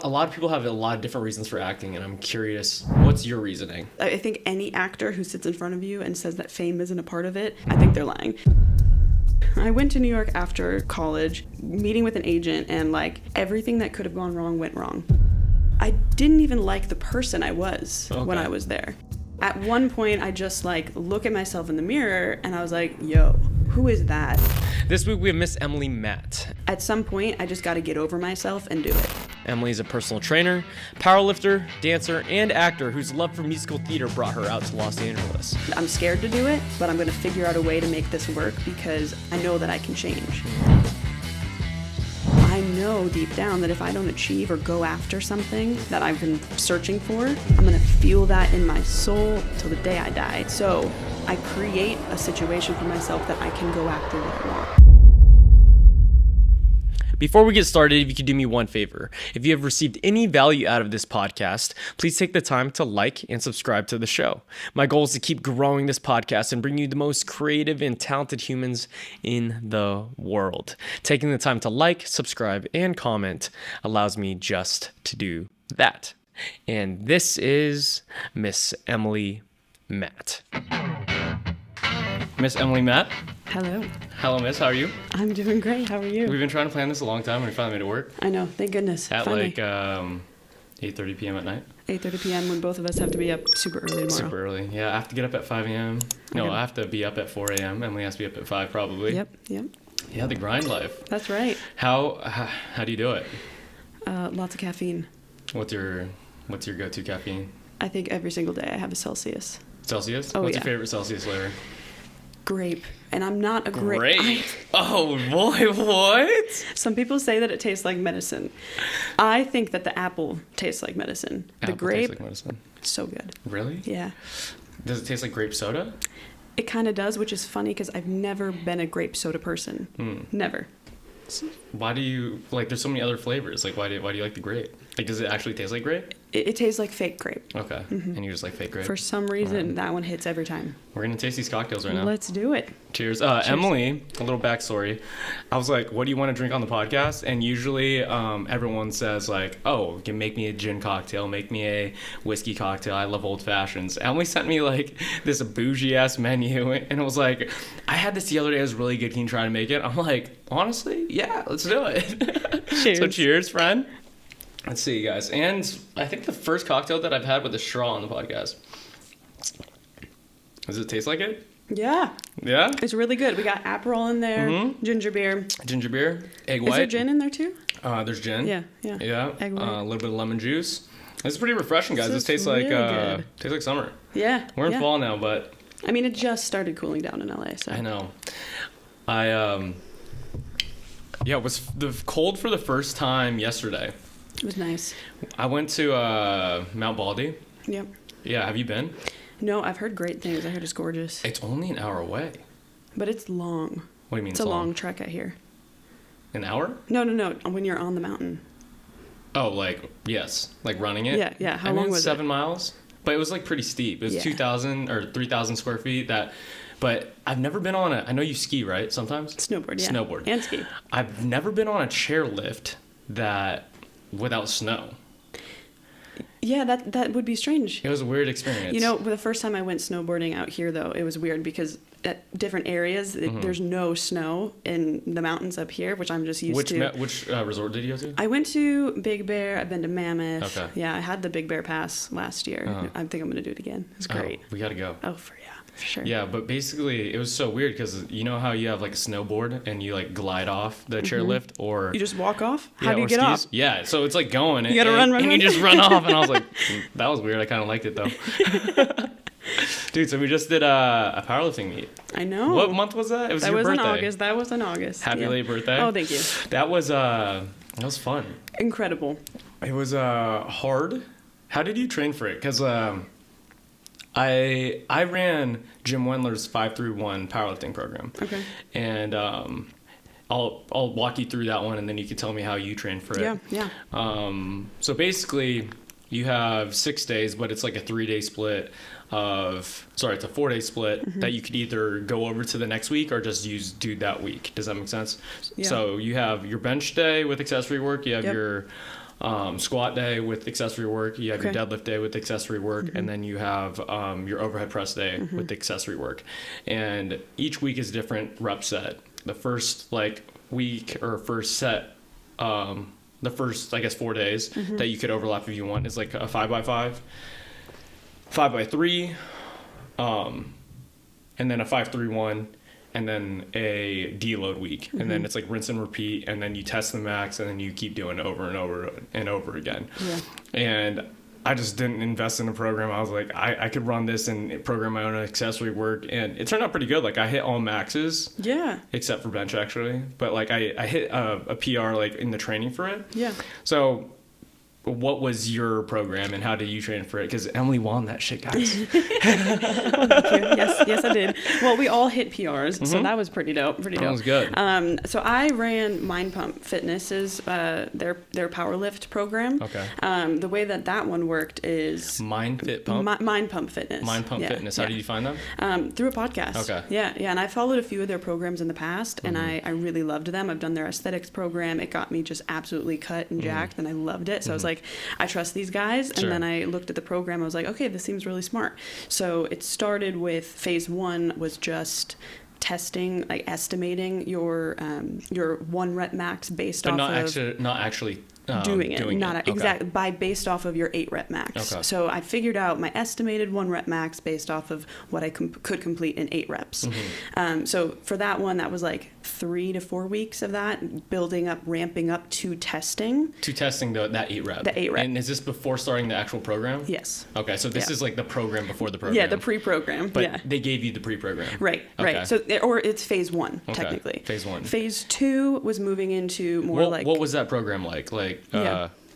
A lot of people have a lot of different reasons for acting, and I'm curious, what's your reasoning? I think any actor who sits in front of you and says that fame isn't a part of it, I think they're lying. I went to New York after college, meeting with an agent, and like everything that could have gone wrong went wrong. I didn't even like the person I was when I was there. At one point, I just like look at myself in the mirror and I was like, yo, who is that? This week we have Miss Emily Matt. At some point, I just got to get over myself and do it. Emily is a personal trainer, powerlifter, dancer, and actor whose love for musical theater brought her out to Los Angeles. I'm scared to do it, but I'm going to figure out a way to make this work because I know that I can change. I know deep down that if I don't achieve or go after something that I've been searching for, I'm going to feel that in my soul till the day I die. So I create a situation for myself that I can go after what I want. Before we get started, if you could do me one favor, if you have received any value out of this podcast, please take the time to like and subscribe to the show. My goal is to keep growing this podcast and bring you the most creative and talented humans in the world. Taking the time to like, subscribe, and comment allows me just to do that. And this is Miss Emily Matt. Miss Emily Matt. Hello. Hello, miss. How are you? I'm doing great. How are you? We've been trying to plan this a long time, and we finally made it work. I know. Thank goodness. At finally. like 8:30 p.m. at night. 8:30 p.m. when both of us have to be up super early tomorrow. Super early. Yeah, I have to get up at 5 a.m. No, Okay. I have to be up at 4 a.m. Emily has to be up at 5 probably. Yep. Yeah, the grind life. That's right. How do you do it? Lots of caffeine. What's your go-to caffeine? I think every single day I have a Celsius. Celsius? Oh, What's yeah. your favorite Celsius flavor? Grape. And I'm not a grape. Grape? Oh boy, what? Some people say that it tastes like medicine. I think that the apple tastes like medicine. The Apple grape, tastes like medicine. so good. Really? Yeah. Does it taste like grape soda? It kind of does, which is funny because I've never been a grape soda person. Never. Why do you like? There's so many other flavors. Like, why do you like the grape? Like, does it actually taste like grape? It tastes like fake grape. Okay. And you just like fake grape? For some reason, that one hits every time. We're going to taste these cocktails right now. Let's do it. Cheers. Emily, a little backstory. I was like, what do you want to drink on the podcast? And usually everyone says like, oh, you can make me a gin cocktail, make me a whiskey cocktail. I love old fashions. Emily sent me like this bougie ass menu and it was like, I had this the other day. It was really good. Can you try to make it? I'm like, honestly, yeah, let's do it. Cheers. So cheers, friend. Let's see, guys. And I think the first cocktail that I've had with a straw on the podcast. Does it taste like it? Yeah. Yeah? It's really good. We got Aperol in there, ginger beer. Ginger beer, egg white. Is there gin in there too? There's gin. Yeah. Yeah. Egg white. A little bit of lemon juice. This is pretty refreshing, guys. This tastes really like good. tastes like summer. Yeah. We're in yeah. fall now, but I mean, it just started cooling down in LA, so. I know. It was the cold for the first time yesterday. It was nice. I went to Mount Baldy. Yep. Yeah, have you been? No, I've heard great things. I heard it's gorgeous. It's only an hour away. But it's long. What do you mean It's a long trek, I hear. An hour? No. When you're on the mountain. Oh, yes. Like running it? Yeah. How long was it? 7 miles. But it was like pretty steep. It was 2,000 or 3,000 square feet. But I've never been on I know you ski, right? Sometimes? Snowboard, yeah. Snowboard. And ski. I've never been on a chairlift without snow. Yeah, that would be strange. It was a weird experience. You know, the first time I went snowboarding out here, though, it was weird because at different areas, there's no snow in the mountains up here, which I'm just used to. Which resort did you go to? I went to Big Bear. I've been to Mammoth. Okay. Yeah, I had the Big Bear Pass last year. I think I'm going to do it again. It's great. We got to go. Oh, for sure. Yeah, but basically, it was so weird because you know how you have like a snowboard and you like glide off the chairlift or... You just walk off? How do you get off? Yeah, so it's like going. You gotta run. And you just run off. And I was like, that was weird. I kind of liked it though. Dude, so we just did a powerlifting meet. I know. What month was that? It was your birthday. That was in August. Happy late birthday. Oh, thank you. That was fun. Incredible. It was hard. How did you train for it? Because I ran Jim Wendler's 5-through-1 powerlifting program. Okay. And I'll walk you through that one, and then you can tell me how you train for it. Yeah. So basically, you have 6 days, but it's like a 3-day split it's a 4-day split that you could either go over to the next week or just do that week. Does that make sense? Yeah. So you have your bench day with accessory work. You have your squat day with accessory work, you have your deadlift day with accessory work, and then you have your overhead press day with accessory work. And each week is a different rep set. The first week or first set, the first, I guess, 4 days that you could overlap if you want is like a 5x5, 5x3, and then a 5-3-1, and then a deload week. And then it's like rinse and repeat, and then you test the max, and then you keep doing it over and over and over again. Yeah. And I just didn't invest in a program. I was like, I could run this and program my own accessory work, and it turned out pretty good. Like, I hit all maxes. Yeah. Except for bench, actually. But like I hit a PR like in the training for it. Yeah. So what was your program and how did you train for it? Because Emily won that shit, guys. Well, thank you. Yes, I did. Well, we all hit PRs, so that was pretty dope. That was good. So I ran Mind Pump Fitness's their powerlift program. Okay. The way that one worked is Mind Pump Fitness. Mind Pump Fitness. How did you find them? Through a podcast. Okay. Yeah, and I followed a few of their programs in the past, and I really loved them. I've done their aesthetics program. It got me just absolutely cut and jacked, and I loved it. So I was like, I trust these guys. And then I looked at the program. I was like, okay, this seems really smart. So it started with phase 1 was just testing, like estimating your 1 rep max based off of not actually doing it. Exactly, based off of your 8 rep max. Okay. So I figured out my estimated 1 rep max based off of what I could complete in 8 reps. So for that one, that was like 3 to 4 weeks of that, ramping up to testing. That 8 rep. The 8 rep. And is this before starting the actual program? Yes. Okay, so this is like the program before the program. Yeah, the pre-program. But they gave you the pre-program. Right. So, or it's phase 1 technically. Phase 1. Phase 2 was moving into more What was that program like?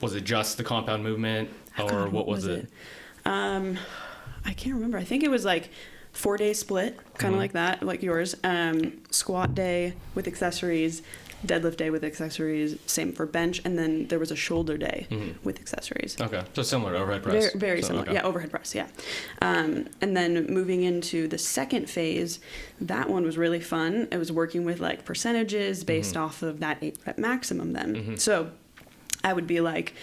Was it just the compound movement, or what was it? I can't remember. I think it was like 4-day split, kind of like that, like yours. Squat day with accessories, deadlift day with accessories, same for bench, and then there was a shoulder day with accessories. Okay, so similar to overhead press. Very similar. Okay. Yeah, overhead press, yeah. And then moving into the second phase, that one was really fun. It was working with like percentages based off of that 8 rep maximum then. So I would be like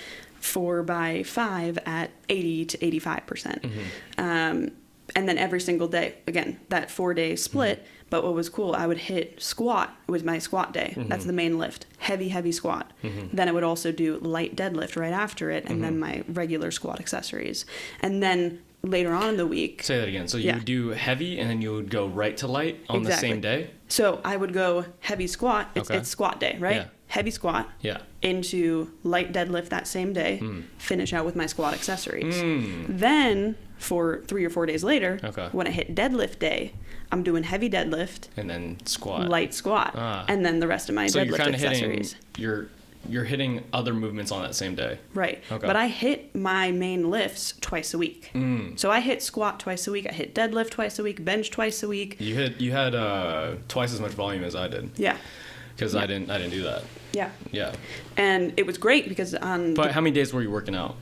4x5 at 80 to 85%. And then every single day, again, that 4-day split. But what was cool, I would hit squat. It was my squat day. That's the main lift. Heavy squat. Then I would also do light deadlift right after it, and then my regular squat accessories. And then later on in the week. Say that again. So you would do heavy, and then you would go right to light on the same day? So I would go heavy squat. It's squat day, right? Yeah. Heavy squat into light deadlift that same day, finish out with my squat accessories. Then for 3 or 4 days later, when I hit deadlift day, I'm doing heavy deadlift and then squat, light squat, and then the rest of my deadlift accessories. You're hitting other movements on that same day. Right. Okay. But I hit my main lifts twice a week. So I hit squat twice a week. I hit deadlift twice a week, bench twice a week. You had twice as much volume as I did. Yeah. Because I didn't do that. Yeah. Yeah. And it was great because But how many days were you working out?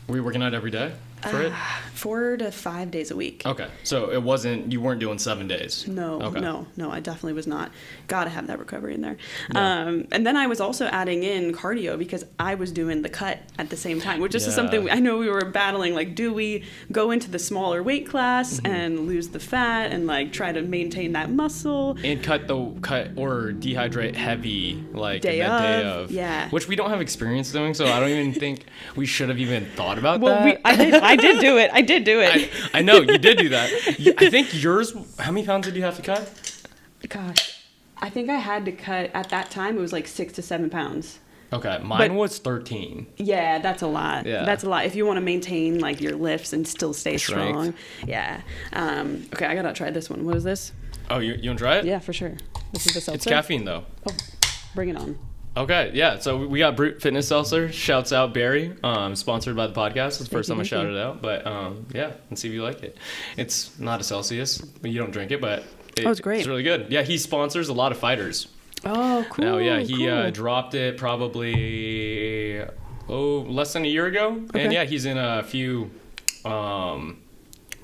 Were you working out every day for it? 4 to 5 days a week. Okay. So you weren't doing 7 days. No, I definitely was not. Gotta have that recovery in there. Yeah. And then I was also adding in cardio because I was doing the cut at the same time, which is something I know we were battling. Like, do we go into the smaller weight class and lose the fat and like try to maintain that muscle? And cut or dehydrate heavy like day of. Yeah. Which we don't have experience doing, so I don't even think we should have even thought about that. I did do it. I know you did do that. I think yours. How many pounds did you have to cut? Gosh, I think I had to cut at that time. It was like 6 to 7 pounds. Okay, mine was 13. Yeah, that's a lot. Yeah, that's a lot. If you want to maintain like your lifts and still stay strong. Yeah. Okay, I gotta try this one. What is this? Oh, you want to try it? Yeah, for sure. This is the Seltzer. It's caffeine though. Oh, bring it on. Okay, yeah. So we got Brute Fitness Seltzer. Shouts out Barry. Sponsored by the podcast. It's the first time I shouted it out. But yeah, and see if you like it. It's not a Celsius. You don't drink it, but it's great. It's really good. Yeah, he sponsors a lot of fighters. Oh, cool. Now, yeah, he dropped it probably less than a year ago. Okay. And yeah, he's in a few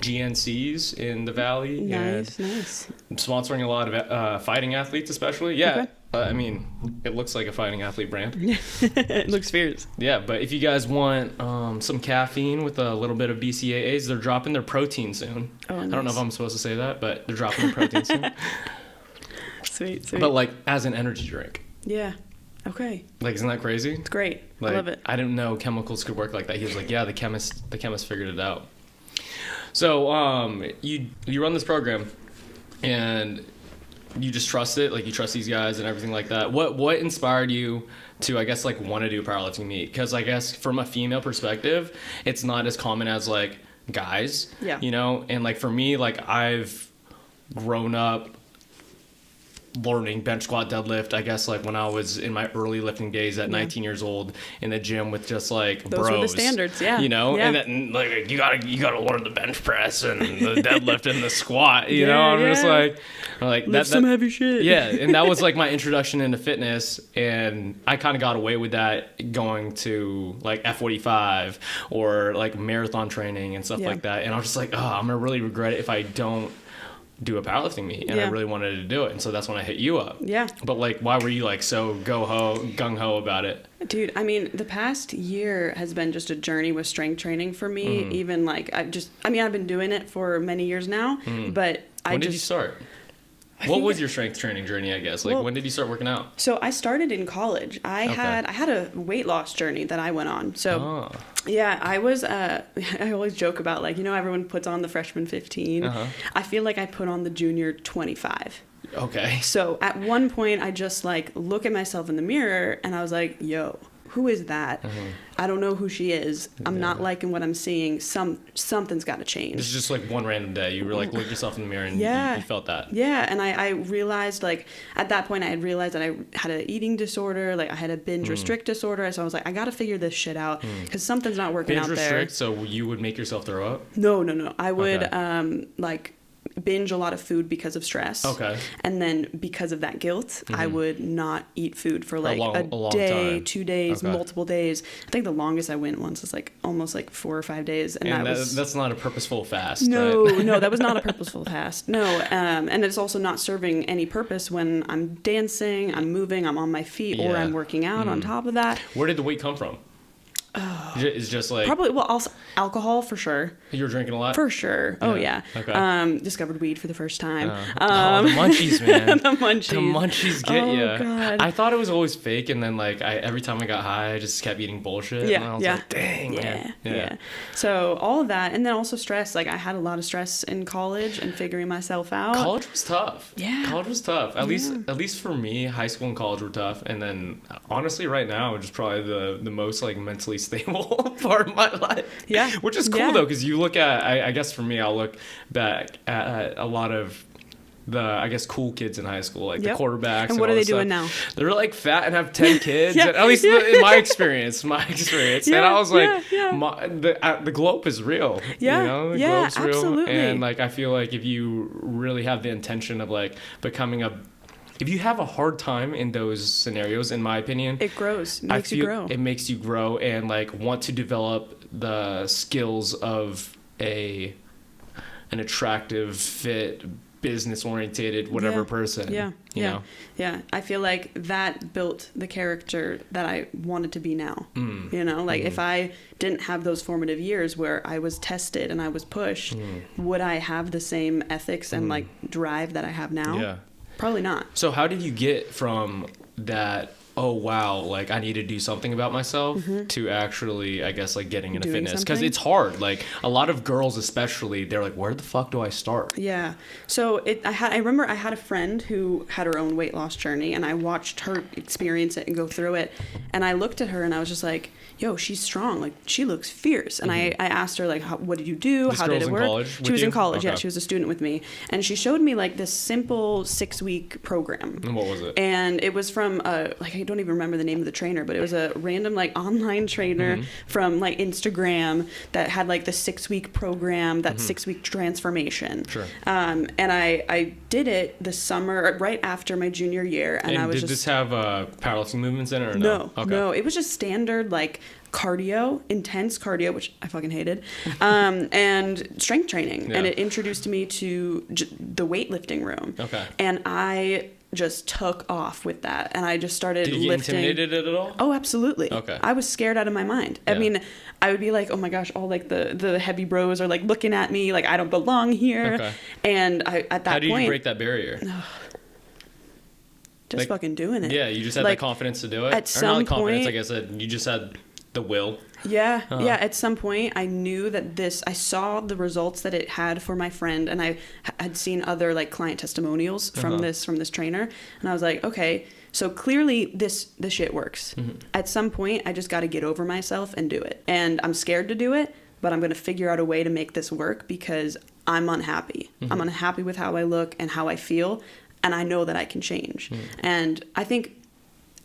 GNCs in the Valley. Nice. Sponsoring a lot of fighting athletes, especially. Yeah. Okay. I mean, it looks like a fighting athlete brand. It looks fierce. Yeah, but if you guys want some caffeine with a little bit of BCAAs, they're dropping their protein soon. Oh, nice. I don't know if I'm supposed to say that, but they're dropping their protein soon. Sweet. But like as an energy drink. Yeah. Okay. Like, isn't that crazy? It's great. Like, I love it. I didn't know chemicals could work like that. He was like, yeah, the chemist figured it out. So you run this program and you just trust it, like you trust these guys and everything like that. What inspired you to, I guess, like want to do powerlifting meet? Because I guess from a female perspective, it's not as common as like guys. Yeah. You know, and like for me, like I've grown up learning bench, squat, deadlift, I guess, like when I was in my early lifting days at 19 years old in the gym with just like Those bros. were the standards, yeah. You know, Yeah. and then like you gotta learn the bench press and the deadlift and the squat. You know, I'm just like lift some heavy shit. Yeah, and that was like my introduction into fitness, and I kind of got away with that going to like F45 or like marathon training and stuff like that. And I was just like, oh, I'm gonna really regret it if I don't do a powerlifting meet, and I really wanted to do it, and so that's when I hit you up. Yeah. But like, why were you like so gung ho about it? Dude, I mean, the past year has been just a journey with strength training for me. Even like I've been doing it for many years now, but When did you start? What was your strength training journey, I guess? Like, Well, when did you start working out? So I started in college. I had a weight loss journey that I went on. So yeah, I was I always joke about, like, you know, everyone puts on the freshman 15. I feel like I put on the junior 25. Okay. So at one point I just like look at myself in the mirror and I was like, yo, who is that? I don't know who she is. I'm not liking what I'm seeing. Something's got to change. This is just like one random day. You were like, look yourself in the mirror and you felt that. Yeah, and I realized, like, at that point I had realized that I had an eating disorder. Like, I had a binge restrict disorder. So I was like, I got to figure this shit out because something's not working out there. Binge restrict, so you would make yourself throw up? No. I would, like, binge a lot of food because of stress. Okay. And then because of that guilt, I would not eat food for like a long day, time. 2 days, multiple days. I think the longest I went once was like almost like 4 or 5 days. And that's not a purposeful fast, no, right? No, that was not a purposeful fast. No. And it's also not serving any purpose when I'm dancing, I'm moving, I'm on my feet, or I'm working out on top of that. Where did the weight come from? It's just like Probably, well, also alcohol for sure. You were drinking a lot? For sure. Oh, yeah. Okay. Discovered weed for the first time. The munchies, man. The munchies get you. God. I thought it was always fake, and then like every time I got high, I just kept eating bullshit. Yeah, and I was like, dang, man. Yeah. So all of that, and then also stress. Like, I had a lot of stress in college and figuring myself out. College was tough. Yeah. College was tough. At least for me, high school and college were tough. And then honestly, right now, which is probably the most like mentally stable part of my life. Yeah. Which is cool though, because you look at, I guess for me, I'll look back at a lot of the, I guess, cool kids in high school, like the quarterbacks. And what are they doing now? now? They're like fat and have 10 kids. At least in my experience. And I was like, the globe is real. Yeah. You know? The globe's real. Absolutely. And like, I feel like if you really have the intention of like becoming if you have a hard time in those scenarios, in my opinion, it grows. It makes you grow. It makes you grow and like want to develop the skills of an attractive, fit, business oriented, whatever person. Yeah. You know? Yeah. I feel like that built the character that I wanted to be now. You know, like if I didn't have those formative years where I was tested and I was pushed, would I have the same ethics and like drive that I have now? Yeah. Probably not. So how did you get from that, oh wow, like I need to do something about myself, to actually, I guess, like getting into fitness? Because it's hard. Like a lot of girls especially, they're like, where the fuck do I start? Yeah. So I remember I had a friend who had her own weight loss journey, and I watched her experience it and go through it. And I looked at her and I was just like, yo, she's strong. Like, she looks fierce. And I asked her, like, what did you do? How did it work? She was in college. Yeah, she was a student with me. And she showed me, like, this simple 6-week program. And what was it? And it was from, like, I don't even remember the name of the trainer, but it was a random, like, online trainer from, like, Instagram that had, like, the 6-week program, that 6-week transformation. Sure. And I did it the summer, right after my junior year. And I was did this have powerlifting movements in it or no? No, it was just standard, like, cardio, intense cardio, which I fucking hated, and strength training. And it introduced me to the weightlifting room. Okay. And I just took off with that, and I just started lifting. Did you get intimidated at all? Oh, absolutely. Okay. I was scared out of my mind. I mean, I would be like, oh my gosh, all like the heavy bros are like looking at me like I don't belong here. Okay. And at that point, how did you break that barrier? Just fucking doing it. Yeah, you just had the confidence to do it. At some point, confidence, I guess you just had the will. Yeah, at some point I knew that I saw the results that it had for my friend, and I had seen other like client testimonials from this trainer, and I was like, okay, so clearly this shit works. At some point I just got to get over myself and do it, and I'm scared to do it, but I'm going to figure out a way to make this work because I'm unhappy. I'm unhappy with how I look and how I feel, and I know that I can change. And I think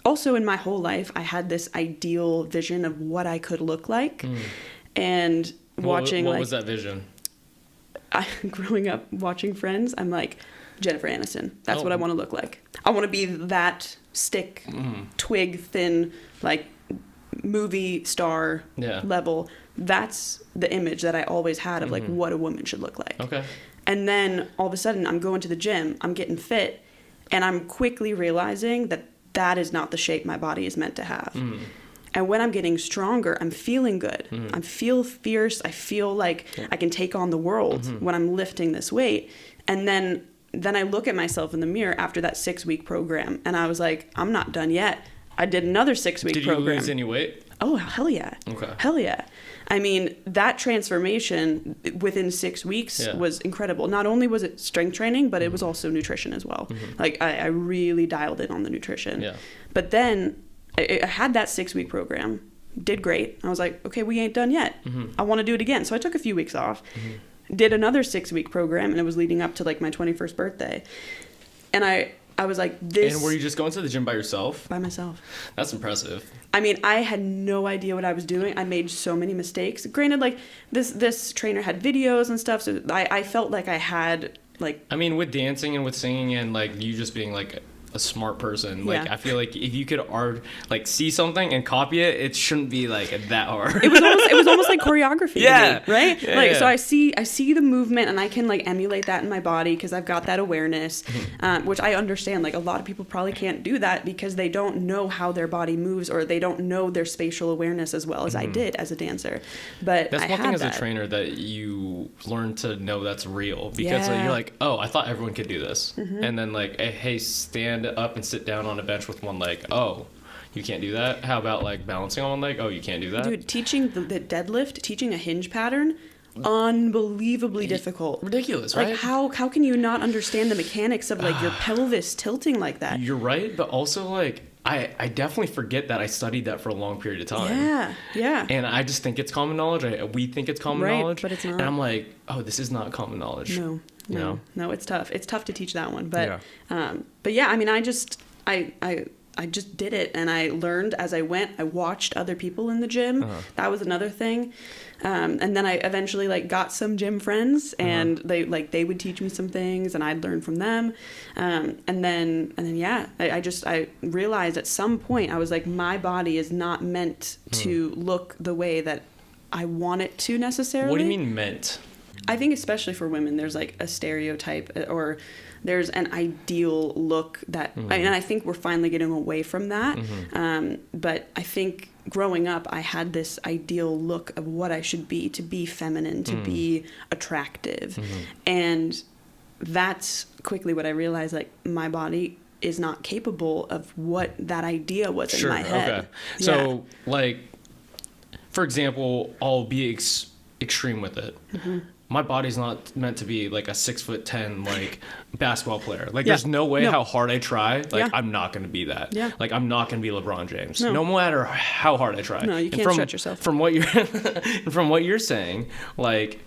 also in my whole life, I had this ideal vision of what I could look like. And watching what was that vision? Growing up watching Friends, I'm like, Jennifer Aniston. That's what I want to look like. I want to be that stick, twig thin, like movie star level. That's the image that I always had of like what a woman should look like. Okay. And then all of a sudden I'm going to the gym, I'm getting fit, and I'm quickly realizing that is not the shape my body is meant to have. And when I'm getting stronger, I'm feeling good. I feel fierce. I feel like I can take on the world when I'm lifting this weight. And then I look at myself in the mirror after that 6-week program, and I was like, I'm not done yet. I did another 6-week program. Did you lose any weight? Oh, hell yeah. Okay. Hell yeah. I mean, that transformation within 6 weeks was incredible. Not only was it strength training, but it was also nutrition as well. Like, I really dialed in on the nutrition. Yeah. But then I had that 6-week program, did great. I was like, okay, we ain't done yet. I want to do it again. So I took a few weeks off, did another 6-week program, and it was leading up to like my 21st birthday. And I was like, this... And were you just going to the gym by yourself? By myself. That's impressive. I mean, I had no idea what I was doing. I made so many mistakes. Granted, like, this trainer had videos and stuff, so I felt like I had, like... I mean, with dancing and with singing and, like, you just being, like, a smart person, like, I feel like if you could see something and copy it, it shouldn't be, like, that hard. It was almost like choreography to me, right? Yeah, like, so I see the movement, and I can, like, emulate that in my body because I've got that awareness, which I understand. Like, a lot of people probably can't do that because they don't know how their body moves, or they don't know their spatial awareness as well as I did as a dancer. But that's one thing as a trainer that you learn to know that's real, because you're like, oh, I thought everyone could do this. And then, like, hey, stand up and sit down on a bench with one leg. Oh, you can't do that? How about like balancing on one leg? Oh, you can't do that? Dude, teaching the deadlift, teaching a hinge pattern, unbelievably difficult. Ridiculous, right? Like, how can you not understand the mechanics of like your pelvis tilting like that? You're right, but also like I definitely forget that I studied that for a long period of time. Yeah. And I just think it's common knowledge. We think it's common knowledge, but it's not. And I'm like, oh, this is not common knowledge. No, it's tough. It's tough to teach that one, but yeah, I mean, I just did it, and I learned as I went. I watched other people in the gym. That was another thing. And then I eventually like got some gym friends, and they would teach me some things, and I'd learn from them. And then I realized at some point I was like, my body is not meant to look the way that I want it to necessarily. What do you mean meant? I think especially for women, there's like a stereotype, or there's an ideal look that, and I think we're finally getting away from that. But I think growing up, I had this ideal look of what I should be, to be feminine, to be attractive. And that's quickly what I realized, like, my body is not capable of what that idea was in my head. Okay. So, like, for example, I'll be extreme with it. My body's not meant to be like a 6'10" like basketball player. Like there's no way how hard I try, like I'm not going to be that. Like I'm not going to be LeBron James. No matter how hard I try. No, you can't stretch yourself. From what you're saying, like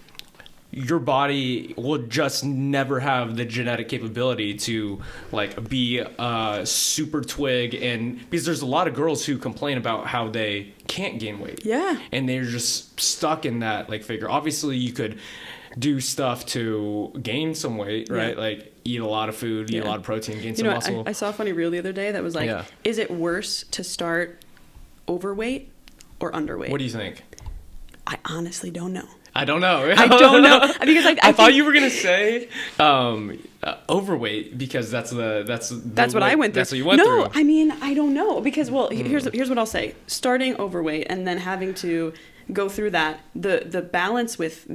your body will just never have the genetic capability to like be a super twig, and because there's a lot of girls who complain about how they can't gain weight. And they're just stuck in that like figure. Obviously you could do stuff to gain some weight, right? Like eat a lot of food, eat a lot of protein, gain some muscle. I saw a funny reel the other day that was like, is it worse to start overweight or underweight? What do you think? I honestly don't know. I don't know. I don't know because I thought you were gonna say overweight because that's what I went through. That's what you went through. No, I mean I don't know because here's what I'll say. Starting overweight and then having to go through that, the balance with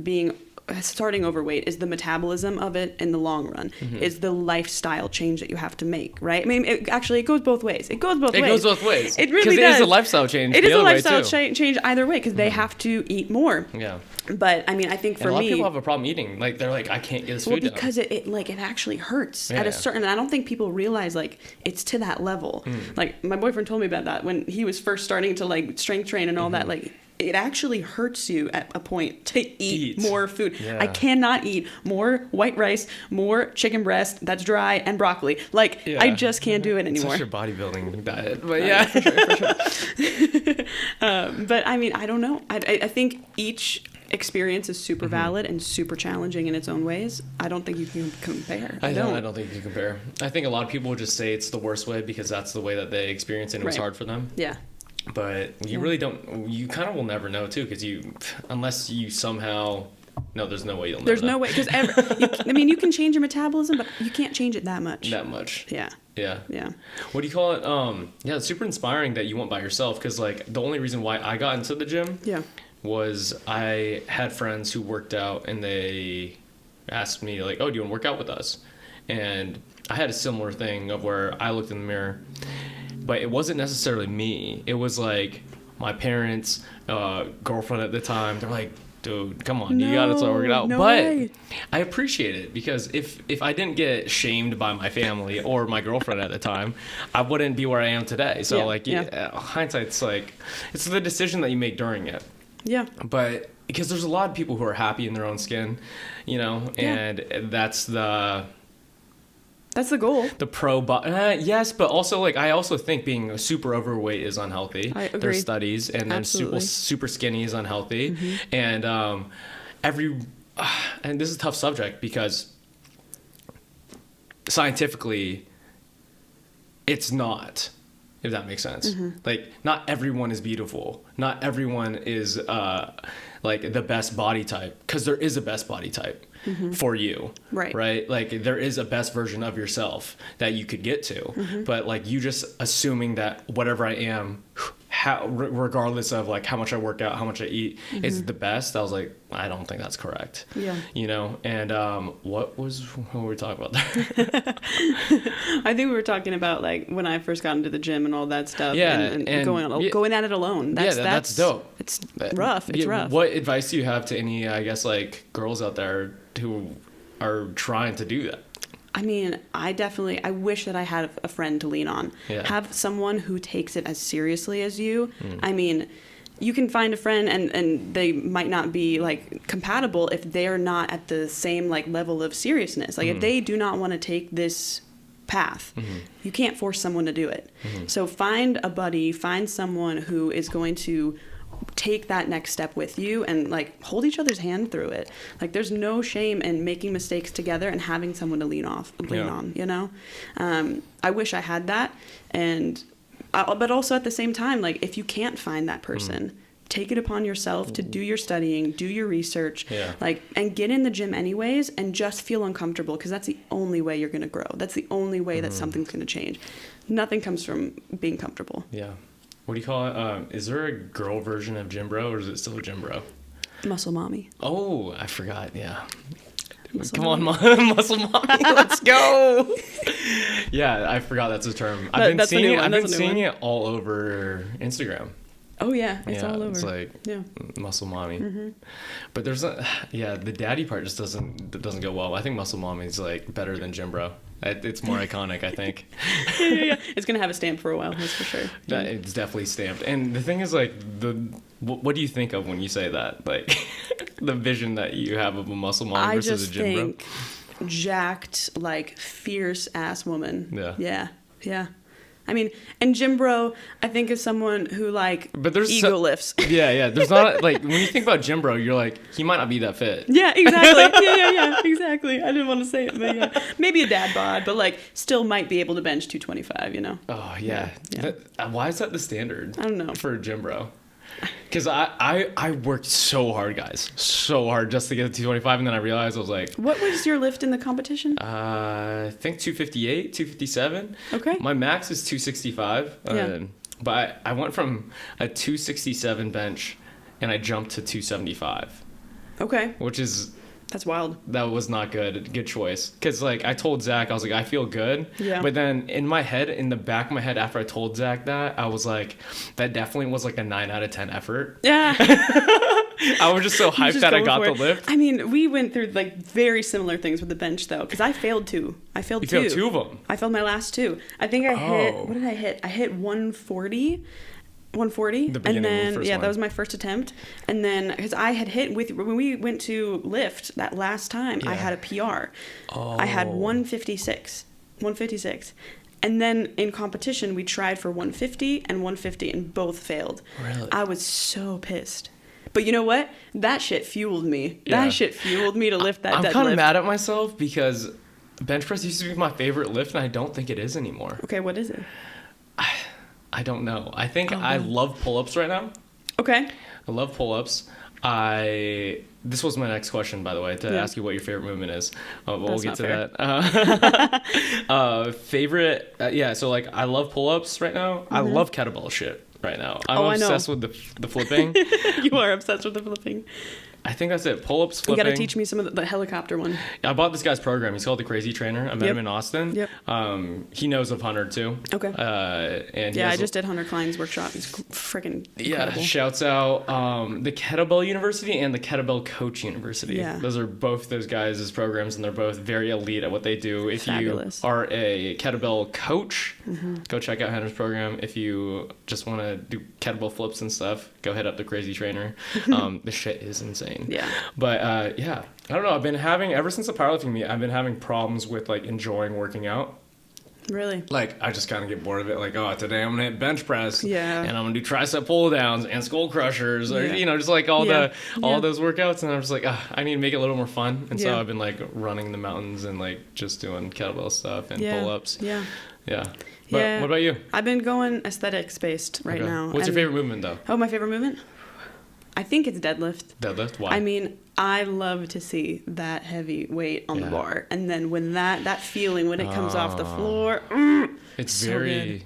starting overweight is the metabolism of it in the long run, is the lifestyle change that you have to make, right? I mean, it goes both ways. It goes both ways. It really does. Because it is a lifestyle change. It is a lifestyle change either way because they have to eat more. Yeah. But I mean, I think for me, a lot of people have a problem eating. Like they're like, I can't get this food down. Because it actually hurts at a certain. And I don't think people realize like it's to that level. Like my boyfriend told me about that when he was first starting to like strength train and all that. Like it actually hurts you at a point to eat more food. Yeah. I cannot eat more white rice, more chicken breast that's dry, and broccoli. Like I just can't do it anymore. It's your bodybuilding diet, but for sure. But I mean, I don't know. I think each experience is super valid and super challenging in its own ways. I don't think you can compare. I don't think you can compare. I think a lot of people would just say it's the worst way because that's the way that they experience it and it was hard for them. Yeah. But you really don't, you kind of will never know too because unless you somehow, no, there's no way you'll know. There's no way because I mean, you can change your metabolism, but you can't change it that much. Yeah. Yeah. What do you call it? Yeah, it's super inspiring that you went by yourself because like the only reason why I got into the gym was I had friends who worked out and they asked me like, oh, do you want to work out with us? And I had a similar thing of where I looked in the mirror, but it wasn't necessarily me. It was like my parents, girlfriend at the time. They're like, dude, come on, you gotta start working out. But I appreciate it because if I didn't get shamed by my family or my girlfriend at the time, I wouldn't be where I am today. So hindsight's like, it's the decision that you make during it. Yeah. But because there's a lot of people who are happy in their own skin, and that's the goal. The yes, but also like I also think being super overweight is unhealthy. I agree. There's studies, and then super skinny is unhealthy, and and this is a tough subject because scientifically, it's not. If that makes sense. Like not everyone is beautiful. Not everyone is like the best body type because there is a best body type for you. Right. Like there is a best version of yourself that you could get to. But like you just assuming that whatever I am, regardless of like how much I work out, how much I eat, is the best. I was like, I don't think that's correct. Yeah. And what were we talking about there? I think we were talking about like when I first got into the gym and all that stuff. Yeah. And going at it alone. That's dope. It's rough. It's rough. What advice do you have to any, I guess, like girls out there who are trying to do that? I mean, I wish that I had a friend to lean on. Yeah. Have someone who takes it as seriously as you. I mean, you can find a friend and they might not be like compatible if they're not at the same like level of seriousness. Like if they do not want to take this path, you can't force someone to do it. So find a buddy, find someone who is going to take that next step with you and like hold each other's hand through it. Like there's no shame in making mistakes together and having someone to lean on, I wish I had that. And but also at the same time, like if you can't find that person, take it upon yourself to do your studying, do your research, and get in the gym anyways and just feel uncomfortable because that's the only way you're going to grow. That's the only way that something's going to change. Nothing comes from being comfortable. Yeah. What do you call it? Is there a girl version of Gym Bro or is it still Gym Bro? Muscle Mommy. Oh, I forgot. Yeah. Come on, Muscle Mommy. Let's go. Yeah, I forgot that's a term. I've been seeing it all over Instagram. Oh yeah, it's all over. It's like Muscle Mommy. But there's the daddy part just doesn't go well. I think Muscle Mommy is like better than Gym Bro. It's more iconic, I think. Yeah. It's gonna have a stamp for a while, that's for sure. It's definitely stamped. And the thing is, like, what do you think of when you say that? Like, the vision that you have of a Muscle Mom versus a Gym Bro? I just think jacked, like, fierce ass woman. Yeah. I mean, and Gym Bro, I think is someone who like ego lifts. Yeah. There's not like when you think about Gym Bro, you're like he might not be that fit. Yeah, exactly. Yeah, exactly. I didn't want to say it, but yeah, maybe a dad bod, but like still might be able to bench 225. Oh yeah. Why is that the standard? I don't know for Gym Bro. Because I worked so hard, guys. So hard just to get to 225. And then I realized I was like... What was your lift in the competition? I think 258, 257. Okay. My max is 265. Yeah. But I went from a 267 bench and I jumped to 275. Okay. Which is... That's wild. That was not good. Good choice. Because, like, I told Zach, I was like, I feel good. Yeah. But then in my head, in the back of my head, after I told Zach that, I was like, that definitely was like a 9 out of 10 effort. Yeah. I was just so hyped that I got the lift. I mean, we went through, like, very similar things with the bench, though. Because I failed two. You failed two of them? I failed my last two. I think I hit... What did I hit? I hit 140. 140, and then that was my first attempt. And then because I had hit when we went to lift that last time, I had a PR. I had 156, and then in competition we tried for 150 and 150 and both failed. Really? I was so pissed. But you know what? That shit fueled me. Yeah. That shit fueled me to lift that deadlift. I'm kind of mad at myself because bench press used to be my favorite lift, and I don't think it is anymore. Okay, what is it? I don't know. I think I love pull-ups right now. Okay. I love pull-ups. This was my next question, by the way, to ask you what your favorite movement is. But we'll get to that. Favorite, so like I love pull-ups right now. I love kettlebell shit right now. I'm obsessed with the flipping. You are obsessed with the flipping. I think that's it. Pull-ups, flipping. You got to teach me some of the helicopter one. I bought this guy's program. He's called The Crazy Trainer. I met him in Austin. Yep. He knows of Hunter too. Okay. And I just did Hunter Klein's workshop. He's freaking incredible. Yeah, shouts out the Kettlebell University and the Kettlebell Coach University. Yeah. Those are both those guys' programs, and they're both very elite at what they do. If Fabulous. you are a kettlebell coach, go check out Hunter's program. If you just want to do kettlebell flips and stuff, go hit up the Crazy Trainer. The shit is insane. Yeah. But I don't know. I've been having, ever since the powerlifting meet, I've been having problems with like enjoying working out. Really? Like, I just kind of get bored of it. Like, oh, today I'm going to hit bench press. Yeah. And I'm going to do tricep pull downs and skull crushers. Or, just like all those workouts. And I'm just like, I need to make it a little more fun. And so I've been like running in the mountains and like just doing kettlebell stuff and pull-ups. Yeah. Yeah. But what about you? I've been going aesthetics based right now. What's your favorite movement though? Oh, my favorite movement? I think it's deadlift. Deadlift? Why? I mean, I love to see that heavy weight on the bar. And then when that feeling when it comes off the floor, it's so very good.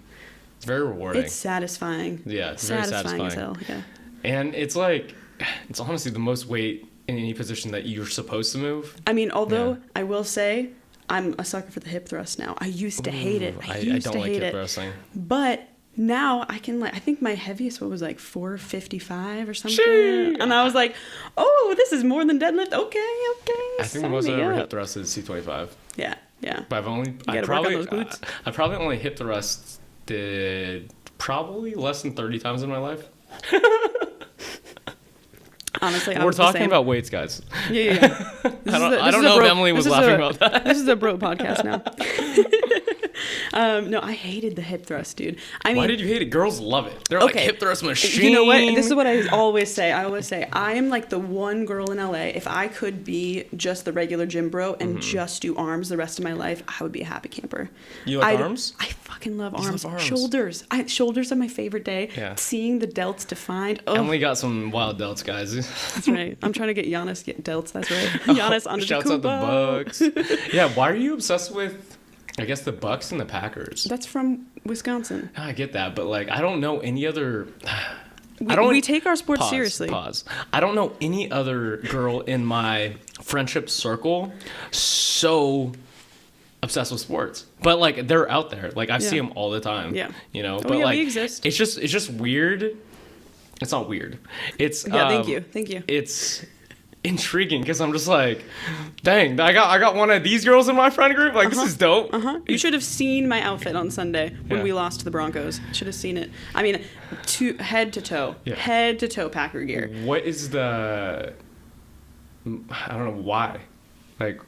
It's very rewarding. It's satisfying. Yeah, it's very satisfying as hell. Yeah. And it's like, it's honestly the most weight in any position that you're supposed to move. I mean, although I will say I'm a sucker for the hip thrust now. I used to hate it. I don't like hip thrusting. But now I can I think my heaviest was like 455 or something. Sheesh. And I was like, oh, this is more than deadlift. Okay. I think the most I've ever hip thrust is 225. Yeah. But I probably only hip thrusted probably less than 30 times in my life. Honestly, we're talking about weights, guys. Yeah. I don't know if Emily was laughing about that. This is a bro podcast now. No, I hated the hip thrust, dude. I mean, why did you hate it? Girls love it. They're like hip thrust machine. You know what? This is what I always say. I am like the one girl in LA. If I could be just the regular gym bro and just do arms the rest of my life, I would be a happy camper. You like arms? I fucking love arms. Shoulders. Shoulders are my favorite day. Yeah. Seeing the delts defined. Oh. Emily got some wild delts, guys. That's right. I'm trying to get Giannis delts. That's right. Giannis under Shouts out the Bucks. Yeah. Why are you obsessed with, I guess, the Bucks and the Packers? That's from Wisconsin. I get that, but like I don't know any other. We take our sports seriously. I don't know any other girl in my friendship circle so obsessed with sports, but like they're out there. Like I see them all the time. Yeah. But like we exist. It's just weird. It's not weird. It's thank you. It's intriguing because I'm just like, dang, I got one of these girls in my friend group. Like this is dope. You should have seen my outfit on Sunday when we lost to the Broncos. Should have seen it. I mean, head to toe Packer gear. What is the? I don't know why. Like,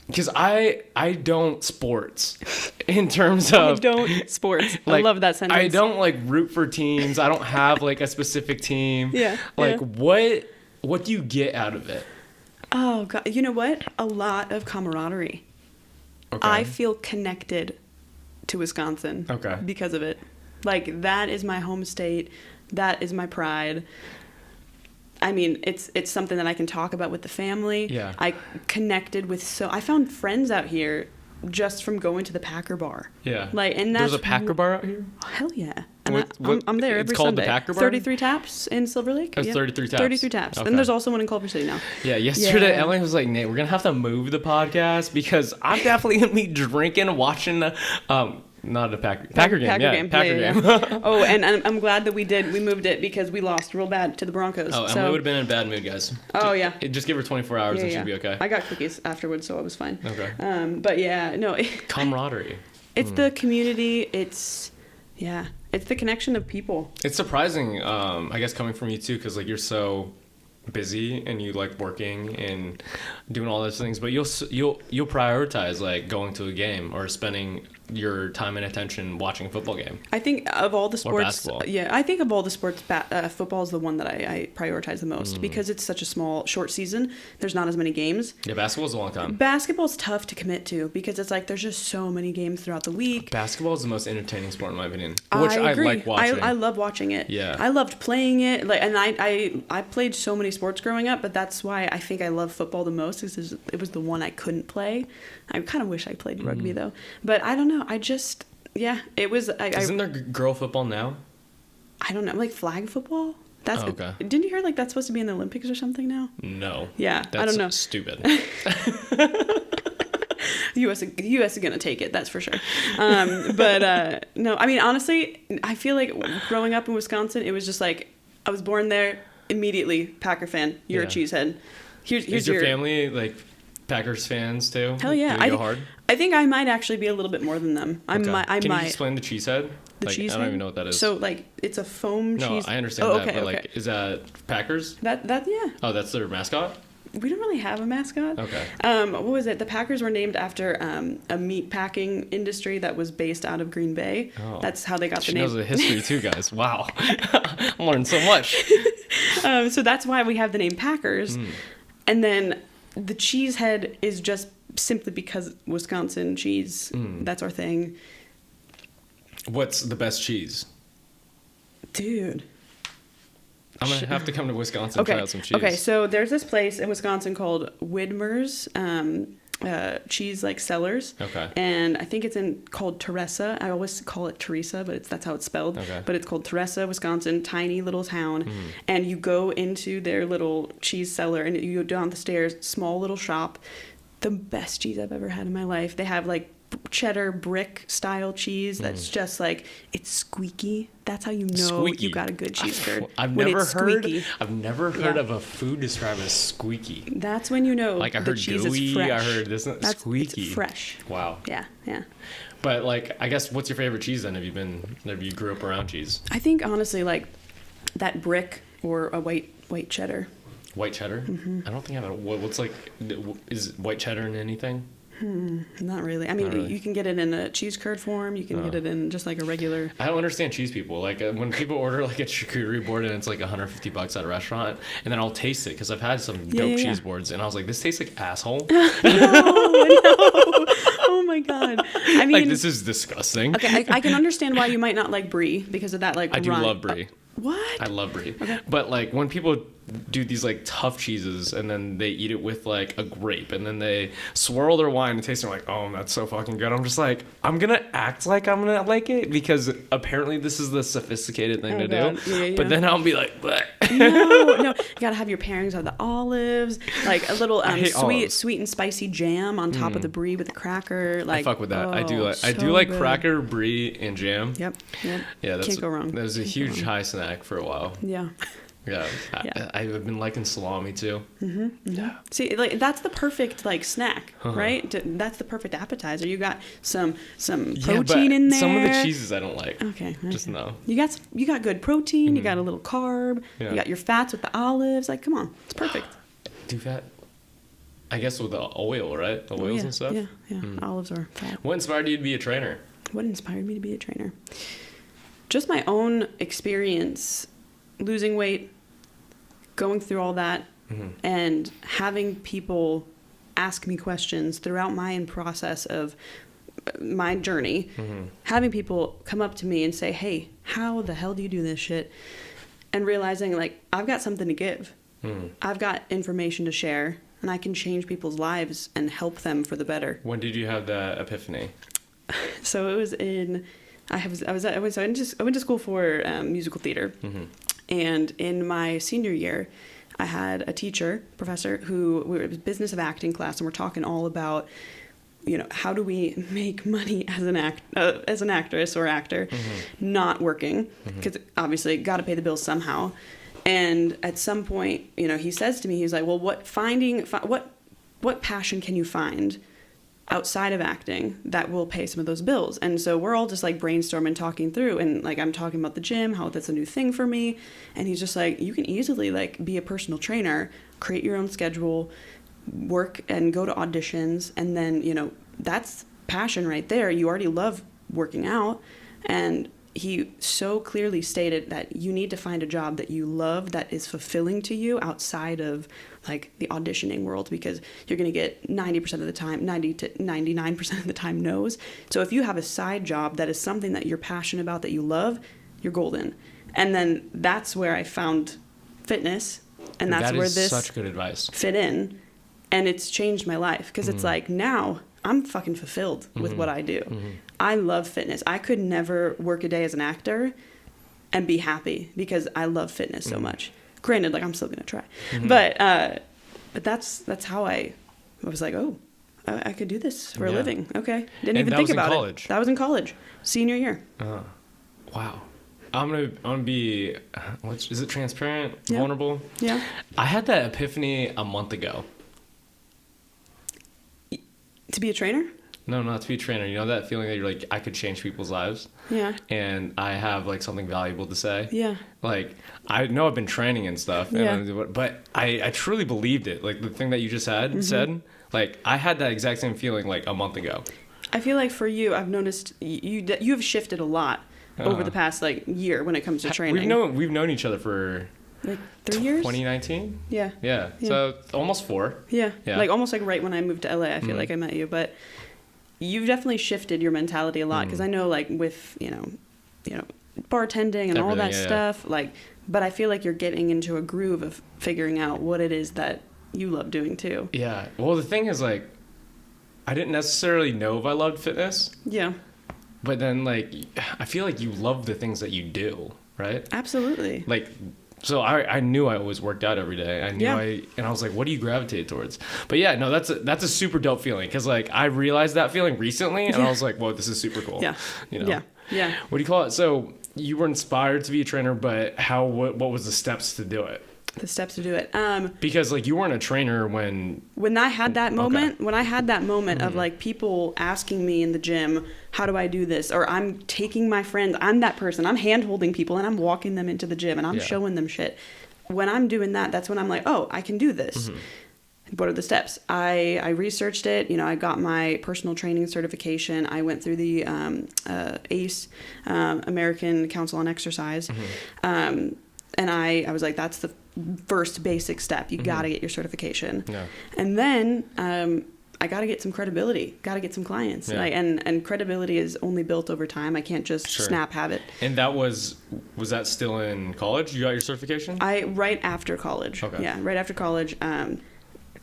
because I don't sports in terms of... I don't sports. Like, I love that sentence. I don't, like, root for teams. I don't have, like, a specific team. Yeah. Like, what do you get out of it? Oh, God. You know what? A lot of camaraderie. Okay. I feel connected to Wisconsin. Okay. Because of it. Like, that is my home state. That is my pride. I mean, it's something that I can talk about with the family. Yeah. I connected with I found friends out here just from going to the Packer bar. Yeah. Like, and that's There's a Packer bar out here? Hell yeah. And What- I'm there every it's called Sunday. the Packer bar? 33 Taps in Silver Lake. Oh, 33 Taps. 33 Taps. Okay. And there's also one in Culver City now. Yeah, yesterday Yeah. Emily was like, Nate, we're going to have to move the podcast because I'm definitely going to be drinking, watching not a Packer game. Packer Yeah. game. Oh, and I'm glad that we moved it because we lost real bad to the Broncos. Oh, Emily would have been in a bad mood, guys. Oh, yeah. Just give her 24 hours and she'll be okay. I got cookies afterwards, so I was fine. Okay. But yeah, no. Camaraderie. It's the community. It's the connection of people. It's surprising, I guess, coming from you too, because like you're so busy and you like working and doing all those things, but you'll prioritize like going to a game or spending your time and attention watching a football game. I think of all the sports, basketball. I think of all the sports, football is the one that I prioritize the most because it's such a short season. There's not as many games. Yeah, basketball's a long time. Basketball's tough to commit to because it's like there's just so many games throughout the week. Basketball is the most entertaining sport in my opinion, which I agree. like watching. I love watching it. Yeah. I loved playing it. Like, and I played so many sports growing up, but that's why I think I love football the most. Is it was the one I couldn't play. I kind of wish I played rugby though, but I don't know. It was. Isn't there girl football now? I don't know, like flag football. That's okay. Didn't you hear like that's supposed to be in the Olympics or something now? No. Yeah, That's I don't know. Stupid. The U.S. is gonna take it, that's for sure. But no, I mean honestly, I feel like growing up in Wisconsin, it was just like I was born there, immediately Packer fan. You're a cheesehead. Here's Is your family like Packers fans too? Hell yeah! Do they go hard? I think I might actually be a little bit more than them. I Okay. might. Can you explain the cheesehead? The cheesehead? I don't even know what that is. So like it's a foam cheese. No, I understand that, but like, is that Packers? That yeah. Oh, that's their mascot? We don't really have a mascot. Okay. What was it? The Packers were named after a meat packing industry that was based out of Green Bay. Oh. That's how they got She the name. knows the history too, guys. Wow. I'm learning so much. So that's why we have the name Packers. And then the cheese head is just simply because Wisconsin cheese. That's our thing. What's the best cheese? Dude. I'm going to have to come to Wisconsin and try out some cheese. Okay, so there's this place in Wisconsin called Widmer's cheese like cellars. Okay. And I think it's called Teresa. I always call it Teresa, but that's how it's spelled. Okay. But it's called Teresa, Wisconsin, tiny little town. And you go into their little cheese cellar and you go down the stairs, small little shop. The best cheese I've ever had in my life. They have like cheddar brick style cheese that's just like it's squeaky. That's how you know Squeaky. you got a good cheese curd. I've when never it's heard squeaky. of a food described as squeaky. That's when you know Like I the heard cheese gooey, is fresh. I heard this That's squeaky. It's fresh. Wow. Yeah. But like I guess what's your favorite cheese then? Have you grew up around cheese? I think honestly like that brick or a white cheddar. White cheddar? I don't think I know. What's like is white cheddar in anything? Not really. I mean, Not really. you can get it in a cheese curd form. You can get it in just like a regular. I don't understand cheese people. Like when people order like a charcuterie board and it's like $150 at a restaurant, and then I'll taste it because I've had some dope cheese boards, and I was like, this tastes like asshole. No. Oh my god. I mean, like this is disgusting. Okay, I can understand why you might not like brie because of that. Like I do love brie. What? I love brie. Okay. But like when people do these like tough cheeses and then they eat it with like a grape and then they swirl their wine and taste it like, oh, that's so fucking good. I'm just like, I'm gonna act like I'm gonna like it because apparently this is the sophisticated thing to God. do. Yeah. But then I'll be like, bleh. No, you gotta have your pairings of the olives, like a little hate olives. sweet and spicy jam on top of the brie with a cracker. Like, I fuck with that. I do so like good. cracker, brie, and jam. Yep. Yeah, that's Can't go wrong. That was a huge high snack for a while. Yeah. Yeah. Yeah. I've been liking salami too. Yeah. See, like that's the perfect like snack, right? That's the perfect appetizer. You got some protein in there. Some of the cheeses I don't like. Okay. Just no. You got good protein. You got a little carb. Yeah. You got your fats with the olives. Like, come on, it's perfect. Do fat. I guess with the oil, right? The oils and stuff. Yeah. Olives are fat. What inspired you to be a trainer? What inspired me to be a trainer? Just my own experience, losing weight, going through all that, and having people ask me questions throughout my process of my journey, having people come up to me and say, hey, how the hell do you do this shit? And realizing, like, I've got something to give. I've got information to share, and I can change people's lives and help them for the better. When did you have that epiphany? So it was I went to school for musical theater, and in my senior year, I had a professor who, it was business of acting class, and we're talking all about, you know, how do we make money as an actress or actor, not working, because obviously got to pay the bills somehow. And at some point, you know, he says to me, he's like, well, what passion can you find outside of acting that will pay some of those bills? And so we're all just like brainstorming, talking through, and like I'm talking about the gym, how that's a new thing for me. And he's just like, you can easily like be a personal trainer, create your own schedule, work and go to auditions, and then, you know, that's passion right there. You already love working out. And he so clearly stated that you need to find a job that you love, that is fulfilling to you outside of like the auditioning world, because you're going to get 90% of the time, 90 to 99% of the time no's. So if you have a side job that is something that you're passionate about, that you love, you're golden. And then that's where I found fitness, and that's where this such good advice fit in. And it's changed my life, because it's like now I'm fucking fulfilled with what I do. I love fitness. I could never work a day as an actor and be happy, because I love fitness so much. Granted, like I'm still gonna try, but that's how I was like, oh, I could do this for a living. Okay, didn't even think about it. That was in college, senior year. Wow. I'm gonna be. Is it transparent? Yeah. Vulnerable? Yeah. I had that epiphany a month ago. To be a trainer? No, not to be a trainer. You know that feeling that you're like, I could change people's lives? Yeah. And I have like something valuable to say. Yeah. Like, I know I've been training and stuff, but I truly believed it. Like the thing that you just said, like I had that exact same feeling like a month ago. I feel like for you, I've noticed you have shifted a lot over the past like year when it comes to training. We've known each other for like 3 years? 2019? Yeah. So almost 4. Yeah. Like almost like right when I moved to LA, I feel like I met you. But you've definitely shifted your mentality a lot, because I know like with, you know, bartending and all that stuff, like, but I feel like you're getting into a groove of figuring out what it is that you love doing too. Yeah. Well, the thing is like, I didn't necessarily know if I loved fitness. Yeah. But then like, I feel like you love the things that you do, right? Absolutely. Like, so I knew I always worked out every day. I knew and I was like, what do you gravitate towards? But yeah, no, that's a super dope feeling, because like I realized that feeling recently, and I was like, whoa, this is super cool. Yeah. You know? Yeah. What do you call it? So you were inspired to be a trainer, but what was the steps to do it? The steps to do it. Because like you weren't a trainer when I had that moment, of like people asking me in the gym, how do I do this? Or I'm taking my friends, I'm that person, I'm hand holding people and I'm walking them into the gym and I'm showing them shit. When I'm doing that, that's when I'm like, oh, I can do this. What are the steps? I researched it. You know, I got my personal training certification. I went through the ACE, American Council on Exercise. And I was like, that's the first basic step. You got to get your certification. Yeah. And then I got to get some credibility, got to get some clients. Yeah. And credibility is only built over time. I can't just snap have it. And that was that still in college? You got your certification? Right after college. Okay. Yeah, right after college.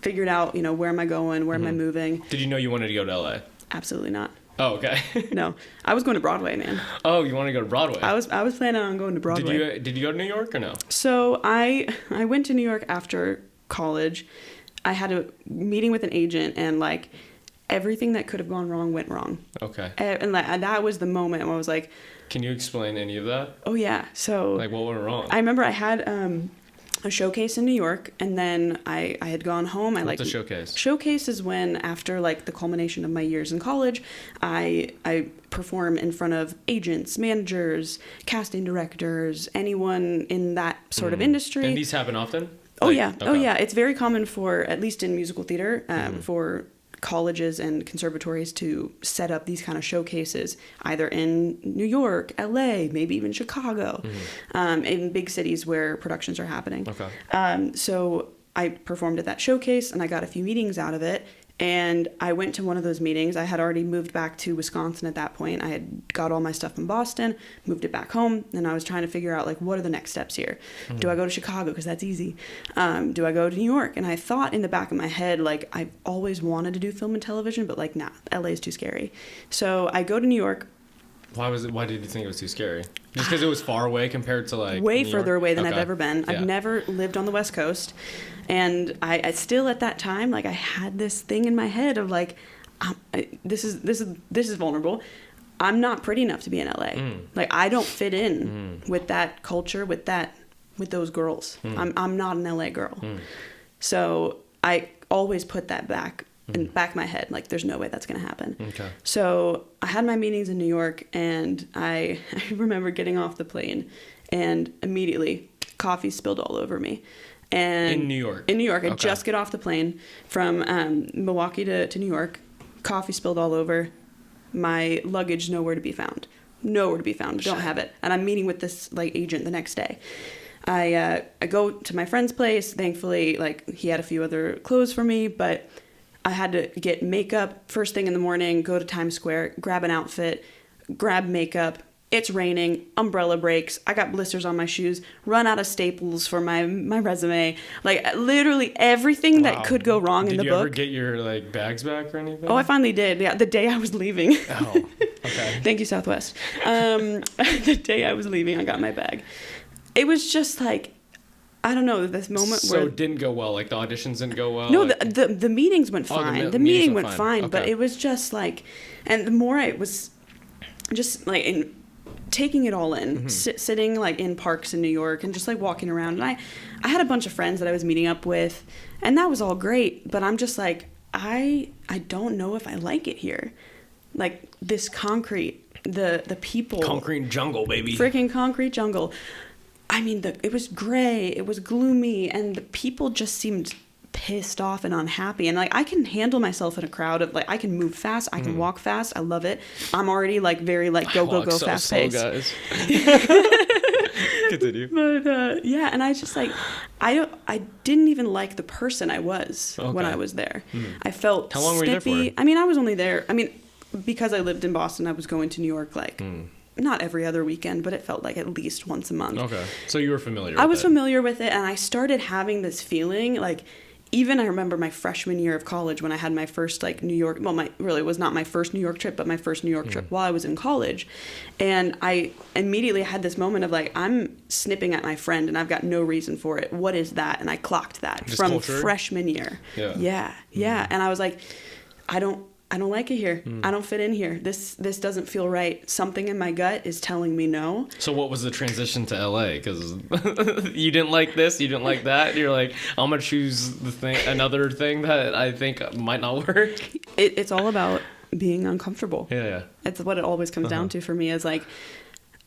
Figured out, you know, where am I going? Where am I moving? Did you know you wanted to go to LA? Absolutely not. Oh, okay. No, I was going to Broadway, man. Oh, you want to go to Broadway? I was planning on going to Broadway. Did you go to New York or no? So I went to New York after college. I had a meeting with an agent, and like everything that could have gone wrong went wrong. Okay. And that was the moment where I was like, can you explain any of that? Oh yeah. So like what went wrong? I remember I had a showcase in New York, and then I had gone home. What's a showcase? Showcase is when, after like the culmination of my years in college, I perform in front of agents, managers, casting directors, anyone in that sort of industry. And these happen often? Oh yeah. Okay. Oh yeah. It's very common for, at least in musical theater, for colleges and conservatories to set up these kind of showcases, either in New York, LA, maybe even Chicago, in big cities where productions are happening. Okay. So I performed at that showcase, and I got a few meetings out of it. And I went to one of those meetings. I had already moved back to Wisconsin at that point. I had got all my stuff in Boston, moved it back home, and I was trying to figure out, like, what are the next steps here? Do I go to Chicago? Because that's easy. Do I go to New York? And I thought in the back of my head, like, I've always wanted to do film and television, but, like, nah, LA is too scary. So I go to New York. Why did you think it was too scary? Just because it was far away compared to, like, way New further York? away than Okay. I've ever been. Yeah. I've never lived on the West Coast. And I still at that time, like, I had this thing in my head of, like, this is vulnerable. I'm not pretty enough to be in LA. Like, I don't fit in with that culture, with those girls. I'm not an LA girl. So I always put that back in the back of my head, like, there's no way that's going to happen. Okay. So I had my meetings in New York, and I remember getting off the plane, and immediately coffee spilled all over me. And In New York? In New York. I Okay. just get off the plane from Milwaukee to New York. Coffee spilled all over. My luggage nowhere to be found. Nowhere to be found. Don't have it. And I'm meeting with this, like, agent the next day. I go to my friend's place. Thankfully, like, he had a few other clothes for me, but I had to get makeup first thing in the morning, go to Times Square, grab an outfit, grab makeup. It's raining, umbrella breaks, I got blisters on my shoes, run out of staples for my resume. Like, literally everything that could go wrong in the book. Did you ever get your, like, bags back or anything? Oh, I finally did. Yeah, the day I was leaving. Oh, okay. Thank you, Southwest. The day I was leaving, I got my bag. It was just like, I don't know, this moment So where... it didn't go well? Like, the auditions didn't go well? No, like... the meetings went fine. The meeting went fine, Okay. but it was just like... And the more I was just, like, taking it all in, sitting, like, in parks in New York and just, like, walking around. And I had a bunch of friends that I was meeting up with, and that was all great. But I'm just like, I don't know if I like it here. Like, this concrete, the people... Concrete jungle, baby. Freaking concrete jungle. I mean, it was gray, it was gloomy, and the people just seemed pissed off and unhappy. And, like, I can handle myself in a crowd of, like, I can move fast, I can walk fast, I love it. I'm already, like, very, like, go, so fast slow, pace. Guys. Continue. But yeah, and I just, like, I didn't even like the person I was when I was there. I felt How long were you there snippy. for? I mean, I was only there. I mean, because I lived in Boston, I was going to New York, like, not every other weekend, but it felt like at least once a month. Okay. So you were familiar with it? I was familiar with it, and I started having this feeling, like, even I remember my freshman year of college when I had my first, like, New York, well, it was not my first New York trip, but my first New York trip while I was in college. And I immediately had this moment of, like, I'm snipping at my friend and I've got no reason for it. What is that? And I clocked that Just from culture? freshman year. Yeah. Yeah. And I was like, I don't like it here. I don't fit in here. This doesn't feel right. Something in my gut is telling me no. So what was the transition to LA? Because you didn't like this, you didn't like that. You're like, I'm gonna choose another thing that I think might not work. It's all about being uncomfortable. Yeah. It's what it always comes down to for me. Is like,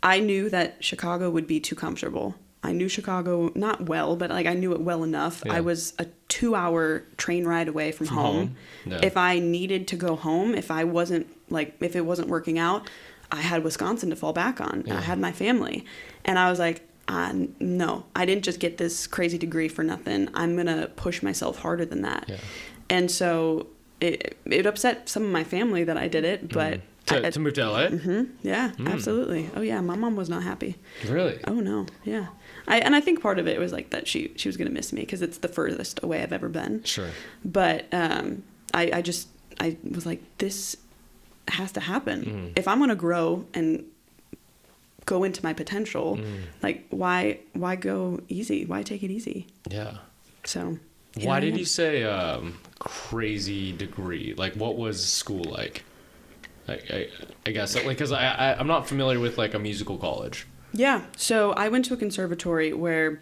I knew that Chicago would be too comfortable. I knew Chicago not well, but, like, I knew it well enough. Yeah. I was a 2-hour train ride away from home. Yeah. If I needed to go home, if it wasn't working out, I had Wisconsin to fall back on. Yeah. I had my family. And I was like, no, I didn't just get this crazy degree for nothing. I'm going to push myself harder than that. Yeah. And so it upset some of my family that I did it, but... To move to LA? Yeah, absolutely. Oh, yeah, my mom was not happy. Really? Oh, no, yeah. I think part of it was, like, that she was going to miss me because it's the furthest away I've ever been. Sure. But I was like, this has to happen. If I'm going to grow and go into my potential, like, why go easy? Why take it easy? Yeah. So... Why did you say crazy degree? Like, what was school like? I guess, like, because I'm not familiar with, like, a musical college. Yeah, so I went to a conservatory where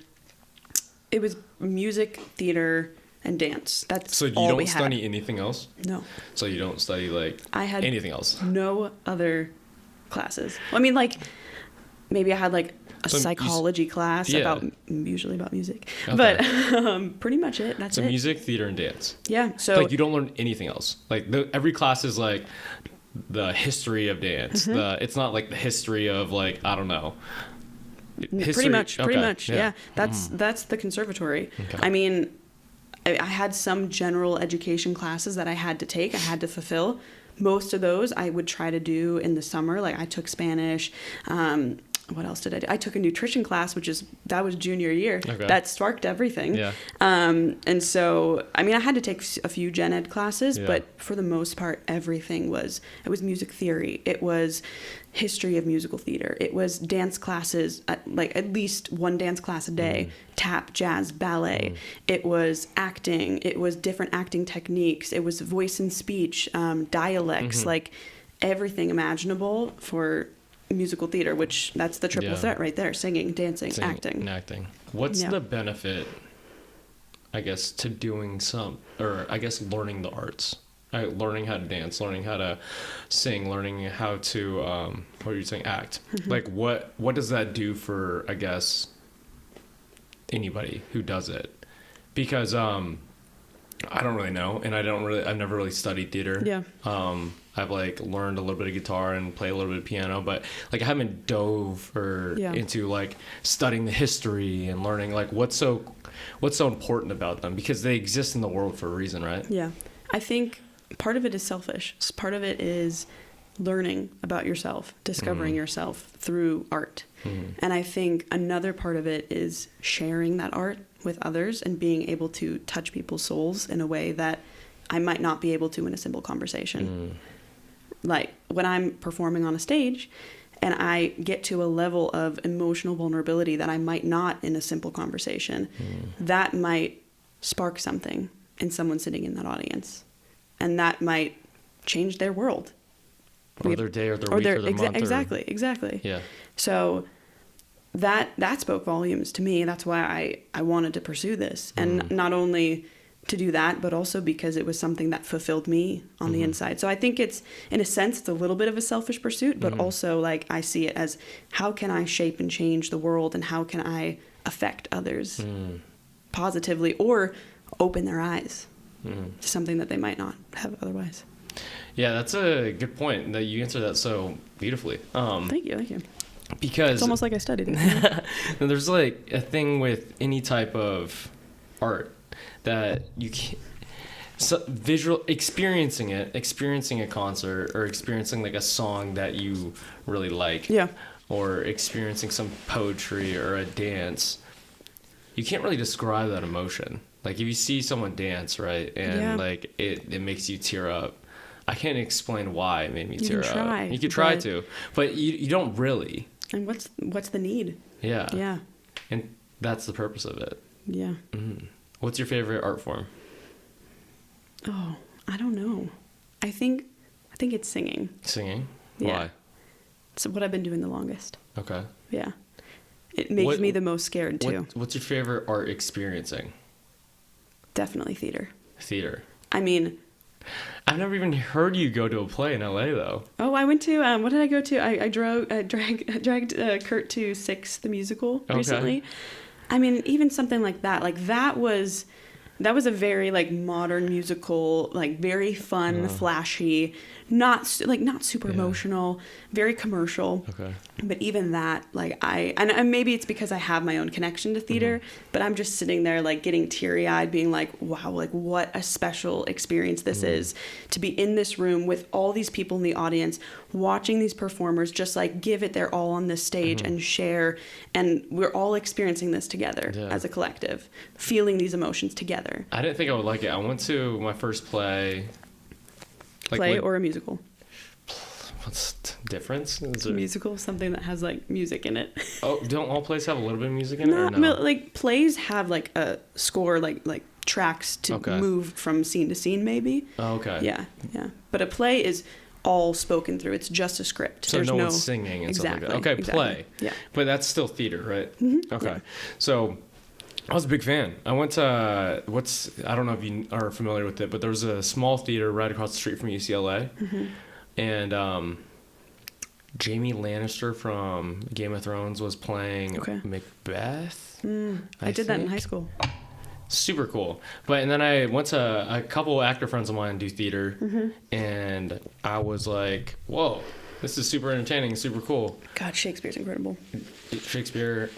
it was music, theater, and dance. That's so you all we don't had. study anything else? No. So you don't study, like, I had anything else? No other classes. Well, I mean, like, maybe I had, like, a psychology class usually about music. Okay. But pretty much it. That's it. So music, theater, and dance. Yeah. So like, you don't learn anything else. Like, every class is, like, the history of dance. It's not, like, the history of, like, I don't know. Pretty much. Yeah. That's the conservatory. Okay. I mean, I had some general education classes that I had to take, I had to fulfill. Most of those I would try to do in the summer. Like I took Spanish. What else did I do? I took a nutrition class, that was junior year. Okay. That sparked everything. Yeah. And so, I mean, I had to take a few gen ed classes, but for the most part, everything it was music theory. It was history of musical theater. It was dance classes, at least one dance class a day, tap, jazz, ballet. It was acting. It was different acting techniques. It was voice and speech, dialects, like everything imaginable for musical theater, which that's the triple threat right there: singing, dancing, acting. And acting. What's the benefit, I guess, to doing learning the arts? Learning how to dance, learning how to sing, learning how to what are you saying, act? Like what does that do for, I guess, anybody who does it? Because I don't really know, and I've never really studied theater. Yeah. I've learned a little bit of guitar and play a little bit of piano, but I haven't dove into studying the history and learning what's so important about them, because they exist in the world for a reason, right? Yeah. I think part of it is selfish. Part of it is learning about yourself, discovering yourself through art. And I think another part of it is sharing that art with others and being able to touch people's souls in a way that I might not be able to in a simple conversation. Like when I'm performing on a stage and I get to a level of emotional vulnerability that I might not in a simple conversation, that might spark something in someone sitting in that audience. And that might change their world. Or their day or their week or their month. Exactly. Yeah. So that spoke volumes to me. That's why I wanted to pursue this. And not only to do that, but also because it was something that fulfilled me on the inside. So I think it's, in a sense, it's a little bit of a selfish pursuit, but also I see it as, how can I shape and change the world, and how can I affect others positively or open their eyes to something that they might not have otherwise. Yeah, that's a good point. That you answered that so beautifully. Thank you. Because it's almost like I studied it. There's a thing with any type of art that you can't, experiencing a concert, or experiencing a song that you really like, or experiencing some poetry or a dance, you can't really describe that emotion. If you see someone dance, right, and it makes you tear up, I can't explain why it made me tear up. You could try to, but you don't really. And what's the need? Yeah. And that's the purpose of it. Yeah. What's your favorite art form? Oh, I don't know. I think it's singing. Singing? Yeah. Why? It's what I've been doing the longest. Okay. Yeah. It makes me the most scared too. What's your favorite art experiencing? Definitely theater. Theater. I mean, I've never even heard you go to a play in LA though. Oh, I went to what did I go to? I dragged Kurt to Six the musical recently. I mean, even something like that. That was a very modern musical, very fun, flashy, not super emotional, very commercial. Okay. But even that, and maybe it's because I have my own connection to theater, but I'm just sitting there getting teary-eyed, being wow, what a special experience this is, to be in this room with all these people in the audience, watching these performers just give it their all on this stage and share, and we're all experiencing this together as a collective, feeling these emotions together. I didn't think I would like it. I went to my first play. Or a musical? What's the difference? Musical, something that has music in it. Oh, don't all plays have a little bit of music in it? Or no? Plays have a score, tracks to move from scene to scene, maybe. Oh, okay. Yeah. But a play is all spoken through. It's just a script. So no one's singing and stuff like that. Okay, exactly. Play. Yeah. But that's still theater, right? Mm-hmm. Okay. Yeah. So I was a big fan. I went to I don't know if you are familiar with it, but there was a small theater right across the street from UCLA. And Jaime Lannister from Game of Thrones was playing Macbeth. I did that in high school. Super cool. And then I went to a couple actor friends of mine do theater, and I was like, whoa, this is super entertaining, super cool. God, Shakespeare's incredible. Shakespeare,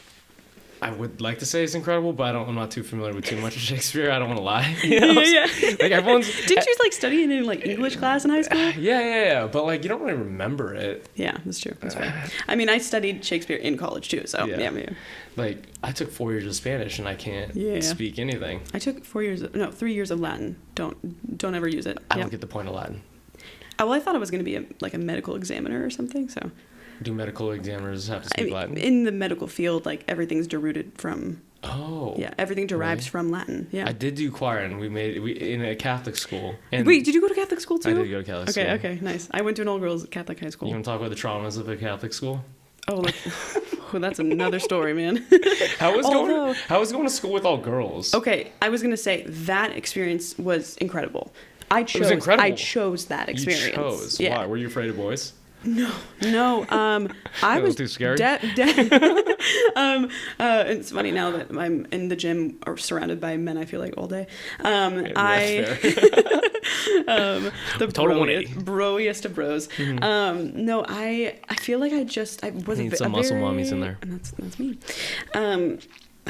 I would like to say it's incredible, but I'm not too familiar with too much of Shakespeare. I don't want to lie. Yeah. Like everyone's. Didn't you like study in like English class in high school? Yeah. But like you don't really remember it. Yeah, that's true. That's right. I mean, I studied Shakespeare in college too, so yeah. Like I took 4 years of Spanish and I can't speak anything. I took 3 years of Latin. Don't ever use it. I don't get the point of Latin. Well, I thought I was going to be a medical examiner or something, so. Do medical examiners have to speak Latin? In the medical field, like everything's derived from. Oh. Yeah, everything derives from Latin. Yeah. I did do choir, and we in a Catholic school. And wait, did you go to Catholic school too? I did go to Catholic school. Okay, nice. I went to an all-girls Catholic high school. You want to talk about the traumas of a Catholic school? Oh, that's another story, man. How was going to school with all girls? Okay, I was gonna say that experience was incredible. I chose that experience. You chose. Yeah. Why? Were you afraid of boys? No. I was too scary. It's funny now that I'm in the gym or surrounded by men. I feel like all day. The total 180. broiest of bros. Mm-hmm. No, I feel like I was need some muscle mommies in there. And that's me. I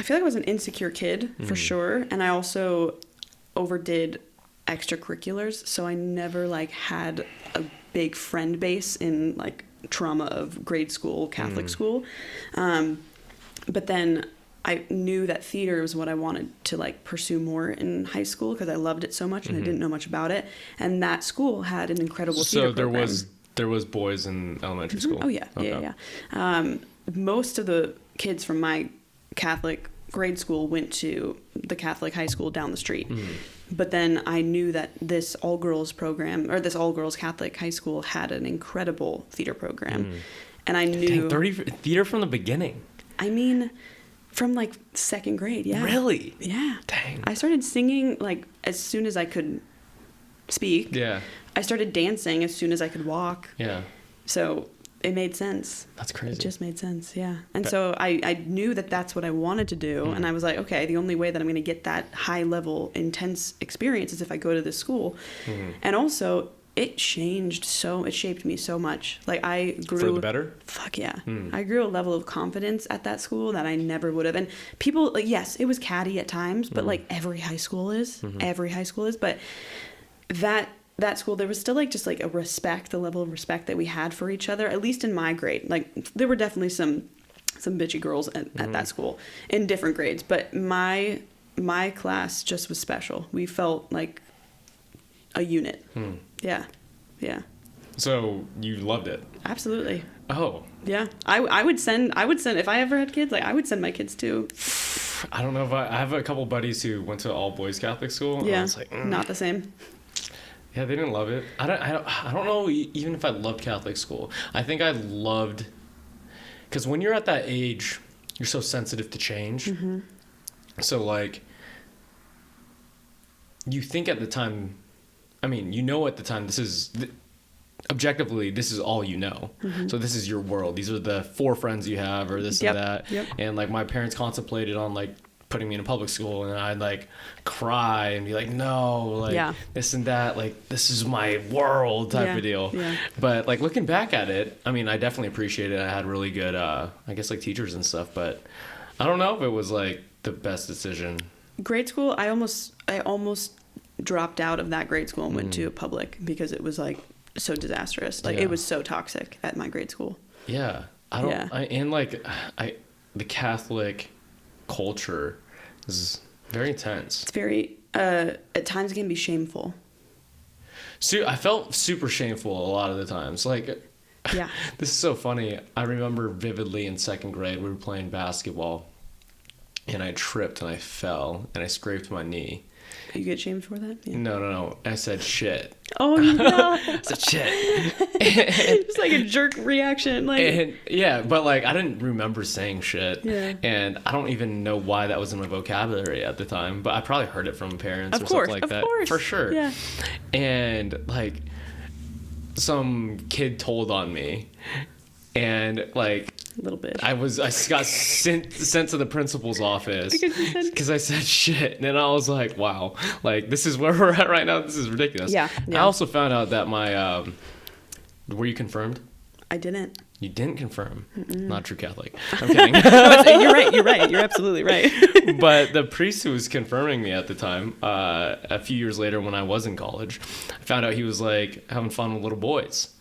feel like I was an insecure kid for sure, and I also overdid extracurrutulars, so I never like had a big friend base in like trauma of grade school, Catholic school. But then I knew that theater was what I wanted to like pursue more in high school because I loved it so much and I didn't know much about it. And that school had an incredible theater program. So there was boys in elementary school? Oh yeah, okay. Yeah. Most of the kids from my Catholic grade school went to the Catholic high school down the street. But then I knew that this all-girls program, or this all-girls Catholic high school, had an incredible theater program. And I knew... theater from the beginning? I mean, from like second grade, yeah. Really? Yeah. Dang. I started singing like as soon as I could speak. Yeah. I started dancing as soon as I could walk. Yeah. So it made sense. That's crazy. It just made sense, yeah. And so I knew that that's what I wanted to do. And I was like, okay, the only way that I'm going to get that high-level, intense experience is if I go to this school. And also, it shaped me so much. Like, I grew... For the better? Fuck yeah. I grew a level of confidence at that school that I never would have. And people, like, yes, it was catty at times, but, like, every high school is. Every high school is. But that school, there was still like just like a respect, the level of respect that we had for each other, at least in my grade. Like there were definitely some bitchy girls at that school in different grades, but my class just was special. We felt like a unit. Yeah. So you loved it? Absolutely. Oh. Yeah. I would send if I ever had kids, like I would send my kids too. I don't know if I have a couple buddies who went to all boys Catholic school. Yeah. And it's like, not the same. Yeah, they didn't love it. I don't know even if I loved Catholic school. I think I loved, because when you're at that age, you're so sensitive to change. So like, you think at the time, I mean, you know at the time, objectively, this is all you know. So this is your world. These are the 4 friends you have, or this and that. And like my parents contemplated on like putting me in a public school, and I'd like cry and be like, no, like this and that, like this is my world type of deal. But like looking back at it, I mean, I definitely appreciate it. I had really good I guess like teachers and stuff, but I don't know if it was like the best decision. Grade school, I almost dropped out of that grade school and went to a public because it was like so disastrous. Like it was so toxic at my grade school. The Catholic culture is very intense. It's very at times it can be shameful. So I felt super shameful a lot of the times. Like, this is so funny. I remember vividly in second grade we were playing basketball, and I tripped and I fell and I scraped my knee. You get shamed for that? Yeah. No. I said shit. Oh no! I said shit. It's like a jerk reaction, like. But like I didn't remember saying shit. Yeah. And I don't even know why that was in my vocabulary at the time, but I probably heard it from parents or something like that. Of course. For sure. Yeah. And like some kid told on me, and like. A little bit. I got sent to the principal's office because I said shit, and then I was like, wow, like this is where we're at right now. This is ridiculous. Yeah. I also found out that my were you confirmed? I didn't. You didn't confirm. Not true Catholic. I'm kidding. You're right. You're absolutely right. But the priest who was confirming me at the time, a few years later when I was in college, I found out he was like having fun with little boys.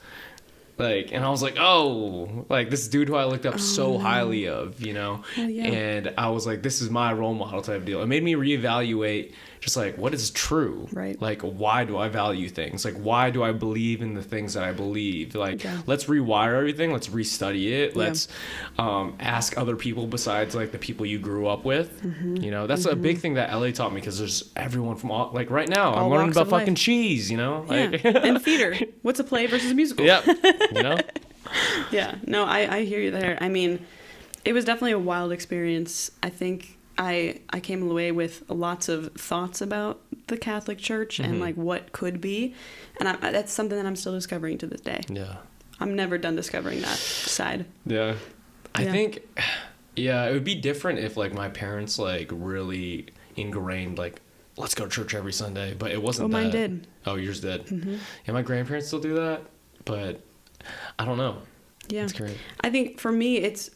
Like, and I was like, oh, like this dude who I looked up so highly of, you know? Oh, yeah. And I was like, this is my role model type deal. It made me reevaluate just like, what is true? Right. Like, why do I value things? Like, why do I believe in the things that I believe? Like, let's rewire everything. Let's restudy it. Let's ask other people besides like the people you grew up with. You know, that's a big thing that LA taught me because there's everyone from all, like right now, I'm learning about fucking cheese, you know? Like, and theater. What's a play versus a musical? Yep. You know? Yeah. No, I hear you there. I mean, it was definitely a wild experience. I think I came away with lots of thoughts about the Catholic Church and like what could be. And that's something that I'm still discovering to this day. Yeah. I'm never done discovering that side. Yeah. I think, it would be different if like my parents like really ingrained like, let's go to church every Sunday. But it wasn't that. Mine did. Oh, yours did. Yeah, my grandparents still do that. But I don't know. Yeah. It's great. I think for me, it's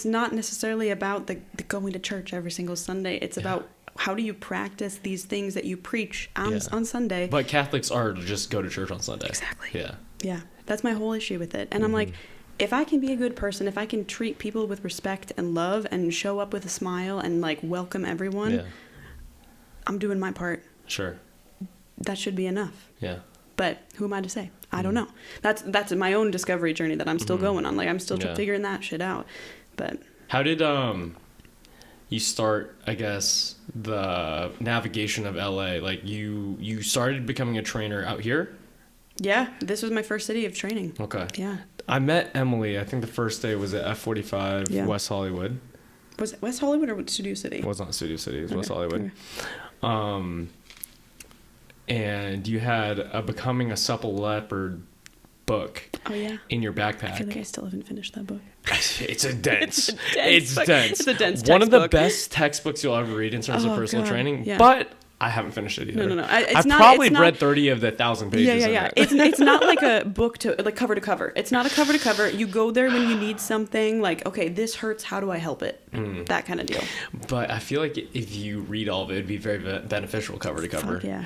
not necessarily about the going to church every single Sunday. It's about how do you practice these things that you preach on Sunday. But Catholics are just go to church on Sunday. Exactly. Yeah. Yeah. That's my whole issue with it. And I'm like, if I can be a good person, if I can treat people with respect and love and show up with a smile and like welcome everyone, I'm doing my part. Sure. That should be enough. Yeah. But who am I to say? I don't know. That's my own discovery journey that I'm still going on. Like I'm still figuring that shit out. But how did you start, I guess, the navigation of LA? Like you started becoming a trainer out here? Yeah, this was my first city of training. Okay. Yeah. I met Emily, I think the first day was at F45 West Hollywood. Was it West Hollywood or Studio City? It was not Studio City, it was West Hollywood. Okay. And you had a Becoming a Supple Leopard book in your backpack. I feel like I still haven't finished that book. It's a dense. It's a dense textbook. One of the best textbooks you'll ever read in terms of personal training. Yeah. But I haven't finished it either. No. I've probably read 30 of the 1,000 pages. Yeah. It's not like a book to like cover to cover. It's not a cover to cover. You go there when you need something. Like, okay, this hurts. How do I help it? That kind of deal. But I feel like if you read all of it, it'd be very beneficial cover to cover. Yeah.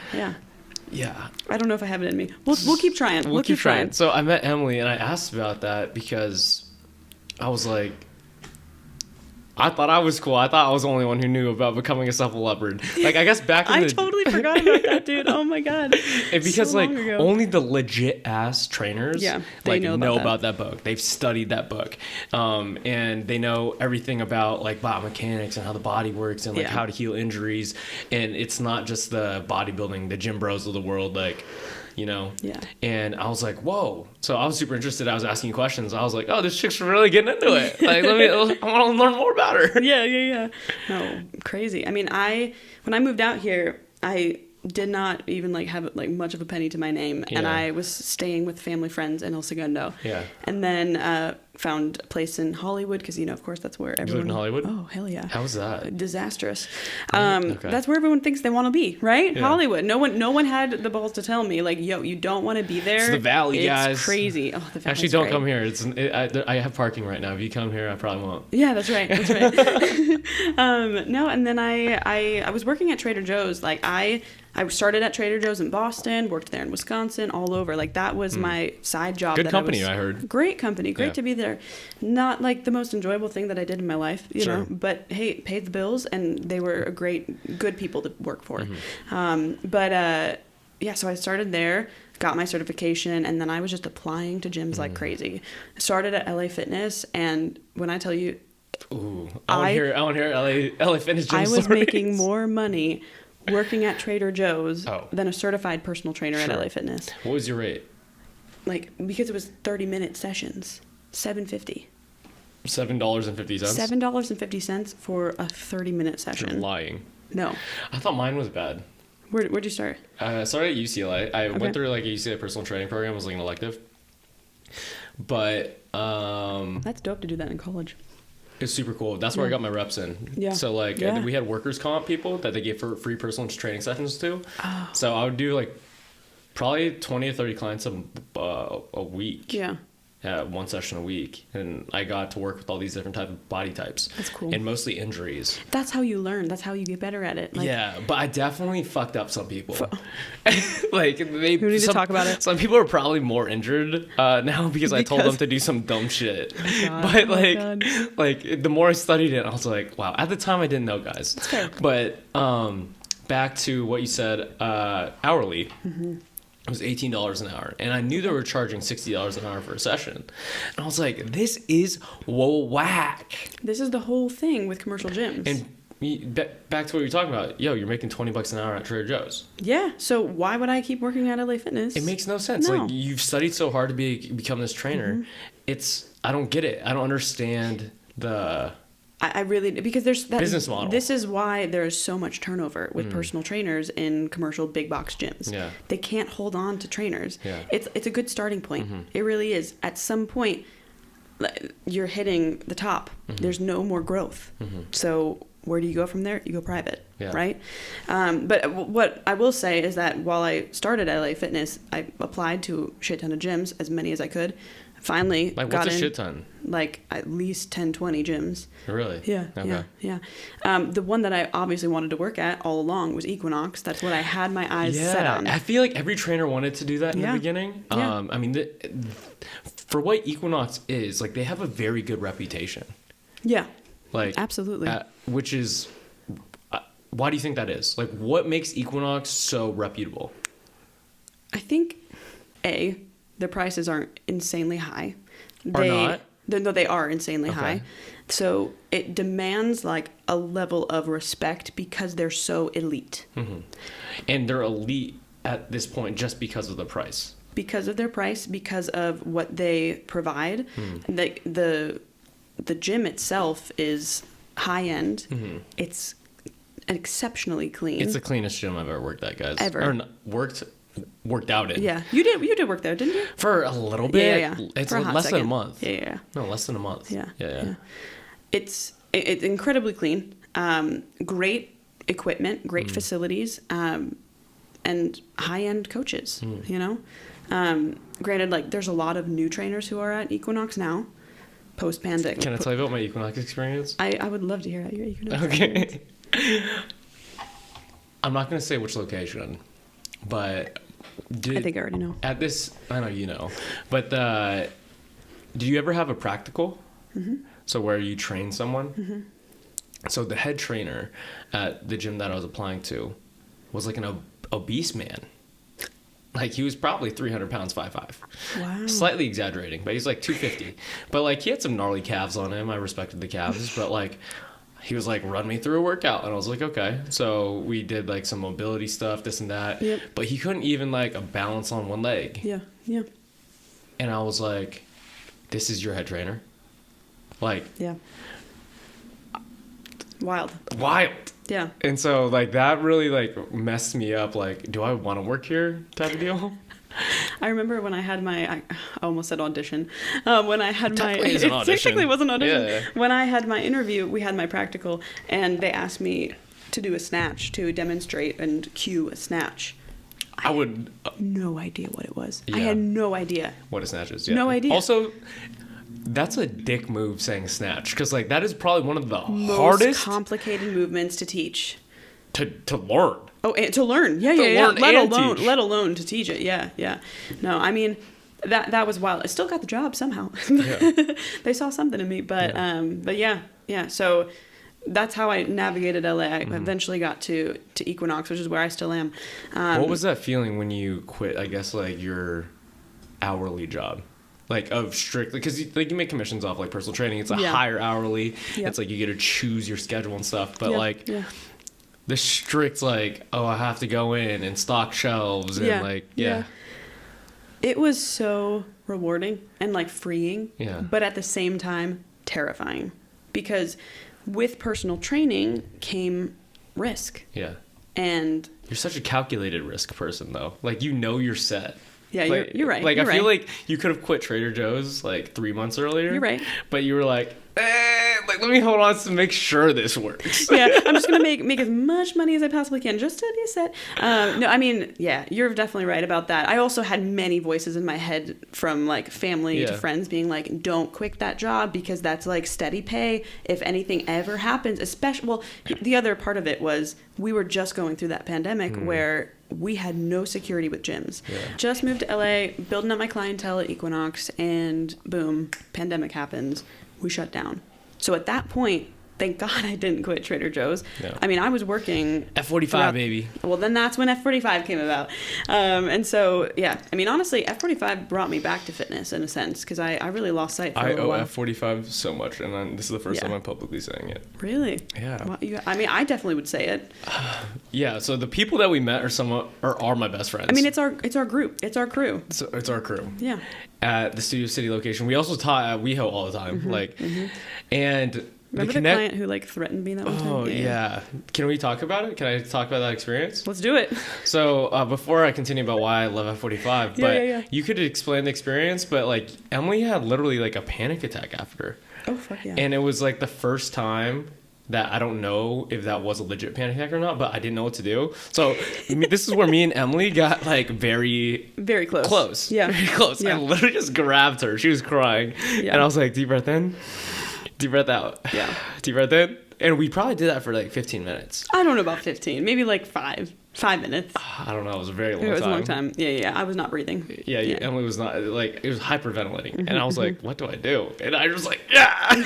Yeah. I don't know if I have it in me. We'll keep trying. We'll keep trying. So I met Emily and I asked about that because I was like, I thought I was cool. I thought I was the only one who knew about Becoming a Supple Leopard. Like, I guess back in I totally forgot about that, dude. Oh my God. And because so only the legit ass trainers know about that book. They've studied that book. And they know everything about like biomechanics and how the body works and like how to heal injuries. And it's not just the bodybuilding, the gym bros of the world, like, you know? Yeah. And I was like, whoa. So I was super interested. I was asking you questions. I was like, oh, this chick's really getting into it. Like, I want to learn more about her. Yeah. No, crazy. I mean, when I moved out here, I did not even like have like much of a penny to my name, and I was staying with family friends in El Segundo. Yeah. And then found a place in Hollywood because of course that's where everyone. You lived in Hollywood? Oh hell yeah. How was that? Disastrous. Okay. That's where everyone thinks they want to be, right? Yeah. Hollywood. No one had the balls to tell me like, yo, you don't want to be there. It's the Valley, guys. It's crazy. Oh, the Valley's Actually, don't great. come here. I have parking right now. If you come here, I probably won't. Yeah, that's right. No, and then I was working at Trader Joe's. Like I started at Trader Joe's in Boston, worked there in Wisconsin, all over. Like that was my side job. Good company, I heard. Great company, great to be there. Not like the most enjoyable thing that I did in my life, you know. But hey, it paid the bills, and they were good people to work for. So I started there, got my certification, and then I was just applying to gyms like crazy. I started at LA Fitness, and when I tell you, I want to hear LA Fitness gym I was stories. making more money working at Trader Joe's than a certified personal trainer at LA Fitness. What was your rate? Like, because it was 30-minute sessions, $7.50. $7.50? $7.50 for a 30-minute session. You're lying. No. I thought mine was bad. Where'd you start? I started at UCLA. I went through like a UCLA personal training program. It was like an elective. But that's dope to do that in college. it's super cool. That's where I got my reps in. Yeah. So like we had workers comp people that they gave for free personal training sessions to. Oh. So I would do like probably 20 or 30 clients a week. Yeah. one session a week, and I got to work with all these different type of body types. That's cool. And mostly injuries. That's how you learn. That's how you get better at it. Like, yeah, but I definitely fucked up some people. Like they. We need to talk about it. Some people are probably more injured now because I told them to do some dumb shit. But like the more I studied it, I was like, wow. At the time, I didn't know, guys. That's fair. But back to what you said, hourly. Mm-hmm. It was $18 an hour, and I knew they were charging $60 an hour for a session. And I was like, this is whack. This is the whole thing with commercial gyms. And back to what you were talking about. Yo, you're making $20 an hour at Trader Joe's. Yeah, so why would I keep working at LA Fitness? It makes no sense. No. Like, you've studied so hard to become this trainer. Mm-hmm. I don't get it. I don't understand the... I really, because there's that business model. This is why there is so much turnover with personal trainers in commercial big box gyms. Yeah. They can't hold on to trainers. Yeah. It's a good starting point. Mm-hmm. It really is. At some point, you're hitting the top. Mm-hmm. There's no more growth. Mm-hmm. So where do you go from there? You go private, right? But what I will say is that while I started at LA Fitness, I applied to a shit ton of gyms, as many as I could. Finally got got what's a in, shit ton? like at least 10, 20 gyms. Really? Yeah. Okay. Yeah. The one that I obviously wanted to work at all along was Equinox. That's what I had my eyes set on. I feel like every trainer wanted to do that in the beginning. Yeah. I mean, for what Equinox is, like, they have a very good reputation. Yeah. Like, absolutely. Which is, why do you think that is? Like, what makes Equinox so reputable? I think, their prices aren't insanely high. Are not? No, they are insanely high. So it demands like a level of respect because they're so elite. Mm-hmm. And they're elite at this point just because of the price. Because of their price, because of what they provide. The gym itself is high end. Mm-hmm. It's exceptionally clean. It's the cleanest gym I've ever worked at, guys. Ever. Or worked out in. Yeah. You did work there, didn't you? For a little bit. Yeah. It's for less than a second. month. Yeah. No, less than a month. Yeah. It's incredibly clean. Great equipment, great facilities, and high-end coaches, you know? Granted, like, there's a lot of new trainers who are at Equinox now, post-pandemic. Can I tell you about my Equinox experience? I would love to hear your Equinox experience. I'm not going to say which location, but... I think I already know. At this, I know you know, but did you ever have a practical? Mm-hmm. So where you train someone? Mm-hmm. So the head trainer at the gym that I was applying to was like an obese man. Like, he was probably 300 pounds, 5'5". Wow. Slightly exaggerating, but he's like 250. But like, he had some gnarly calves on him. I respected the calves, but like, he was like, run me through a workout. And I was like, okay. So we did like some mobility stuff, this and that. Yep. But he couldn't even like balance on one leg. Yeah. And I was like, this is your head trainer? Like. Yeah. Wild. Yeah. And so like, that really like messed me up. Like, do I want to work here type of deal? I remember when I had I almost said audition. When I had it technically was an audition. Yeah. When I had my interview, we had my practical, and they asked me to do a snatch, to demonstrate and cue a snatch. I would... no idea what it was. Yeah. I had no idea. What a snatch is, yeah. No idea. Also, that's a dick move saying snatch, because like, that is probably one of the most hardest... complicated movements to teach. To learn. Oh, and to learn. Yeah. Learn Let alone to teach it. Yeah. No, I mean, that was wild. I still got the job somehow. Yeah. They saw something in me, but yeah. So that's how I navigated LA. I eventually got to Equinox, which is where I still am. What was that feeling when you quit, I guess, like, your hourly job? Like, of strictly, because you make commissions off like personal training. It's a higher hourly. Yep. It's like you get to choose your schedule and stuff. But the strict, like, oh, I have to go in and stock shelves and it was so rewarding and like freeing, but at the same time terrifying, because with personal training came risk. And you're such a calculated risk person, though. Like, you know, you're set. Yeah, like, you're right. Like, you're I feel right. like you could have quit Trader Joe's like 3 months earlier. You're right. But you were like, like, let me hold on to make sure this works. Yeah, I'm just gonna make as much money as I possibly can just to be set. No, I mean, yeah, you're definitely right about that. I also had many voices in my head from like family to friends being like, don't quit that job because that's like steady pay. If anything ever happens, especially, well, the other part of it was we were just going through that pandemic where we had no security with gyms. Yeah. Just moved to LA, building up my clientele at Equinox, and boom, pandemic happens. We shut down. So at that point, thank God I didn't quit Trader Joe's. Yeah. I mean, I was working F45, baby. Well, then that's when F45 came about. And so, yeah, I mean, honestly, F45 brought me back to fitness in a sense because I really lost sight for a little while. I owe F45 so much, and this is the first time I'm publicly saying it. Really? Yeah. Well, I mean, I definitely would say it. Yeah, so the people that we met are my best friends. I mean, it's our group. It's our crew. It's our crew. Yeah. At the Studio City location. We also taught at WeHo all the time. And... Remember the client who like threatened me that one time? Oh, yeah. Can we talk about it? Can I talk about that experience? Let's do it. So before I continue about why I love F45, but you could explain the experience, but like Emily had literally like a panic attack after. Oh, fuck yeah. And it was like the first time that I don't know if that was a legit panic attack or not, but I didn't know what to do. So this is where me and Emily got like very close. Yeah. Very close. Yeah. I literally just grabbed her. She was crying. Yeah. And I was like, deep breath in. Deep breath out. Yeah. Deep breath in. And we probably did that for like 15 minutes. I don't know about 15. Maybe like 5 minutes. I don't know. It was a very long time. It was a long time. Yeah. I was not breathing. Yeah. Emily was not, like, it was hyperventilating. And I was like, what do I do? And I was like, yeah.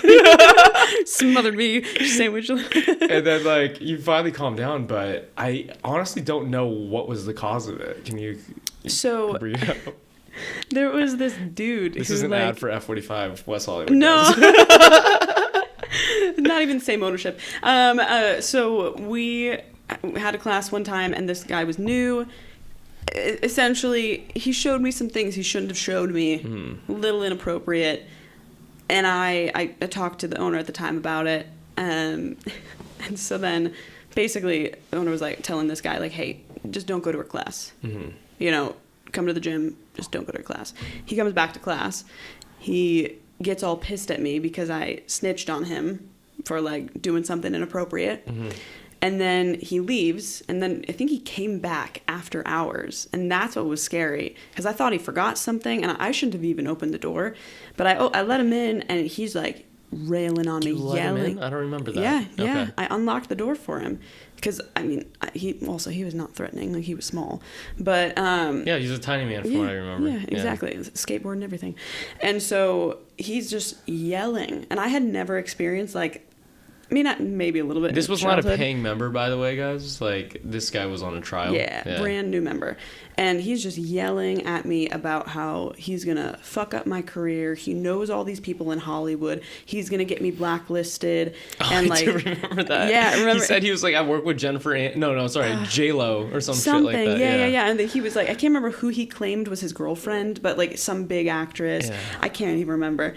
Smothered me. Sandwich. And then, like, you finally calmed down. But I honestly don't know what was the cause of it. Can you bring it up? There was this dude. This is an ad for F45 West Hollywood. No. Not even the same ownership. So we had a class one time and this guy was new. Essentially, he showed me some things he shouldn't have showed me. A little inappropriate. And I talked to the owner at the time about it. And so then basically the owner was like telling this guy like, hey, just don't go to her class. You know, come to the gym, just don't go to her class. He comes back to class. He gets all pissed at me because I snitched on him for like doing something inappropriate. And then he leaves, and then I think he came back after hours, and that's what was scary because I thought he forgot something, and I shouldn't have even opened the door, but I let him in, and he's like railing on me, yelling. I don't remember that. Yeah. Okay. I unlocked the door for him because I mean he was not threatening, like he was small, but yeah, he's a tiny man from what I remember. Yeah, exactly. Skateboard and everything, and so he's just yelling, and I had never experienced like. I mean, maybe a little bit. This was not a paying member, by the way, guys. Like, this guy was on a trial. Yeah, brand new member. And he's just yelling at me about how he's going to fuck up my career. He knows all these people in Hollywood. He's going to get me blacklisted. And I do remember that. Yeah, remember. He said he was like, I work with Jennifer J-Lo or some shit like that. Yeah. And then he was like, I can't remember who he claimed was his girlfriend, but like some big actress. Yeah. I can't even remember.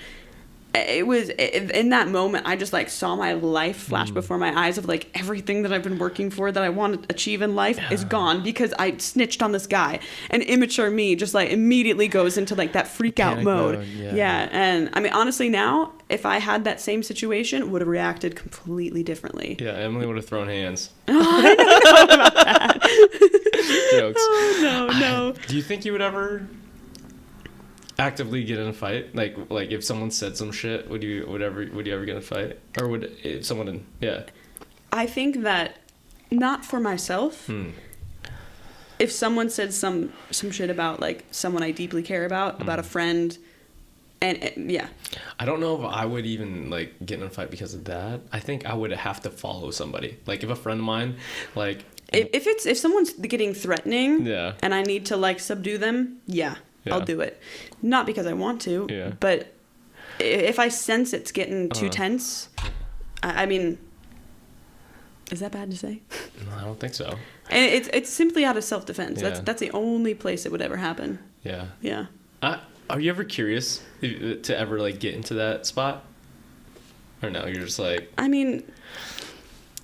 It was in that moment I just like saw my life flash before my eyes of like everything that I've been working for that I want to achieve in life is gone because I snitched on this guy, and immature me just like immediately goes into like that freak out mode. Yeah. And I mean honestly now if I had that same situation would have reacted completely differently. Yeah, Emily would have thrown hands. I don't know about that. Jokes. Oh no. Do you think you would ever actively get in a fight? Like if someone said some shit, would you ever get in a fight? Or would if someone I think that not for myself. If someone said some shit about like someone I deeply care about a friend, and yeah. I don't know if I would even like get in a fight because of that. I think I would have to follow somebody. Like if a friend of mine like if someone's getting threatening and I need to like subdue them, I'll do it. Not because I want to, but if I sense it's getting too tense, I mean, is that bad to say? No, I don't think so. And it's simply out of self-defense. That's the only place it would ever happen. Yeah. Yeah. Are you ever curious to ever like get into that spot? Or no, you're just like... I mean...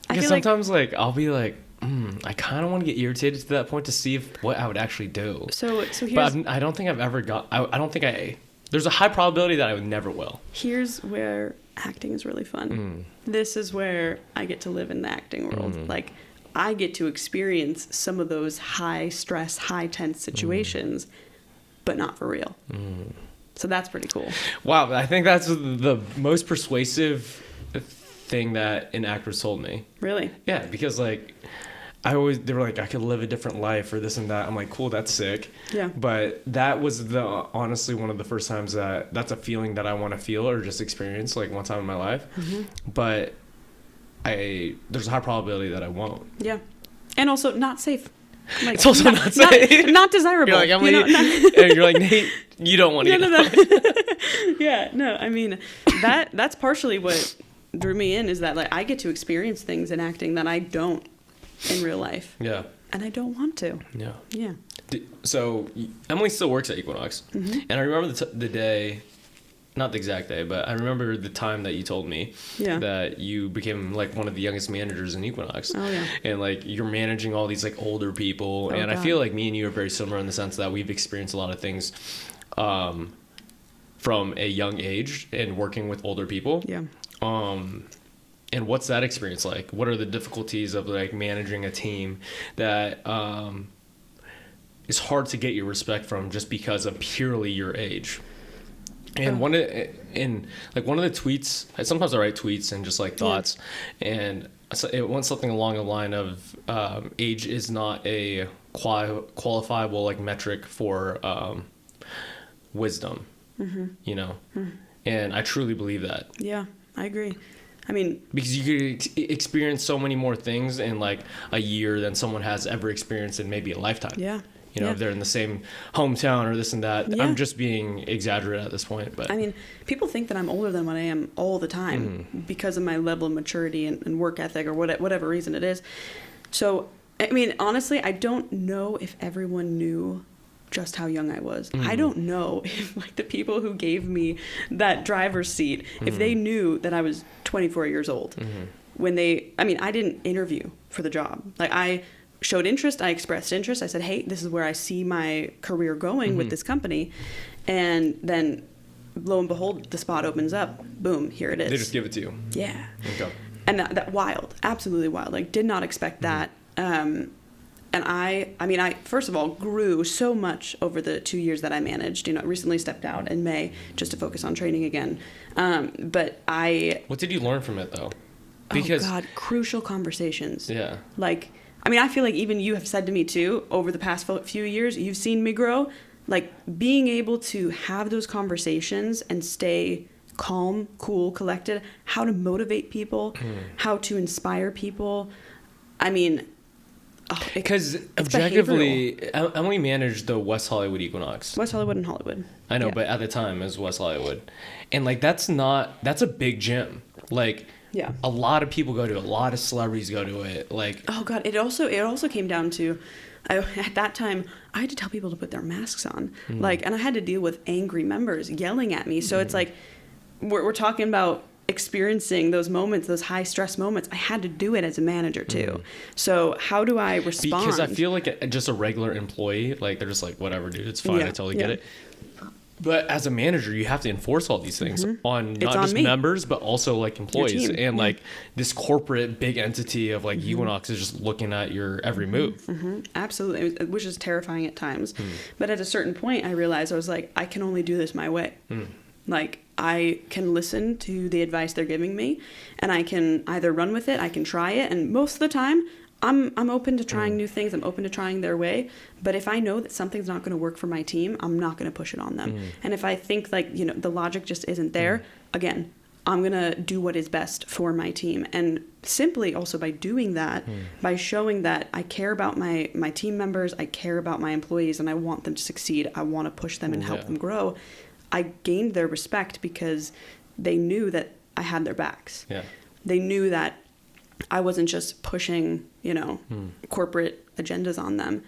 Because sometimes like I'll be like, I kind of want to get irritated to that point to see what I would actually do. So here's... But I don't think I've ever got... I don't think there's a high probability that I would never will. Here's where acting is really fun. This is where I get to live in the acting world. Like, I get to experience some of those high stress, high tense situations, but not for real. So that's pretty cool. Wow, I think that's the most persuasive thing that an actor told me. Really? Yeah, because like they were like, I could live a different life or this and that. I'm like, cool, that's sick. Yeah. But that was honestly one of the first times that's a feeling that I want to feel or just experience like one time in my life. But there's a high probability that I won't. Yeah. And also not safe. Like, it's also not safe. Not desirable. You're like, and you're like, Nate, you don't want to No. Yeah, no, I mean, that's partially what drew me in, is that like I get to experience things in acting that I don't in real life. Yeah. And I don't want to. Yeah. Yeah. So Emily still works at Equinox. And I remember the day, not the exact day, but I remember the time that you told me that you became like one of the youngest managers in Equinox. Oh, yeah. And like you're managing all these like older people. And God. I feel like me and you are very similar in the sense that we've experienced a lot of things from a young age and working with older people. Yeah. And what's that experience like? What are the difficulties of like managing a team that is hard to get your respect from just because of purely your age? And one of the tweets, sometimes I write tweets and just like thoughts, and it went something along the line of age is not a qualifiable like metric for wisdom, you know, and I truly believe that. Yeah, I agree. I mean, because you could experience so many more things in like a year than someone has ever experienced in maybe a lifetime. Yeah. You know, if they're in the same hometown or this and that. Yeah. I'm just being exaggerated at this point. But I mean, people think that I'm older than what I am all the time because of my level of maturity and work ethic or whatever reason it is. So, I mean, honestly, I don't know if everyone knew just how young I was. I don't know if like the people who gave me that driver's seat, if they knew that I was 24 years old when I didn't interview for the job. Like I showed interest, I expressed interest. I said, hey, this is where I see my career going with this company. And then lo and behold, the spot opens up. Boom, here it is. They just give it to you. Yeah. Okay. And that wild, absolutely wild. Like did not expect that. And I first of all grew so much over the 2 years that I managed. You know, I recently stepped out in May just to focus on training again. What did you learn from it though? Because crucial conversations. Yeah. Like, I mean, I feel like even you have said to me too, over the past few years, you've seen me grow. Like being able to have those conversations and stay calm, cool, collected, how to motivate people, how to inspire people. I mean, because objectively, Emily managed the West Hollywood Equinox. West Hollywood and Hollywood. I know, but at the time it was West Hollywood. And like that's a big gym. Like a lot of people go to it, a lot of celebrities go to it. Like oh God, it also came down to at that time I had to tell people to put their masks on. Like, and I had to deal with angry members yelling at me. So it's like we're talking about experiencing those moments, those high stress moments. I had to do it as a manager too. So how do I respond? Because I feel like just a regular employee, like they're just like, whatever, dude, it's fine. I totally get it. But as a manager, you have to enforce all these things on not just members, but also like employees and like this corporate big entity of like Equinox is just looking at your every move. Absolutely. Which is terrifying at times. But at a certain point, I realized I was like, I can only do this my way. Like I can listen to the advice they're giving me and I can either run with it, I can try it. And most of the time I'm open to trying new things. I'm open to trying their way. But if I know that something's not going to work for my team, I'm not going to push it on them. And if I think like, you know, the logic just isn't there, again, I'm going to do what is best for my team. And simply also by doing that, by showing that I care about my team members, I care about my employees and I want them to succeed. I want to push them and help them grow. I gained their respect because they knew that I had their backs. Yeah. They knew that I wasn't just pushing, you know, corporate agendas on them.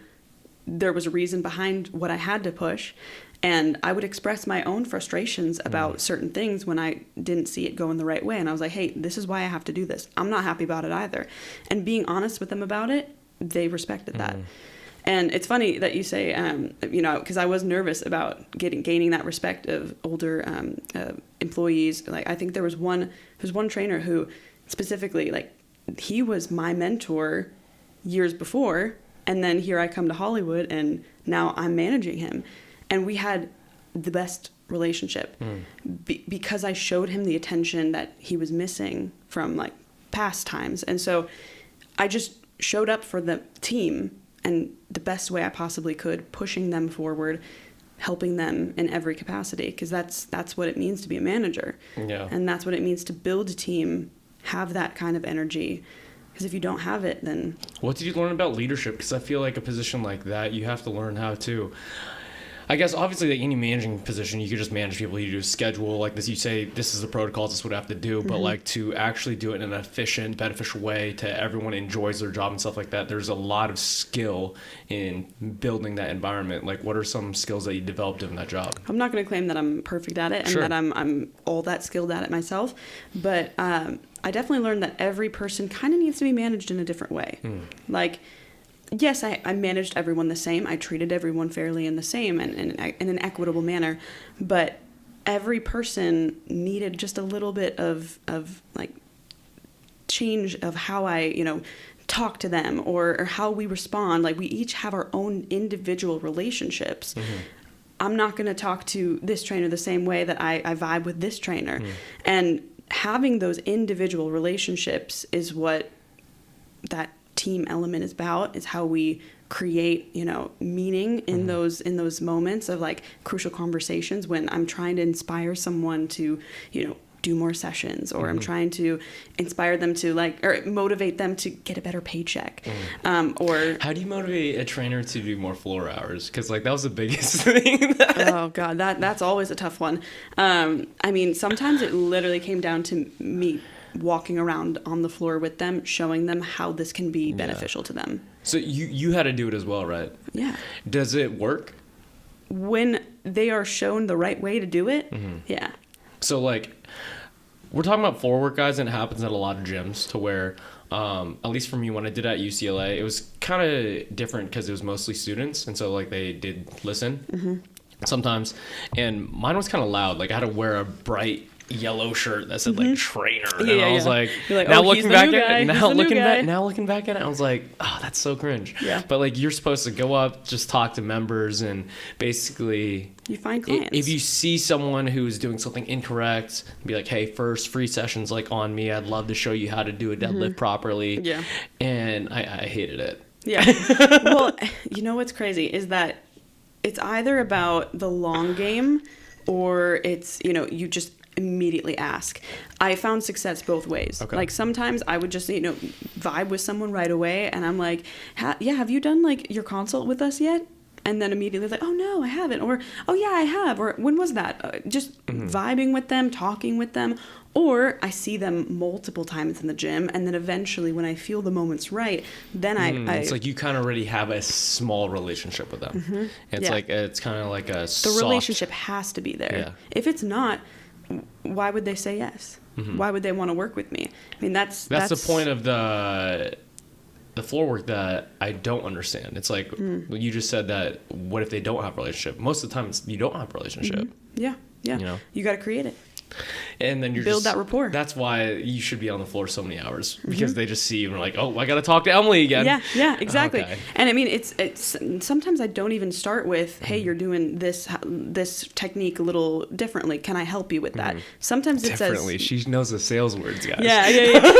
There was a reason behind what I had to push. And I would express my own frustrations about certain things when I didn't see it going the right way. And I was like, hey, this is why I have to do this. I'm not happy about it either. And being honest with them about it, they respected that. And it's funny that you say, you know, because I was nervous about gaining that respect of older employees. Like I think there's one trainer who specifically, like, he was my mentor years before, and then here I come to Hollywood and now I'm managing him, and we had the best relationship because I showed him the attention that he was missing from like past times. And so I just showed up for the team and the best way I possibly could, pushing them forward, helping them in every capacity, because that's what it means to be a manager. Yeah. And that's what it means to build a team, have that kind of energy. Because if you don't have it, then... What did you learn about leadership? Because I feel like a position like that, you have to learn how to... I guess obviously like any managing position, you could just manage people. You do a schedule like this. You say this is the protocols. This is what I have to do. But like to actually do it in an efficient, beneficial way to everyone enjoys their job and stuff like that. There's a lot of skill in building that environment. Like what are some skills that you developed in that job? I'm not going to claim that I'm perfect at it and that I'm all that skilled at it myself. But I definitely learned that every person kind of needs to be managed in a different way. Like, yes, I managed everyone the same. I treated everyone fairly and the same and in an equitable manner. But every person needed just a little bit of like change of how I, talk to them or how we respond. Like we each have our own individual relationships. I'm not going to talk to this trainer the same way that I vibe with this trainer. And having those individual relationships is what that team element is about, is how we create, meaning in those moments of like crucial conversations when I'm trying to inspire someone to, do more sessions, or I'm trying to inspire them to or motivate them to get a better paycheck. Or how do you motivate a trainer to do more floor hours? Because that was the biggest thing. Oh God, that's always a tough one. I mean, sometimes it literally came down to me walking around on the floor with them, showing them how this can be beneficial to them. So you had to do it as well, right? Yeah. Does it work? When they are shown the right way to do it, yeah. So we're talking about floor work, guys, and it happens at a lot of gyms to where, at least for me, when I did it at UCLA, it was kind of different because it was mostly students. And so they did listen sometimes. And mine was kind of loud. I had to wear a bright yellow shirt that said trainer, and I was now looking back at it, I was like, oh, that's so cringe. Yeah. But you're supposed to go up, just talk to members, and basically you find clients. If you see someone who's doing something incorrect, be like, hey, first free sessions on me. I'd love to show you how to do a deadlift properly. Yeah. And I hated it. Yeah. Well, what's crazy is that it's either about the long game or it's, you just immediately ask. I found success both ways. Okay. Sometimes I would just, vibe with someone right away, and I'm like, have you done your consult with us yet? And then immediately oh no, I haven't, or oh yeah, I have, or when was that? Just vibing with them, talking with them. Or I see them multiple times in the gym, and then eventually when I feel the moment's right, then it's you kind of already have a small relationship with them. It's it's kind of like a the relationship has to be there. Yeah. If it's not, why would they say yes? Why would they want to work with me? I mean, that's the point of the floor work that I don't understand. It's you just said that, what if they don't have a relationship? Most of the time you don't have a relationship. Yeah. You got to create it. And then you build that rapport. That's why you should be on the floor so many hours, because they just see you and are like, oh, I got to talk to Emily again. Yeah, exactly. Okay. And I mean, it's sometimes I don't even start with, hey, you're doing this technique a little differently. Can I help you with that? Sometimes it differently. says... She knows the sales words, guys. Yeah.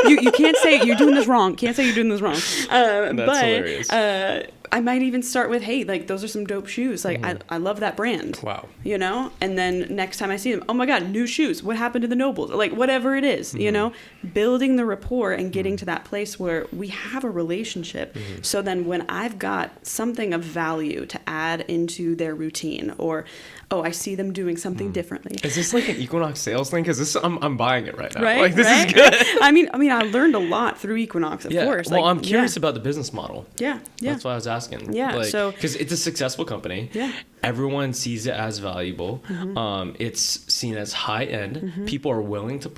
You can't say you're doing this wrong. Can't say you're doing this wrong. That's hilarious. I might even start with, hey, those are some dope shoes. I love that brand. Wow. And then next time I see them, oh my God, new shoes. What happened to the Nobles? Whatever it is, building the rapport and getting to that place where we have a relationship. So then when I've got something of value to add into their routine, or, oh, I see them doing something differently. Is this an Equinox sales thing? Because I'm buying it right now. Right? This is good. I mean, I learned a lot through Equinox, of course. Well, I'm curious about the business model. Yeah. That's why I was asking. Yeah. Because it's a successful company. Yeah. Everyone sees it as valuable. It's seen as high end. People are willing to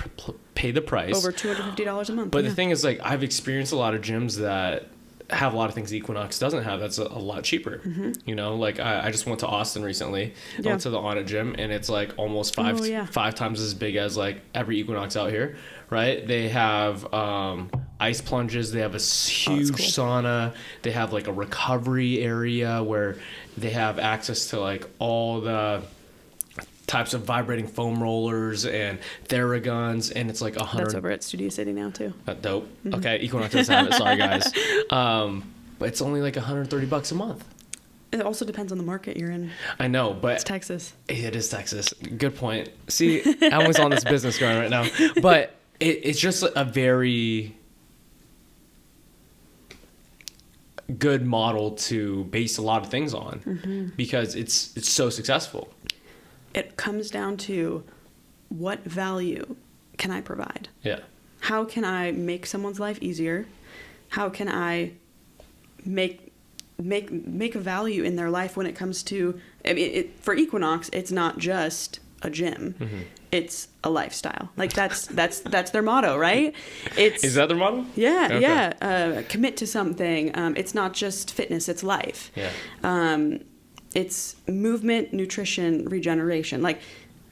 pay the price. Over $250 a month. But the thing is, I've experienced a lot of gyms that have a lot of things Equinox doesn't have that's a lot cheaper. You know, like I just went to Austin recently. I went to the Onnit gym, and it's like almost five times as big as like every Equinox out here, right? They have ice plunges. They have a huge sauna. They have like a recovery area where they have access to like all the types of vibrating foam rollers and Theraguns, and it's like 100. That's over at Studio City now too. Dope. Okay, Equinox doesn't have it. Sorry, guys. But it's only like $130 a month. It also depends on the market you're in. I know, but it's Texas. It is Texas. Good point. See, Emily's on this business grind right now, but it's just a very good model to base a lot of things on because it's so successful. It comes down to what value can I provide? Yeah. How can I make someone's life easier? How can I make a value in their life when it comes to, I mean, for Equinox, it's not just a gym. It's a lifestyle. Like that's their motto, right? Is that their motto? Yeah, okay. Yeah. Commit to something. It's not just fitness, it's life. Yeah. It's movement, nutrition, regeneration. Like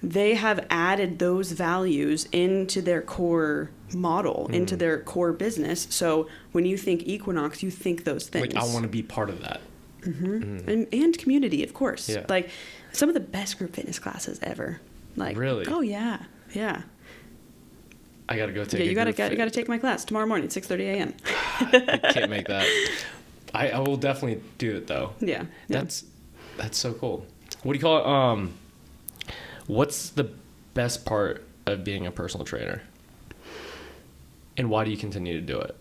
they have added those values into their core model, into their core business. So when you think Equinox, you think those things. Like I want to be part of that. And community, of course. Yeah. Like some of the best group fitness classes ever. Like really? Oh yeah, yeah. I gotta go take. Yeah, you gotta take my class tomorrow morning, 6:30 a.m. I can't make that. I will definitely do it though. Yeah. That's so cool. What do you call it? What's the best part of being a personal trainer? And why do you continue to do it?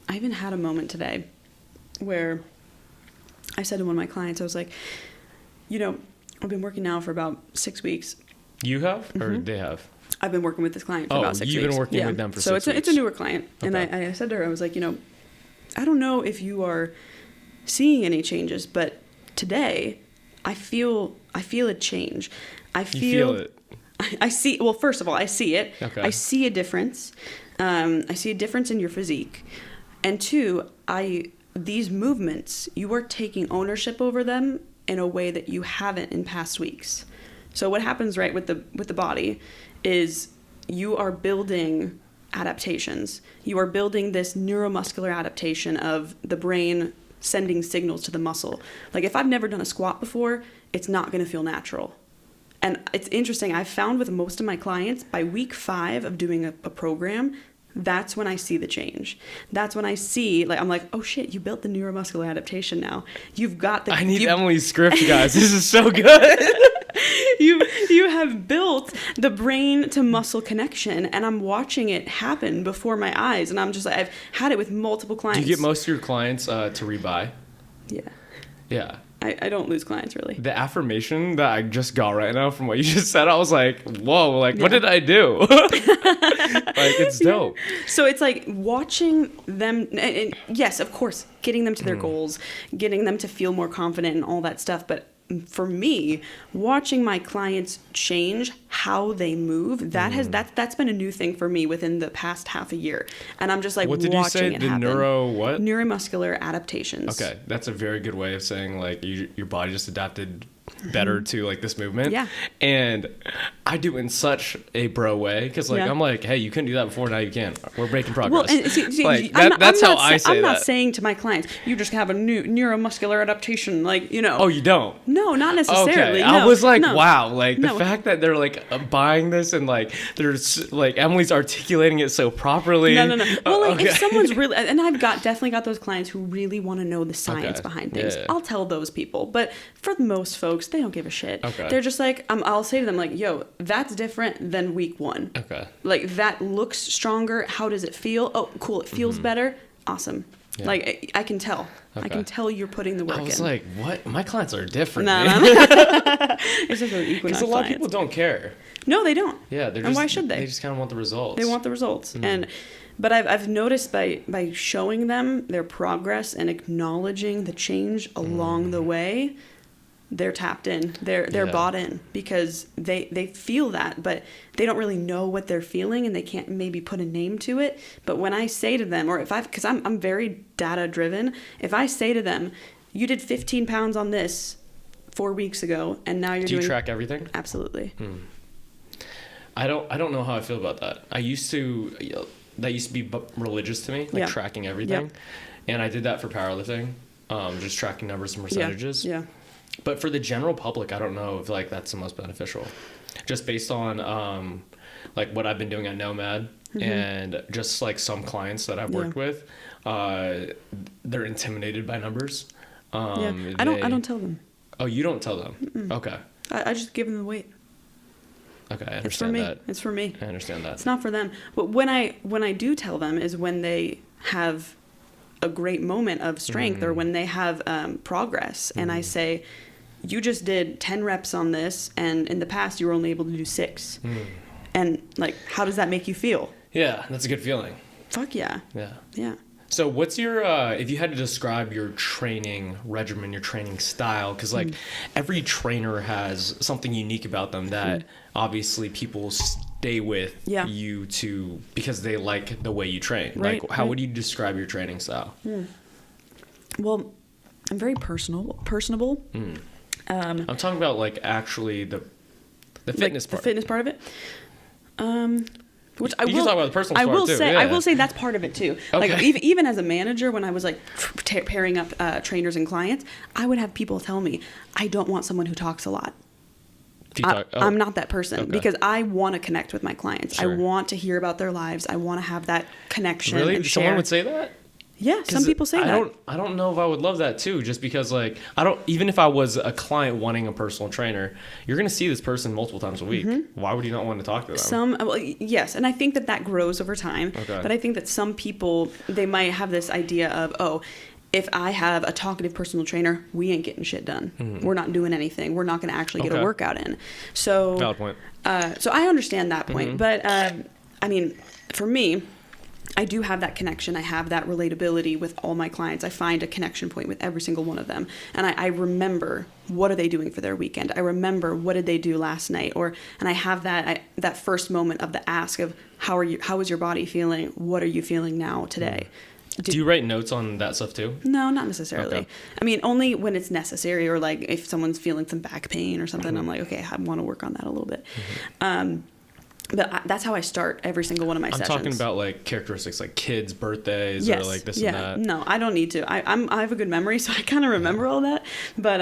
I even had a moment today where I said to one of my clients, I was like, you know, I've been working now for about 6 weeks. You have? Or they have? I've been working with this client for about 6 weeks. You've been working with them for 6 weeks. So it's a newer client. Okay. And I said to her, I was like, you know, I don't know if you are seeing any changes, but today I feel a change. You feel it? I see, well, first of all, I see it. Okay. I see a difference. I see a difference in your physique. And two, these movements, you are taking ownership over them in a way that you haven't in past weeks. So what happens, right, with the body is you are building adaptations. You are building this neuromuscular adaptation of the brain sending signals to the muscle. Like if I've never done a squat before, it's not going to feel natural. And it's interesting. I've found with most of my clients, by week 5 of doing a program, that's when I see the change. That's when I see, like, I'm like, oh shit, you built the neuromuscular adaptation now. You've got the... I need Emily's script, guys. This is so good. You have built the brain to muscle connection, and I'm watching it happen before my eyes. And I'm just like, I've had it with multiple clients. Do you get most of your clients to rebuy? Yeah. Yeah. I don't lose clients, really. The affirmation that I just got right now from what you just said, I was like, whoa, like, what did I do? Like, it's dope. Yeah. So it's like watching them, and yes, of course, getting them to their goals, getting them to feel more confident and all that stuff. But for me, watching my clients change how they move, that's been a new thing for me within the past half a year. And I'm just like, what did watching you say? it happen. Neuromuscular adaptations. Okay, that's a very good way of saying like your body just adapted better to like this movement. Yeah. And I do in such a bro way because like I'm like, hey, you couldn't do that before, now you can. We're making progress. Well, and see, like, that's how I say that. I'm not saying to my clients, you just have a new neuromuscular adaptation, like, you know. Oh, you don't? No, not necessarily. Okay, no, I was like, no. wow, like the fact that they're like buying this and like there's like Emily's articulating it so properly. No. Well, like if someone's really, and I've definitely got those clients who really want to know the science behind things. Yeah. I'll tell those people, but for most folks, they don't give a shit. Okay. They're just like, I'll say to them like, yo, that's different than week 1. Okay. Like that looks stronger. How does it feel? Oh, cool. It feels better. Awesome. Yeah. Like I can tell. Okay. I can tell you're putting the work in. I was like, what? My clients are different. No. It's just Equinox because a lot of people don't care. No, they don't. Yeah, and why should they? They just kind of want the results. They want the results, but I've noticed by showing them their progress and acknowledging the change along the way, they're tapped in, they're bought in, because they feel that, but they don't really know what they're feeling, and they can't maybe put a name to it. But when I say to them, or because I'm very data driven, if I say to them, you did 15 pounds on this 4 weeks ago, and now you're doing... Do you track everything? Absolutely. I don't know how I feel about that. That used to be religious to me, like tracking everything. And I did that for powerlifting, just tracking numbers and percentages. Yeah. But for the general public, I don't know if like that's the most beneficial. Just based on like what I've been doing at Nomad, and just like some clients that I've worked with, they're intimidated by numbers. I don't tell them. Oh, you don't tell them? Mm-mm. Okay. I just give them the weight. Okay, I understand that. It's for me. I understand that. It's not for them. But when I do tell them is when they have a great moment of strength, or when they have progress, and I say, you just did 10 reps on this, and in the past you were only able to do 6. And like, how does that make you feel? Yeah, that's a good feeling. Fuck yeah. Yeah. So what's your, if you had to describe your training regimen, your training style, because like every trainer has something unique about them that obviously people stay with you to, because they like the way you train. Right, like, how would you describe your training style? Well, I'm very personable. I'm talking about like actually the fitness part. The fitness part of it. Which you can talk about the personal part too. I will say that's part of it too. Okay. Like even as a manager, when I was like pairing up trainers and clients, I would have people tell me, I don't want someone who talks a lot. I'm not that person, because I want to connect with my clients. Sure. I want to hear about their lives. I want to have that connection. Really? And Someone share. would say that? Yeah, some people say that. I don't know if I would love that too, just because like even if I was a client wanting a personal trainer, you're going to see this person multiple times a week. Why would you not want to talk to them? Yes, and I think that grows over time. Okay. But I think that some people, they might have this idea of, if I have a talkative personal trainer, we ain't getting shit done. We're not doing anything. We're not going to actually get a workout in. So valid point. So I understand that point, but I mean, for me, I do have that connection. I have that relatability with all my clients. I find a connection point with every single one of them. And I remember, what are they doing for their weekend? I remember, what did they do last night? And I have that first moment of the ask of, how is your body feeling? What are you feeling now today? Do you write notes on that stuff too? No, not necessarily. Okay. I mean, only when it's necessary, or like if someone's feeling some back pain or something, I'm like, okay, I want to work on that a little bit. But that's how I start every single one of my sessions. I'm talking about like characteristics, like kids' birthdays, or like this and that. No, I don't need to. I have a good memory, so I kind of remember all that. But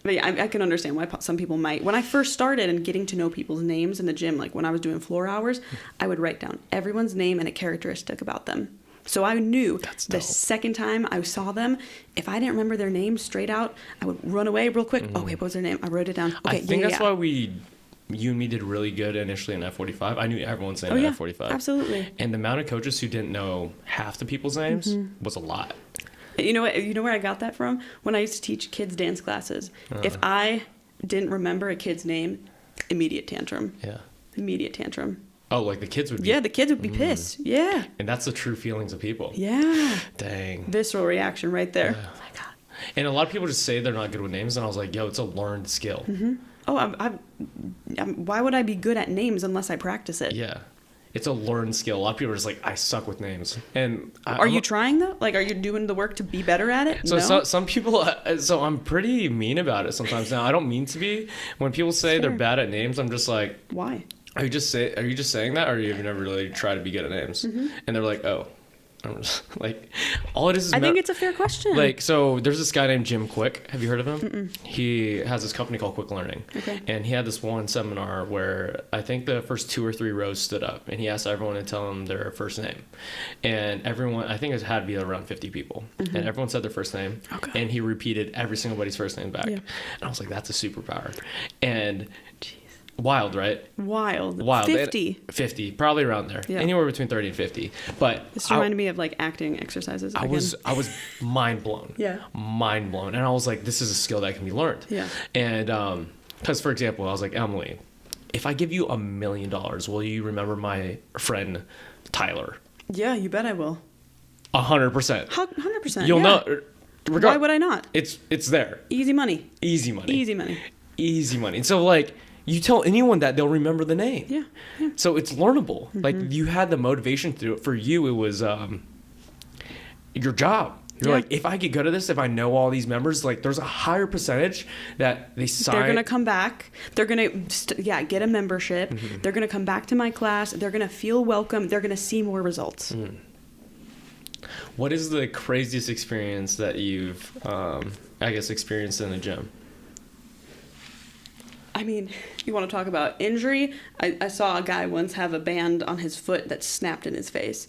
yeah, I can understand why some people might. When I first started and getting to know people's names in the gym, like when I was doing floor hours, I would write down everyone's name and a characteristic about them. So I knew the second time I saw them, if I didn't remember their name straight out, I would run away real quick. Okay, what was their name? I wrote it down. Okay, I think that's why you and me did really good initially in F45. I knew everyone's name in F45. Absolutely. And the amount of coaches who didn't know half the people's names was a lot. You know what? You know where I got that from? When I used to teach kids dance classes. If I didn't remember a kid's name, immediate tantrum. Yeah. Immediate tantrum. Oh, like the kids would be... Yeah, the kids would be pissed. Yeah. And that's the true feelings of people. Yeah. Dang. Visceral reaction right there. Yeah. Oh my God. And a lot of people just say they're not good with names, and I was like, yo, it's a learned skill. Oh, why would I be good at names unless I practice it? Yeah. It's a learned skill. A lot of people are just like, I suck with names. And are you trying though? Like, are you doing the work to be better at it? So some people, so I'm pretty mean about it sometimes now. I don't mean to be. When people say they're bad at names, I'm just like, why? Are you just saying that, or have you never really tried to be good at names? And they're like, oh. I'm just like, all it is I think it's a fair question. Like, so there's this guy named Jim Quick. Have you heard of him? He has this company called Quick Learning. Okay. And he had this one seminar where I think the first 2 or 3 rows stood up, and he asked everyone to tell him their first name. And everyone, I think it had to be around 50 people. And everyone said their first name. Okay. And he repeated every single body's first name back. Yeah. And I was like, that's a superpower. And... Wild, right? Wild. 50, probably around there. Yeah. Anywhere between 30 and 50. But this reminded me of like acting exercises. I was mind blown. Yeah. Mind blown. And I was like, this is a skill that can be learned. Yeah. And because, for example, I was like, Emily, if I give you $1 million, will you remember my friend Tyler? Yeah, you bet I will. 100%. 100%. You'll know. Why would I not? It's there. Easy money. Easy money. Easy money. Easy money. And so, like, you tell anyone that, they'll remember the name. Yeah. Yeah. So it's learnable. Like, you had the motivation to do it. For you, it was your job. You're like, if I get good at this, if I know all these members, like, there's a higher percentage that they sign. They're going to come back. They're going to, get a membership. They're going to come back to my class. They're going to feel welcome. They're going to see more results. What is the craziest experience that you've, experienced in the gym? I mean, you want to talk about injury? I saw a guy once have a band on his foot that snapped in his face.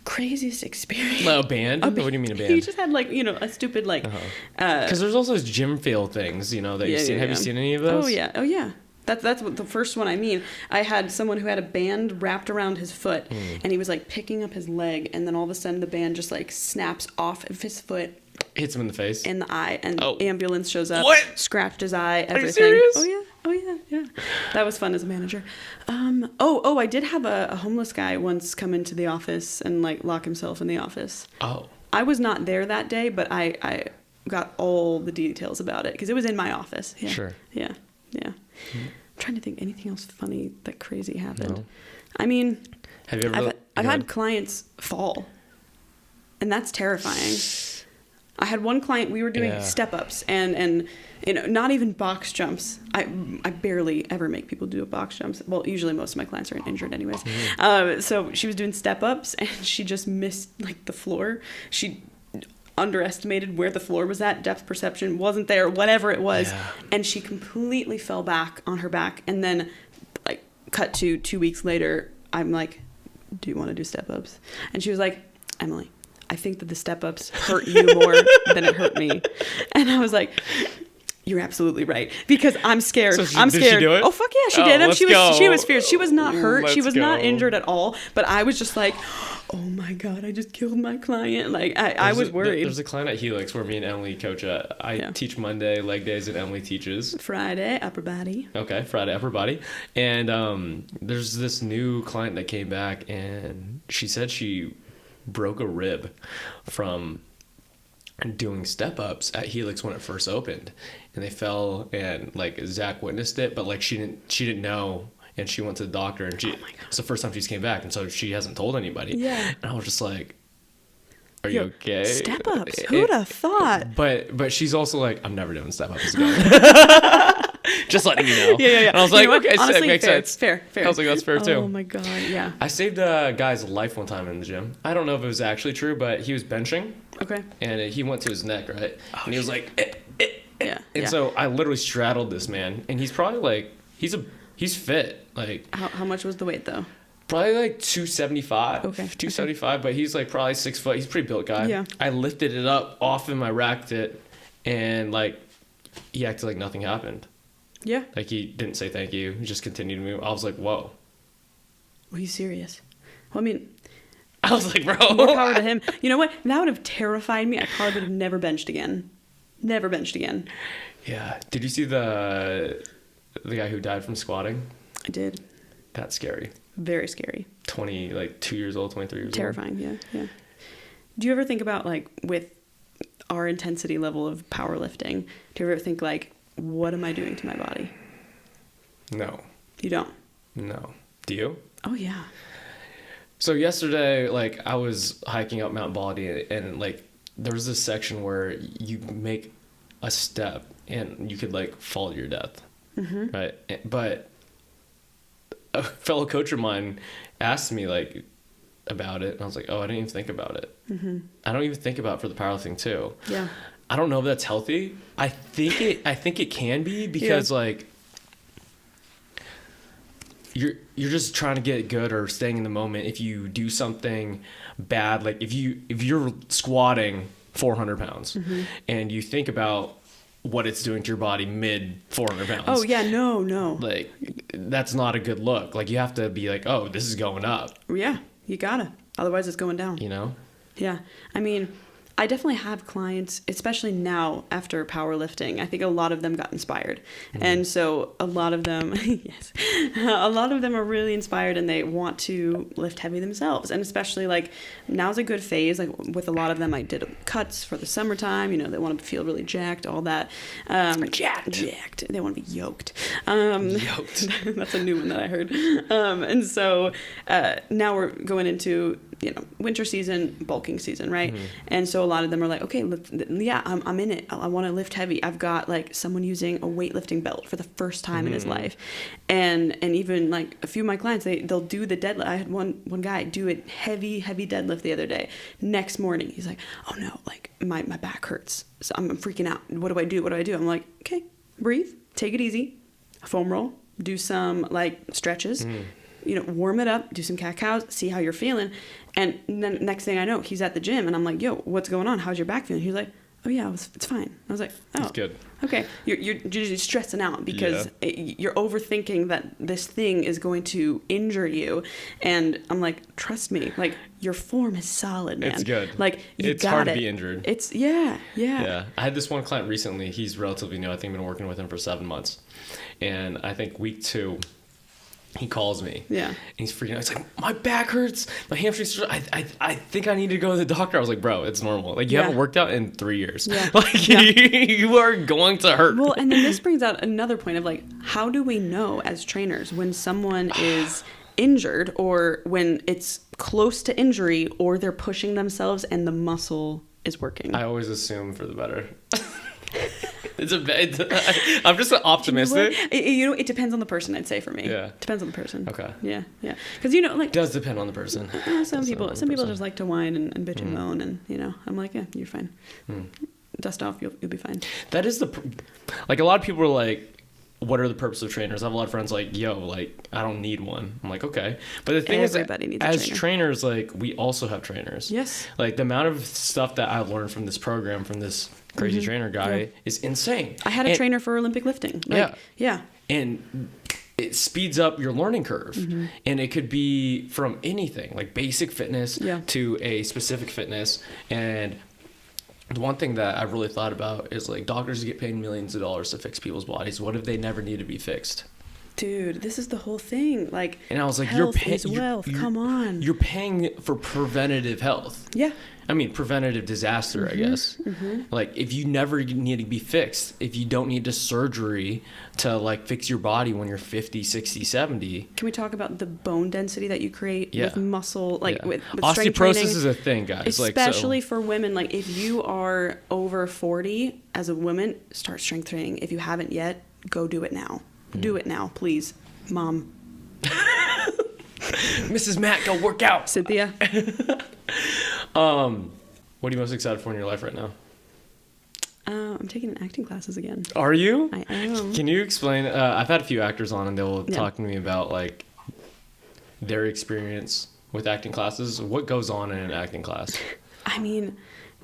Craziest experience. A band? What do you mean a band? He just had a stupid because there's also those gym fail things, that you've seen. Have you seen any of those? Oh yeah. That's what the first one I mean. I had someone who had a band wrapped around his foot, and he was like picking up his leg, and then all of a sudden the band just like snaps off of his foot. Hits him in the face. In the eye, and ambulance shows up. What? Scratched his eye. Everything. Are you serious? Oh yeah. That was fun as a manager. I did have a homeless guy once come into the office and like lock himself in the office. Oh. I was not there that day, but I got all the details about it because it was in my office. Yeah. Sure. Yeah. I'm trying to think anything else funny that crazy happened. No. I mean, have you ever? I've had clients fall, and that's terrifying. I had one client, we were doing step-ups and not even box jumps. I barely ever make people do box jumps. Well, usually most of my clients are injured anyways. So she was doing step-ups and she just missed like the floor. She underestimated where the floor was at. Depth perception wasn't there, whatever it was. Yeah. And she completely fell back on her back. And then like cut to 2 weeks later, I'm like, do you want to do step-ups? And she was like, Emily, I think that the step-ups hurt you more than it hurt me. And I was like, you're absolutely right. Because I'm scared. I'm scared. Did she do it? Oh, fuck yeah, she did. She was fierce. She was not hurt. She was not injured at all. But I was just like, oh my God, I just killed my client. Like, I was worried. There's a client at Helix where me and Emily coach at. I teach Monday leg days and Emily teaches. Friday, upper body. Okay, Friday, upper body. And there's this new client that came back and she said she broke a rib from doing step-ups at Helix when it first opened, and they fell, and like Zach witnessed it, but like she didn't know, and she went to the doctor, and it's the first time she's came back, and so she hasn't told anybody. And I was just like, are you okay? Step-ups, who'd have thought? But she's also like, I'm never doing step-ups again. Just letting you know. Yeah. And I was like, okay, honestly, it makes sense. Fair. I was like, that's fair too. Oh my God, yeah. I saved a guy's life one time in the gym. I don't know if it was actually true, but he was benching. Okay. And he went to his neck, right? And he was like, Yeah. And so I literally straddled this man, and he's probably like, he's fit. Like, how much was the weight though? Probably like 275. Okay. 275, but he's like probably 6 foot. He's a pretty built guy. Yeah. I lifted it up off him, I racked it, and like he acted like nothing happened. Yeah. Like he didn't say thank you. He just continued to move. I was like, whoa. Were you serious? Well, I mean, I was like, bro. More power to him. You know what? That would have terrified me. I probably would have never benched again. Never benched again. Yeah. Did you see the guy who died from squatting? I did. That's scary. Very scary. 2 years old, 23 years old. Terrifying, yeah. Do you ever think about, like, with our intensity level of powerlifting, do you ever think, like, what am I doing to my body? No. You don't? No. Do you? Oh, yeah. So yesterday, like, I was hiking up Mount Baldy, and like, there was this section where you make a step and you could like fall to your death. Right? But a fellow coach of mine asked me like about it, and I was like, oh, I didn't even think about it. I don't even think about it for the powerlifting too. Yeah. I don't know if that's healthy. I think it can be, because like you're just trying to get good or staying in the moment. If you do something bad, like if you're squatting 400 pounds and you think about what it's doing to your body mid 400 pounds. Oh yeah, no. Like, that's not a good look. Like, you have to be like, oh, this is going up. Yeah, you gotta. Otherwise it's going down. You know? Yeah. I mean, I definitely have clients, especially now after powerlifting. I think a lot of them got inspired. And so a lot of them, yes, a lot of them are really inspired and they want to lift heavy themselves. And especially like now's a good phase. Like with a lot of them, I did cuts for the summertime. You know, they want to feel really jacked, all that. Jacked. They want to be yoked. Yoked. That's a new one that I heard. And so now we're going into, you know, winter season, bulking season, right? And so a lot of them are like, okay, I'm in it. I want to lift heavy. I've got like someone using a weightlifting belt for the first time in his life. And even like a few of my clients, they'll do the deadlift. I had one guy do a heavy deadlift the other day. Next morning, he's like, oh no, like my back hurts. So I'm freaking out. What do I do? I'm like, okay, breathe, take it easy, foam roll, do some like stretches, you know, warm it up, do some cat-cows, see how you're feeling. And then next thing I know, he's at the gym and I'm like, yo, what's going on? How's your back feeling? He's like, oh yeah, it's fine. I was like, oh, that's good. Okay. You're just stressing out because you're overthinking that this thing is going to injure you. And I'm like, trust me, like your form is solid, man. It's good. Like it's hard to be injured. It's yeah. I had this one client recently. He's relatively new. I think I've been working with him for 7 months. And I think week 2, he calls me. Yeah. And he's freaking out. He's like, my back hurts. My hamstrings. I think I need to go to the doctor. I was like, bro, it's normal. Like, you haven't worked out in 3 years. Yeah. Like, you are going to hurt. Well, and then this brings out another point of like, how do we know as trainers when someone is injured or when it's close to injury or they're pushing themselves and the muscle is working? I always assume for the better. I'm just optimistic. You know, it depends on the person, I'd say, for me. Yeah. Depends on the person. Okay. Yeah. Because, you know, like... It does depend on the person. Some people just like to whine and bitch and moan, and, you know, I'm like, yeah, you're fine. Dust off, you'll be fine. That is like, a lot of people are like, what are the purpose of trainers? I have a lot of friends like, yo, like, I don't need one. I'm like, okay. But the thing Everybody is, needs a as trainer. trainers, like, we also have trainers. Yes. Like, the amount of stuff that I've learned from this program, from this crazy trainer guy is insane. I had a trainer for Olympic lifting. Yeah. And it speeds up your learning curve. And it could be from anything, like basic fitness to a specific fitness. And the one thing that I really thought about is like doctors get paid millions of dollars to fix people's bodies. What if they never need to be fixed? Dude, this is the whole thing. Like, and I was like, health is wealth. Come on. You're paying for preventative health. Yeah. I mean, preventative disaster, I guess. Like, if you never need to be fixed, if you don't need surgery to, like, fix your body when you're 50, 60, 70. Can we talk about the bone density that you create with muscle, like, with osteoporosis strength training? is a thing, guys. Especially for women. Like, if you are over 40 as a woman, start strength training. If you haven't yet, go do it now. Do it now, please. Mom. Mrs. Matt, go work out. Cynthia. What are you most excited for in your life right now? I'm taking acting classes again. Are you? I am. Can you explain? I've had a few actors on and they'll talk to me about like their experience with acting classes. What goes on in an acting class? I mean,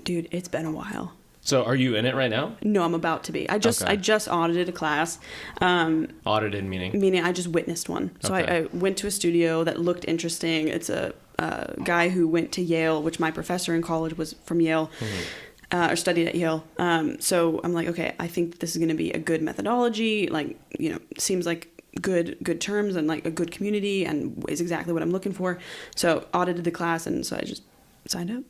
dude, it's been a while. So are you in it right now? No, I'm about to be. I just audited a class. Audited meaning? Meaning I just witnessed one. So I went to a studio that looked interesting. It's a guy who went to Yale, which my professor in college was from Yale, or studied at Yale. So I'm like, okay, I think this is going to be a good methodology. Like, you know, seems like good terms and like a good community and is exactly what I'm looking for. So audited the class and so I just signed up.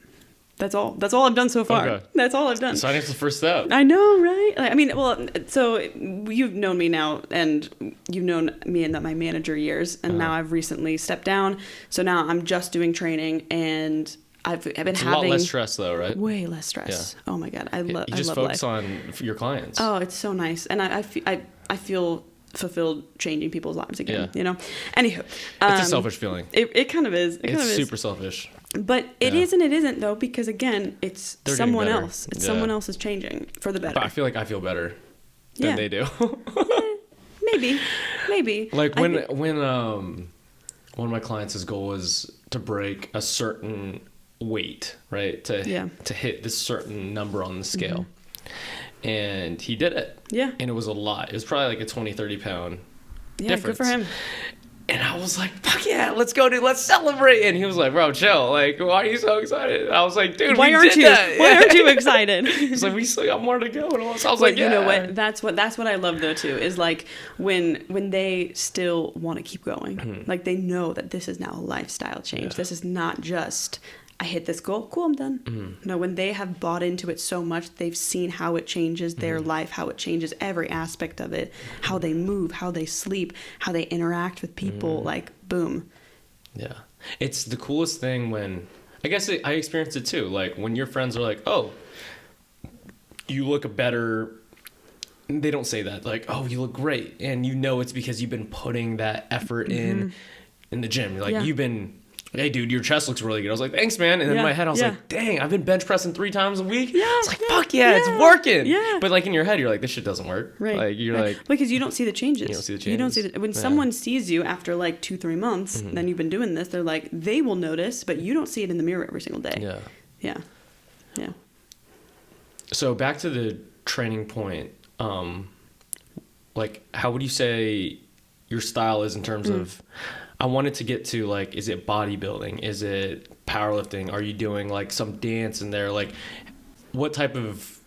That's all I've done so far. Okay. That's all I've done. Signing up's the first step. I know, right? Like, I mean, well, so you've known me now, and you've known me in my manager years, and now I've recently stepped down. So now I'm just doing training, and I've been having a lot less stress, though, right? Way less stress. Yeah. Oh my god, I love. You just focus on your clients. Oh, it's so nice, and I feel fulfilled changing people's lives again. You know. Anywho, it's a selfish feeling. It kind of is. It's super selfish. But it is and it isn't, though, because, again, it's someone else. It's someone else is changing for the better. But I feel like I feel better than they do. Maybe. Like, when one of my clients' goal was to break a certain weight, right? To hit this certain number on the scale. And he did it. Yeah. And it was a lot. It was probably like a 20, 30 pound difference. Good for him. And I was like, fuck yeah, let's go, dude. Let's celebrate. And he was like, bro, chill. Like, why are you so excited? And I was like, dude, Why aren't you excited? He's like, we still got more to go. And I was But like, yeah. you know what? That's what I love though too, is like when they still want to keep going. Like they know that this is now a lifestyle change. This is not just I hit this goal, cool, I'm done. No, when they have bought into it so much, they've seen how it changes their life, how it changes every aspect of it, how they move, how they sleep, how they interact with people, like, boom. Yeah. It's the coolest thing when, I guess I experienced it too, like when your friends are like, oh, you look better. They don't say that, like, oh, you look great. And you know it's because you've been putting that effort in the gym. You're like, you've been... Hey, dude, your chest looks really good. I was like, thanks, man. And then in my head, I was like, dang, I've been bench pressing 3 times a week. Yeah, I was like, fuck yeah, it's working. Yeah. But like in your head, you're like, this shit doesn't work. Right. Like, you're like... Because you don't see the changes. You don't see the changes. When someone sees you after like 2-3 months, then you've been doing this, they're like, they will notice, but you don't see it in the mirror every single day. Yeah. Yeah. Yeah. So back to the training point, like, how would you say your style is in terms of... I wanted to get to, like, is it bodybuilding? Is it powerlifting? Are you doing, like, some dance in there? Like, what type of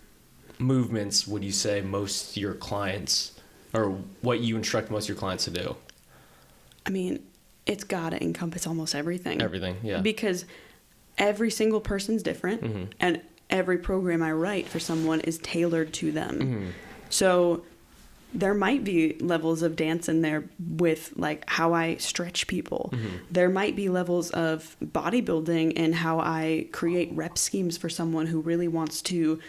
movements would you say most of your clients, or what you instruct most of your clients to do? I mean, it's got to encompass almost everything. Everything, yeah. Because every single person's different, and every program I write for someone is tailored to them. So... there might be levels of dance in there with like how I stretch people. There might be levels of bodybuilding and how I create rep schemes for someone who really wants to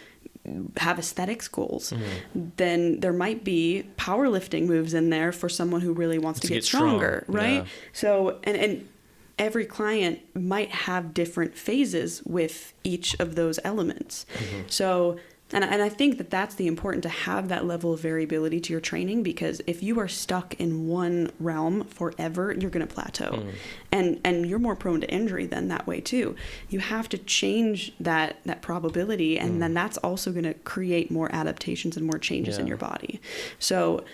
have aesthetics goals. Then there might be powerlifting moves in there for someone who really wants to get stronger, right? Yeah. So, and every client might have different phases with each of those elements. So... And I think that that's the important, to have that level of variability to your training, because if you are stuck in one realm forever, you're going to plateau. And you're more prone to injury then that way too. You have to change that probability, and then that's also going to create more adaptations and more changes in your body. So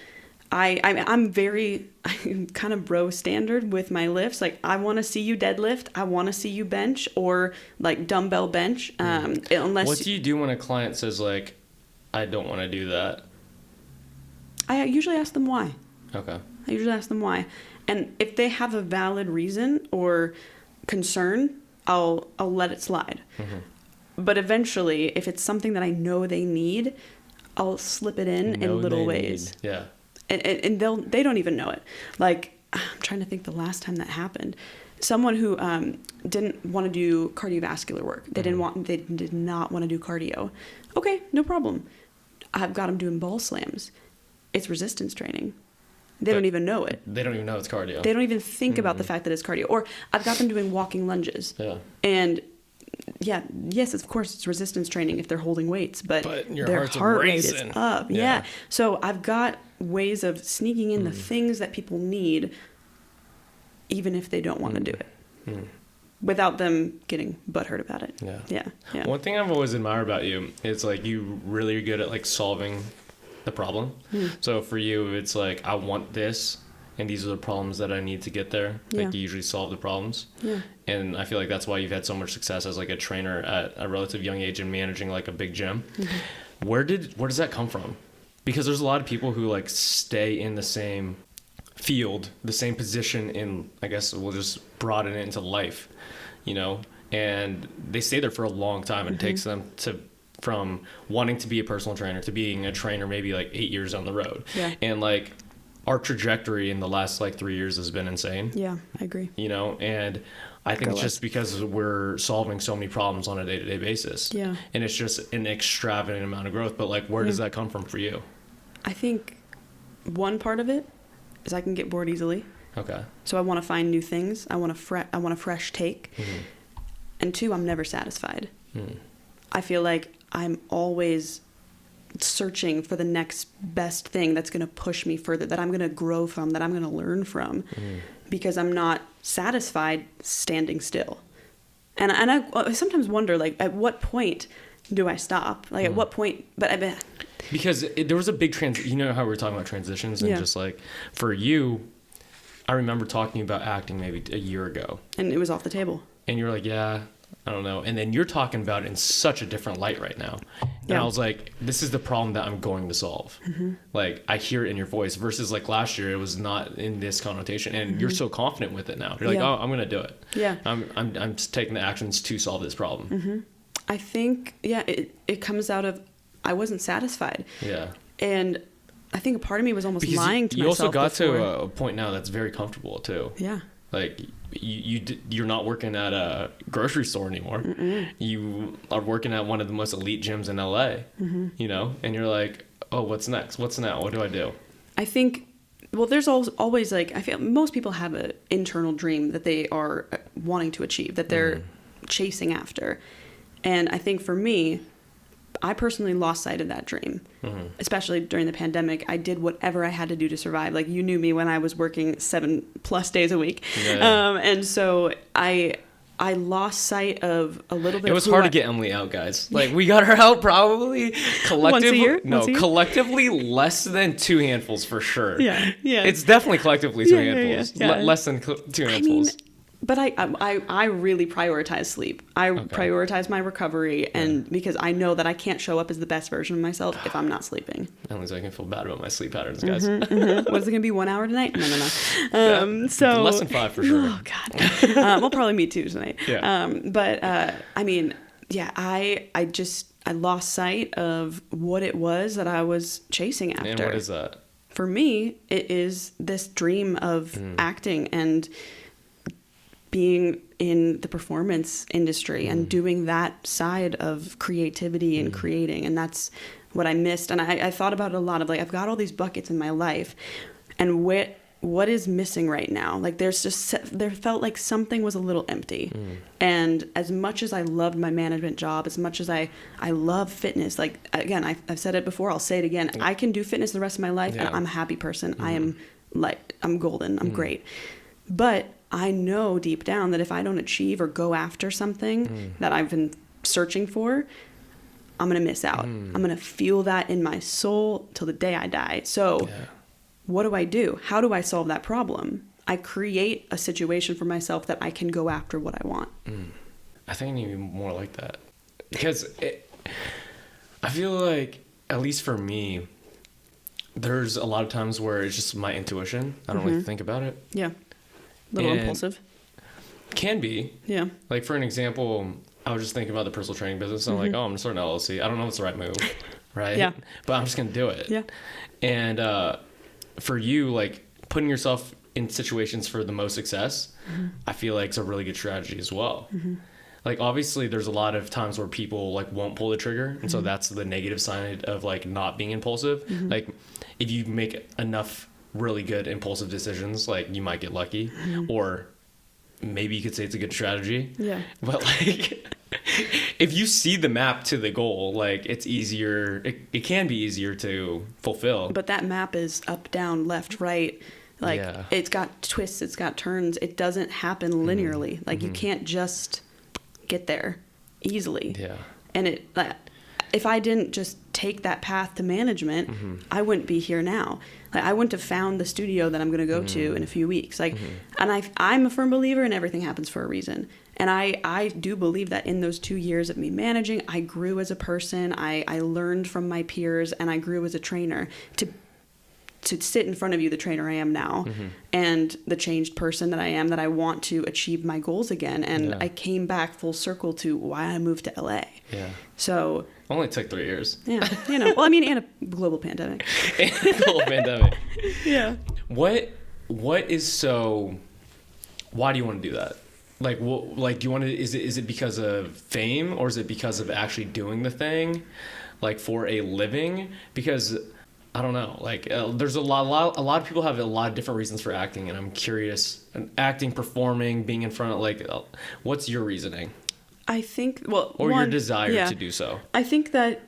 I'm kind of bro standard with my lifts. Like, I want to see you deadlift, I want to see you bench, or like dumbbell bench. Unless... What do you do when a client says like, I don't want to do that? I usually ask them why. Okay. I usually ask them why. And if they have a valid reason or concern, I'll let it slide. But eventually, if it's something that I know they need, I'll slip it in little ways. Yeah. And they don't even know it. Like, I'm trying to think the last time that happened. Someone who didn't want to do cardiovascular work. They did not want to do cardio. Okay, no problem. I've got them doing ball slams. It's resistance training. They don't even know it. They don't even know it's cardio. They don't even think about the fact that it's cardio. Or I've got them doing walking lunges. Yeah. And yes, of course, it's resistance training if they're holding weights, but their heart rate is up. Yeah. So I've got ways of sneaking in the things that people need, even if they don't want to do it, without them getting butthurt about it. Yeah. One thing I've always admired about you is like you really are good at like solving the problem. So for you, it's like, I want this, and these are the problems that I need to get there. Like, you usually solve the problems. Yeah. And I feel like that's why you've had so much success as like a trainer at a relative young age and managing like a big gym. Where does that come from? Because there's a lot of people who like stay in the same field, the same position in, I guess we'll just broaden it into life, you know, and they stay there for a long time, and it takes them from wanting to be a personal trainer to being a trainer maybe like 8 years down the road. Yeah. And like, our trajectory in the last like 3 years has been insane. Yeah, I agree. You know, and I think it's just because we're solving so many problems on a day-to-day basis. Yeah. And it's just an extravagant amount of growth. But like, where does that come from for you? I think one part of it is I can get bored easily. Okay. So I want to find new things. I want a fresh take. And 2, I'm never satisfied. I feel like I'm always searching for the next best thing that's going to push me further, that I'm going to grow from, that I'm going to learn from, because I'm not satisfied standing still. And I sometimes wonder, like, at what point do I stop? Like, at what point? But because there was a big you know how we were talking about transitions, and just like for you, I remember talking about acting maybe a year ago. And it was off the table. And you're like, yeah, I don't know. And then you're talking about it in such a different light right now. And I was like, this is the problem that I'm going to solve. Like, I hear it in your voice versus like last year, it was not in this connotation. And you're so confident with it now. You're like, oh, I'm going to do it. Yeah. I'm taking the actions to solve this problem. I think, it comes out of, I wasn't satisfied. Yeah. And I think a part of me was almost because lying to you myself. You also got before. to a point now that's very comfortable too. Yeah. Like you're not working at a grocery store anymore. You are working at one of the most elite gyms in LA, you know, and you're like, oh, what's next? What's now? What do I do? I think, well, there's always like, I feel most people have an internal dream that they are wanting to achieve, that they're chasing after. And I think for me, I personally lost sight of that dream, especially during the pandemic. I did whatever I had to do to survive. Like, you knew me when I was working 7+ days a week. And so I lost sight of a little bit. It was hard to get Emily out, guys. Like, we got her out probably collectively. Once a year? No, Once a year? Collectively less than 2 handfuls for sure. Yeah. It's definitely collectively 2 handfuls. Yeah. Less than 2 handfuls. But I really prioritize sleep. I prioritize my recovery, and because I know that I can't show up as the best version of myself if I'm not sleeping. At least I can feel bad about my sleep patterns, guys. What is it going to be, 1 hour tonight? No. So less than 5 for sure. Oh God. We'll probably meet 2 tonight. Yeah. I mean, I lost sight of what it was that I was chasing after. And what is that? For me, it is this dream of acting and being in the performance industry and doing that side of creativity and creating. And that's what I missed. And I thought about it a lot of like, I've got all these buckets in my life, and what is missing right now? Like, there felt like something was a little empty. And as much as I loved my management job, as much as I love fitness, like, again, I've said it before, I'll say it again. I can do fitness the rest of my life, and I'm a happy person. I'm golden. I'm great. But I know deep down that if I don't achieve or go after something that I've been searching for, I'm going to miss out. I'm going to feel that in my soul till the day I die. So what do? How do I solve that problem? I create a situation for myself that I can go after what I want. I think I need to be more like that. Because I feel like, at least for me, there's a lot of times where it's just my intuition. I don't really think about it. Yeah. A little impulsive. Can be. Yeah. Like, for an example, I was just thinking about the personal training business. And I'm like, oh, I'm going to start an LLC. I don't know if it's the right move, right? Yeah. But I'm just going to do it. Yeah. And for you, like, putting yourself in situations for the most success, I feel like it's a really good strategy as well. Like, obviously, there's a lot of times where people, like, won't pull the trigger. And so that's the negative side of, like, not being impulsive. Like, if you make enough really good impulsive decisions, like, you might get lucky, or maybe you could say it's a good strategy. Yeah. But like, if you see the map to the goal, like, it's easier. It can be easier to fulfill. But that map is up, down, left, right. Like, it's got twists, it's got turns. It doesn't happen linearly. Like, you can't just get there easily. Yeah. And if I didn't just take that path to management, I wouldn't be here now. Like, I wouldn't have found the studio that I'm going to go to in a few weeks. Like, and I'm a firm believer in everything happens for a reason. And I do believe that in those 2 years of me managing, I grew as a person. I learned from my peers, and I grew as a trainer to sit in front of you, the trainer I am now, and the changed person that I am, that I want to achieve my goals again. And I came back full circle to why I moved to LA. Yeah. So only took 3 years. Yeah. You know, well, I mean, and a global pandemic. Yeah. What is so, why do you want to do that? Like, do you want to, is it because of fame, or is it because of actually doing the thing, like, for a living? Because I don't know, like, there's a lot of people have a lot of different reasons for acting, and I'm curious, acting, performing, being in front of, like, what's your reasoning? I think, your desire to do so. I think that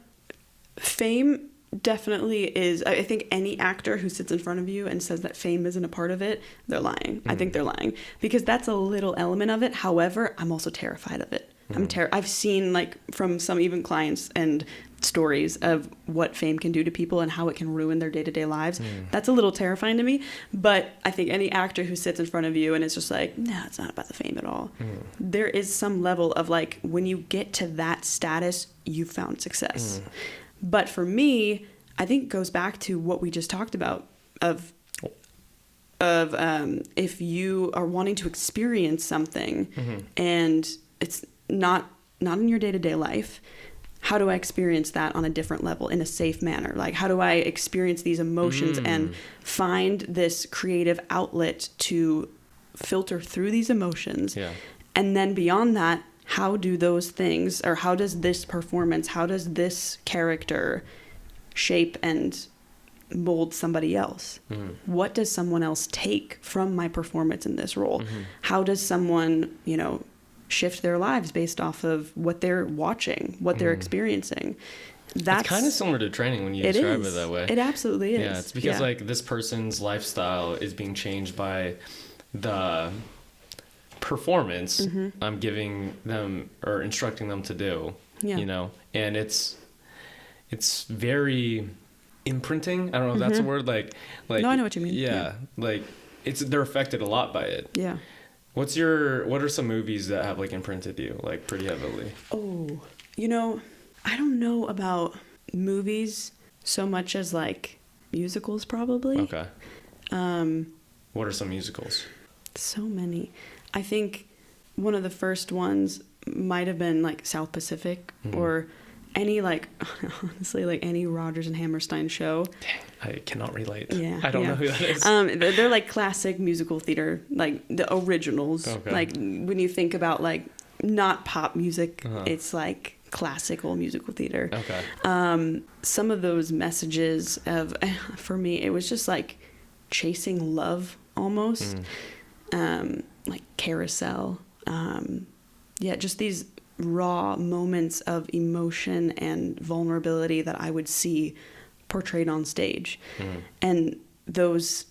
fame definitely is, I think any actor who sits in front of you and says that fame isn't a part of it, they're lying. I think they're lying, because that's a little element of it. However, I'm also terrified of it. I've seen, like, from some even clients and stories of what fame can do to people and how it can ruin their day-to-day lives. That's a little terrifying to me, but I think any actor who sits in front of you and it's just like, no, it's not about the fame at all. There is some level of like, when you get to that status, you've found success. But for me, I think it goes back to what we just talked about of if you are wanting to experience something and it's not in your day-to-day life, how do I experience that on a different level in a safe manner? Like, how do I experience these emotions and find this creative outlet to filter through these emotions? Yeah. And then beyond that, how do those things, or how does this performance, how does this character shape and mold somebody else? What does someone else take from my performance in this role? How does someone, shift their lives based off of what they're watching, what they're experiencing? That's kind of similar to training when you describe it that way. It absolutely is. Yeah, it's because like this person's lifestyle is being changed by the performance I'm giving them or instructing them to do, and it's very imprinting. I don't know if that's a word. Like no, I know what you mean. Yeah. Like they're affected a lot by it. Yeah. What are some movies that have like imprinted you like pretty heavily? Oh, I don't know about movies so much as like musicals probably. Okay. What are some musicals? So many. I think one of the first ones might have been like South Pacific or any honestly any Rodgers and Hammerstein show. Dang, I cannot relate. Yeah, I don't know who that is. They're like classic musical theater, like the originals. Okay. Like when you think about like not pop music, it's like classical musical theater. Okay. Some of those messages for me, it was just like chasing love almost. Like Carousel. Just these raw moments of emotion and vulnerability that I would see portrayed on stage. And those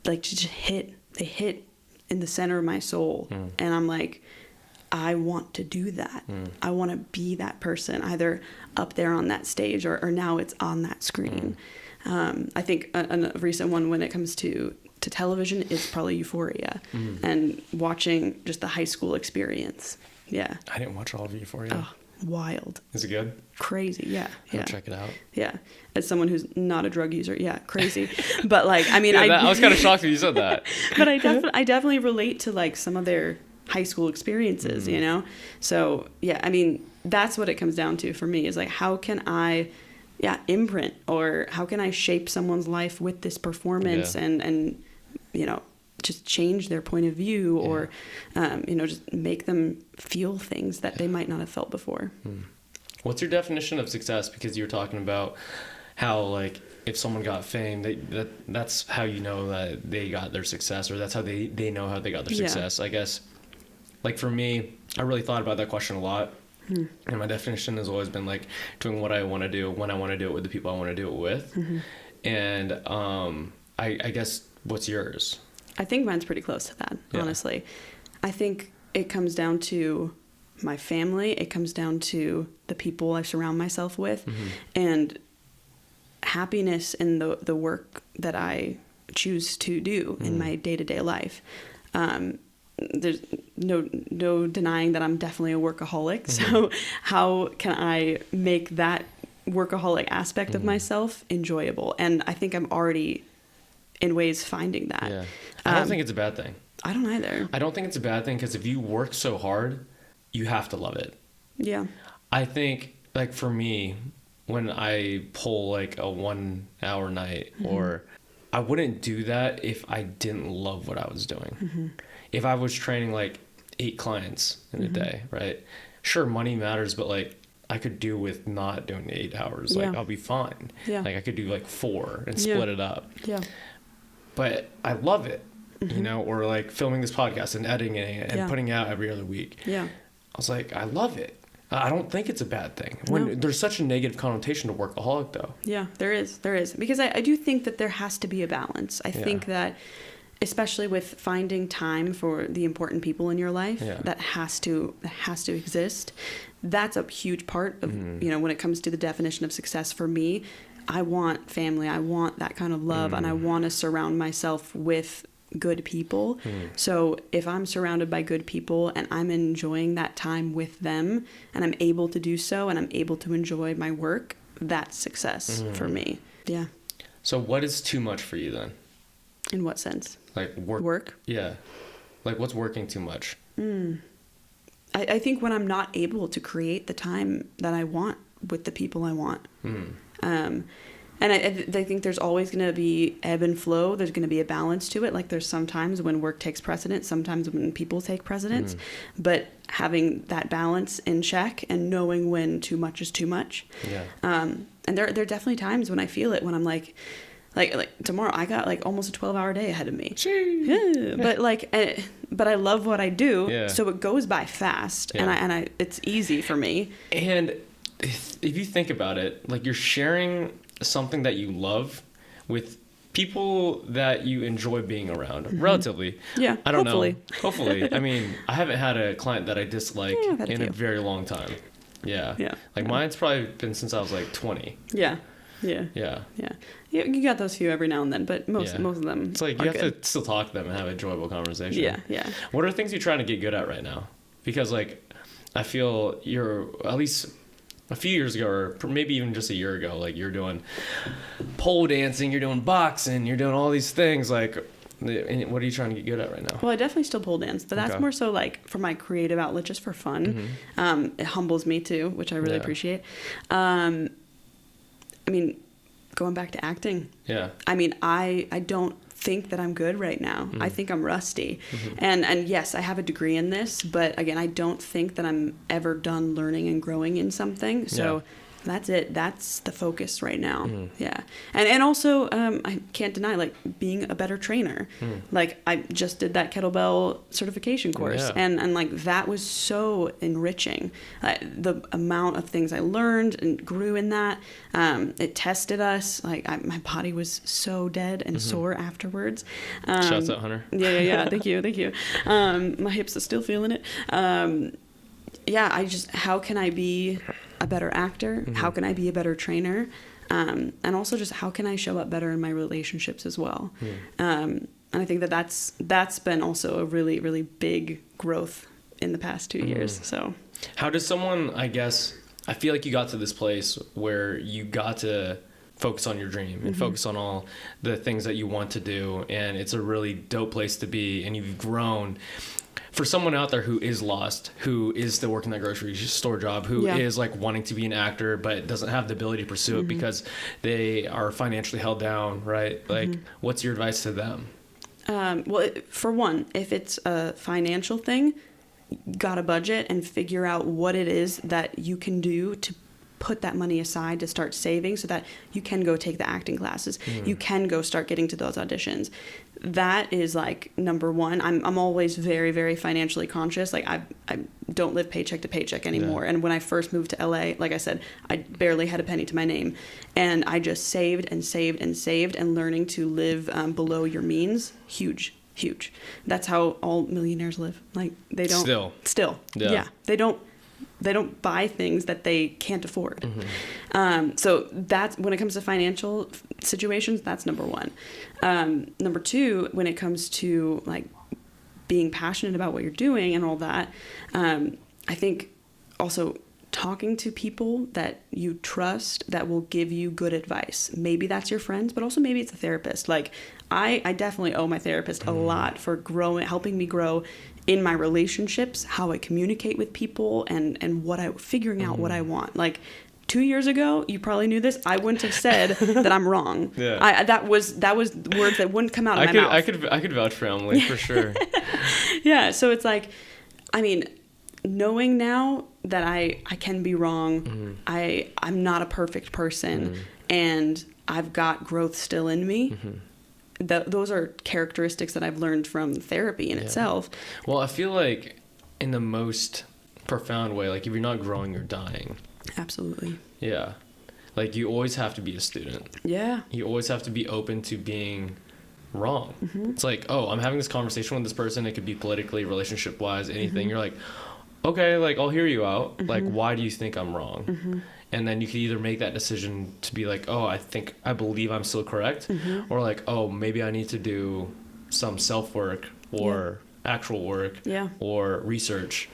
like just hit in the center of my soul. And I'm like, I want to do that. I want to be that person, either up there on that stage or now it's on that screen. I think a recent one when it comes to television is probably Euphoria and watching just the high school experience. Yeah. I didn't watch all of Euphoria. Oh, wild. Is it good? Crazy. Yeah. I'll check it out. Yeah. As someone who's not a drug user. Yeah. Crazy. But like, I mean, I was kind of shocked when you said that. But I definitely relate to like some of their high school experiences, So yeah, I mean, that's what it comes down to for me is like, how can I imprint or how can I shape someone's life with this performance and just change their point of view or, just make them feel things that they might not have felt before. What's your definition of success? Because you were talking about how, like, if someone got fame, that's how you know that they got their success, or that's how they know how they got their success. I guess, like, for me, I really thought about that question a lot. And my definition has always been, like, doing what I want to do, when I want to do it, with the people I want to do it with. And I guess, what's yours? I think mine's pretty close to that, honestly. I think it comes down to my family. It comes down to the people I surround myself with and happiness in the work that I choose to do in my day-to-day life. There's no denying that I'm definitely a workaholic. So how can I make that workaholic aspect of myself enjoyable? And I think I'm already in ways finding that. Yeah. I don't think it's a bad thing. I don't either. I don't think it's a bad thing because if you work so hard, you have to love it. Yeah. I think, like, for me, when I pull like a 1 hour night, or I wouldn't do that if I didn't love what I was doing. If I was training like 8 clients in a day, right? Sure, money matters, but like I could do with not doing 8 hours. Like I'll be fine. Yeah. Like I could do like 4 and split it up. Yeah. But I love it, or like filming this podcast and editing it and putting it out every other week. Yeah. I was like, I love it. I don't think it's a bad thing. There's such a negative connotation to workaholic, though. Yeah, there is. Because I do think that there has to be a balance. I think that especially with finding time for the important people in your life, that has to exist. That's a huge part of, you know, when it comes to the definition of success for me. I want family. I want that kind of love, and I want to surround myself with good people. So if I'm surrounded by good people and I'm enjoying that time with them and I'm able to do so and I'm able to enjoy my work, that's success for me. Yeah. So what is too much for you then? In what sense? Like work? Yeah. Like what's working too much? I think when I'm not able to create the time that I want with the people I want. And I think there's always going to be ebb and flow. There's going to be a balance to it. Like there's sometimes when work takes precedence, sometimes when people take precedence. But having that balance in check and knowing when too much is too much. Yeah. And there are definitely times when I feel it, when I'm like tomorrow I got like almost a 12-hour day ahead of me. Yeah. But I love what I do. Yeah. So it goes by fast, and it's easy for me. And if you think about it, like you're sharing something that you love with people that you enjoy being around, relatively. Yeah, I don't know. Hopefully. I mean, I haven't had a client that I dislike in a very long time. Yeah. Like mine's probably been since I was like 20. Yeah. You got those few every now and then, but most of them. It's like you have to still talk to them and have an enjoyable conversation. Yeah. What are things you're trying to get good at right now? Because like I feel you're at least a few years ago, or maybe even just a year ago, like you're doing pole dancing, you're doing boxing, you're doing all these things. Like, what are you trying to get good at right now? Well, I definitely still pole dance, but that's more so like for my creative outlet, just for fun. It humbles me too, which I really appreciate. I mean, going back to acting. Yeah. I mean, I don't think that I'm good right now. I think I'm rusty. And yes, I have a degree in this, but again, I don't think that I'm ever done learning and growing in something. So that's it. That's the focus right now. Yeah. And also, I can't deny, like, being a better trainer. Like, I just did that kettlebell certification course. And like, that was so enriching. The amount of things I learned and grew in that. It tested us. Like, my body was so dead and sore afterwards. Shouts out, Hunter. Yeah. Thank you. My hips are still feeling it. How can I be a better actor? How can I be a better trainer? And also just how can I show up better in my relationships as well? And I think that's been also a really, really big growth in the past 2 years. So how does someone, I feel like you got to this place where you got to focus on your dream and focus on all the things that you want to do. And it's a really dope place to be. And you've grown. For someone out there who is lost, who is still working that grocery store job, who is like wanting to be an actor but doesn't have the ability to pursue it because they are financially held down, right? Like, what's your advice to them? Well, for one, if it's a financial thing, got a budget and figure out what it is that you can do to put that money aside to start saving so that you can go take the acting classes. You can go start getting to those auditions. That is like number one. I'm always very, very financially conscious. Like I don't live paycheck to paycheck anymore. And when I first moved to LA, like I said, I barely had a penny to my name. And I just saved and saved and saved, and learning to live below your means, huge. That's how all millionaires live. Like they don't still. Yeah. They don't buy things that they can't afford. So that's when it comes to financial situations, that's number one. Number two, when it comes to like being passionate about what you're doing and all that, I think also talking to people that you trust that will give you good advice. Maybe that's your friends, but also maybe it's a therapist. Like I definitely owe my therapist a lot for helping me grow in my relationships, how I communicate with people, and figuring out what I want. Like 2 years ago, you probably knew this, I wouldn't have said that I'm wrong. That was words that wouldn't come out of my mouth. I could vouch for Emily for sure. Yeah, so it's like, I mean, knowing now that I can be wrong, I'm not a perfect person, and I've got growth still in me. Those are characteristics that I've learned from therapy in itself. Well, I feel like in the most profound way, like if you're not growing, you're dying. Absolutely. Yeah. Like you always have to be a student. Yeah. You always have to be open to being wrong. It's like, oh, I'm having this conversation with this person. It could be politically, relationship wise, anything. You're like, okay, like I'll hear you out. Like, why do you think I'm wrong? And then you can either make that decision to be like, oh, I believe I'm still correct, or like, oh, maybe I need to do some self work or actual work or research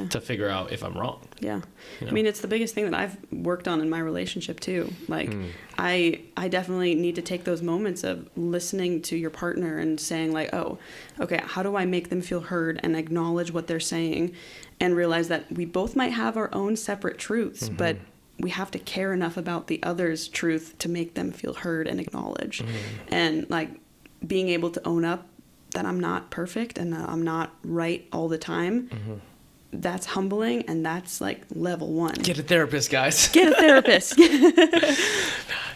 to figure out if I'm wrong. Yeah. You know? I mean, it's the biggest thing that I've worked on in my relationship too. Like I definitely need to take those moments of listening to your partner and saying like, oh, okay, how do I make them feel heard and acknowledge what they're saying and realize that we both might have our own separate truths, but we have to care enough about the other's truth to make them feel heard and acknowledged. And like being able to own up that I'm not perfect and that I'm not right all the time. That's humbling, and that's like level 1. Get a therapist, guys. Get a therapist.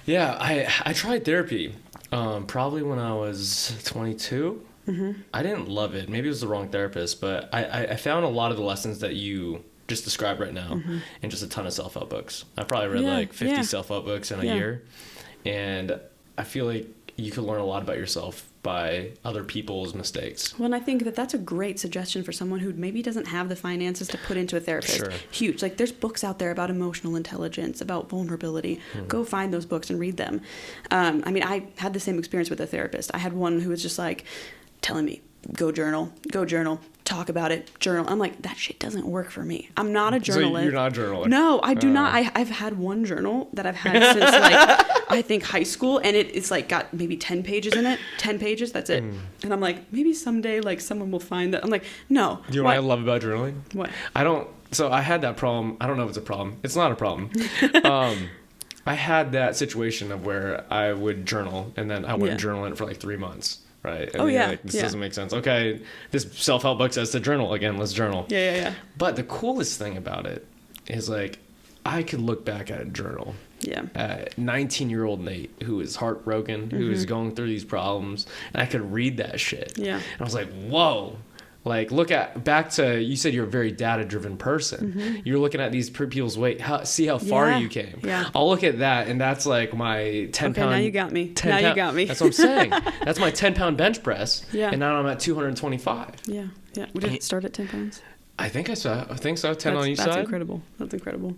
Yeah, I tried therapy probably when I was 22. I didn't love it. Maybe it was the wrong therapist, but I found a lot of the lessons that you just described right now in just a ton of self-help books. I probably read like 50 self-help books in a year, and I feel like you could learn a lot about yourself by other people's mistakes. Well, and I think that that's a great suggestion for someone who maybe doesn't have the finances to put into a therapist. Sure. Huge. Like there's books out there about emotional intelligence, about vulnerability. Go find those books and read them. I mean, I had the same experience with a therapist. I had one who was just like telling me, go journal, talk about it, journal. I'm like, that shit doesn't work for me. I'm not a journalist. So you're not a journaler? No, I do not. I've had one journal that I've had since like, I think high school, and it's like got maybe 10 pages in it. 10 pages, that's it. And I'm like, maybe someday like someone will find that. I'm like, no. Do you know what I love about journaling? What? So I had that problem. I don't know if it's a problem. It's not a problem. I had that situation of where I would journal and then I wouldn't journal it for like 3 months. Right. And like, this doesn't make sense. Okay. This self-help book says to journal again. Let's journal. Yeah. But the coolest thing about it is like, I could look back at a journal. Yeah. 19-year-old Nate, who is heartbroken, who is going through these problems, and I could read that shit. Yeah. And I was like, whoa. Like, back to, you said you're a very data-driven person. You're looking at these people's weight, see how far you came. Yeah. I'll look at that, and that's like my 10-pound. Okay, now you got me. You got me. That's what I'm saying. That's my 10-pound bench press. Yeah. And now I'm at 225. Yeah. Did it start at 10 pounds? I think so. 10 on each side. That's incredible.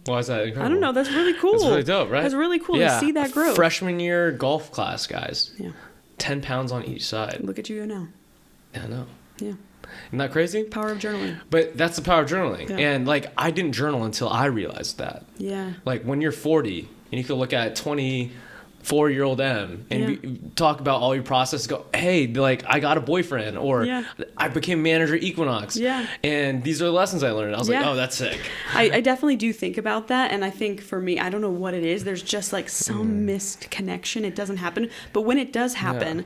Why is that incredible? I don't know. That's really cool. That's really dope, right? That's really cool to see that growth. Freshman year golf class, guys. Yeah. 10 pounds on each side. Look at you now. Yeah, I know. Yeah. Isn't that crazy? Power of journaling. But that's the power of journaling. Yeah. And like, I didn't journal until I realized that. Yeah. Like when you're 40 and you can look at 24-year-old M and talk about all your process, go, hey, like I got a boyfriend, or I became manager at Equinox. Yeah. And these are the lessons I learned. I was like, oh, that's sick. I definitely do think about that. And I think for me, I don't know what it is. There's just like some missed connection. It doesn't happen. But when it does happen,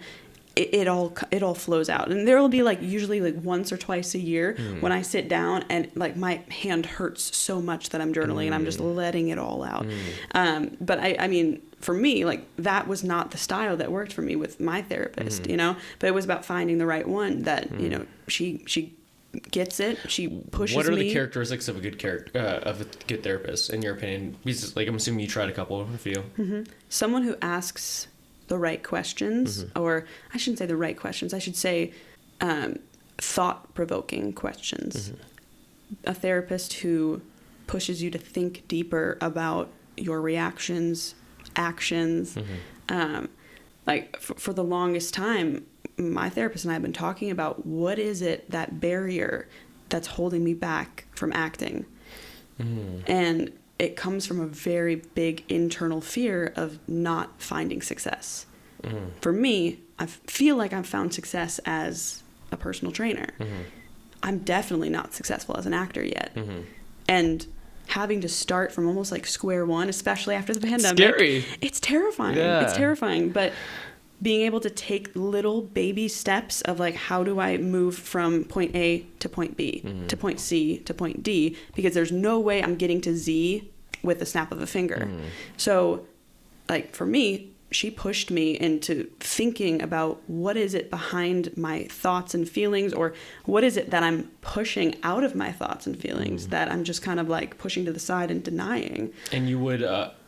it all flows out. And there will be like usually like once or twice a year when I sit down and like my hand hurts so much that I'm journaling and I'm just letting it all out. But I mean, for me, like that was not the style that worked for me with my therapist, you know, but it was about finding the right one that, you know, she gets it. She pushes me. What are the characteristics of a good therapist in your opinion? Because like, I'm assuming you tried a couple of a few. Someone who asks the right questions, or I shouldn't say the right questions. I should say thought-provoking questions. A therapist who pushes you to think deeper about your reactions, actions. Like for the longest time, my therapist and I have been talking about what is it, that barrier that's holding me back from acting. And it comes from a very big internal fear of not finding success. For me, I feel like I've found success as a personal trainer. I'm definitely not successful as an actor yet. And having to start from almost like square one, especially after the pandemic. Scary. It's terrifying. Yeah. It's terrifying. But being able to take little baby steps of like, how do I move from point A to point B to point C to point D? Because there's no way I'm getting to Z with the snap of a finger. So like for me, she pushed me into thinking about what is it behind my thoughts and feelings, or what is it that I'm pushing out of my thoughts and feelings that I'm just kind of like pushing to the side and denying. And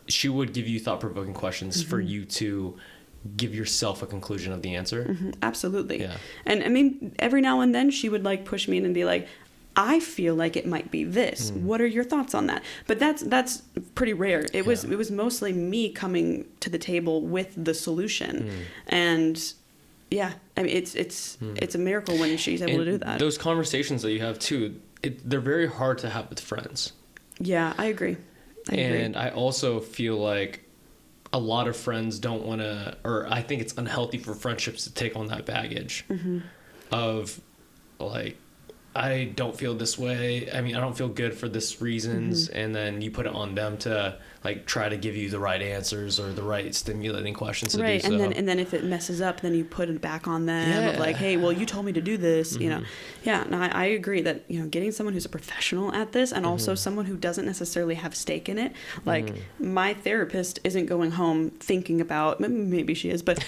she would give you thought-provoking questions for you to give yourself a conclusion of the answer. Absolutely. Yeah. And I mean, every now and then she would like push me in and be like, I feel like it might be this. What are your thoughts on that? But that's pretty rare. It was mostly me coming to the table with the solution. And yeah, I mean, it's a miracle when she's able to do that. Those conversations that you have too, they're very hard to have with friends. Yeah, I agree. And I also feel like a lot of friends don't want to, or I think it's unhealthy for friendships to take on that baggage of like, I don't feel this way. I mean, I don't feel good for this reasons. And then you put it on them to like try to give you the right answers or the right stimulating questions to do so. And then if it messes up, then you put it back on them of like, hey, well, you told me to do this, you know? Yeah. No, I agree that, you know, getting someone who's a professional at this and also someone who doesn't necessarily have stake in it. Like my therapist isn't going home thinking about, maybe she is, but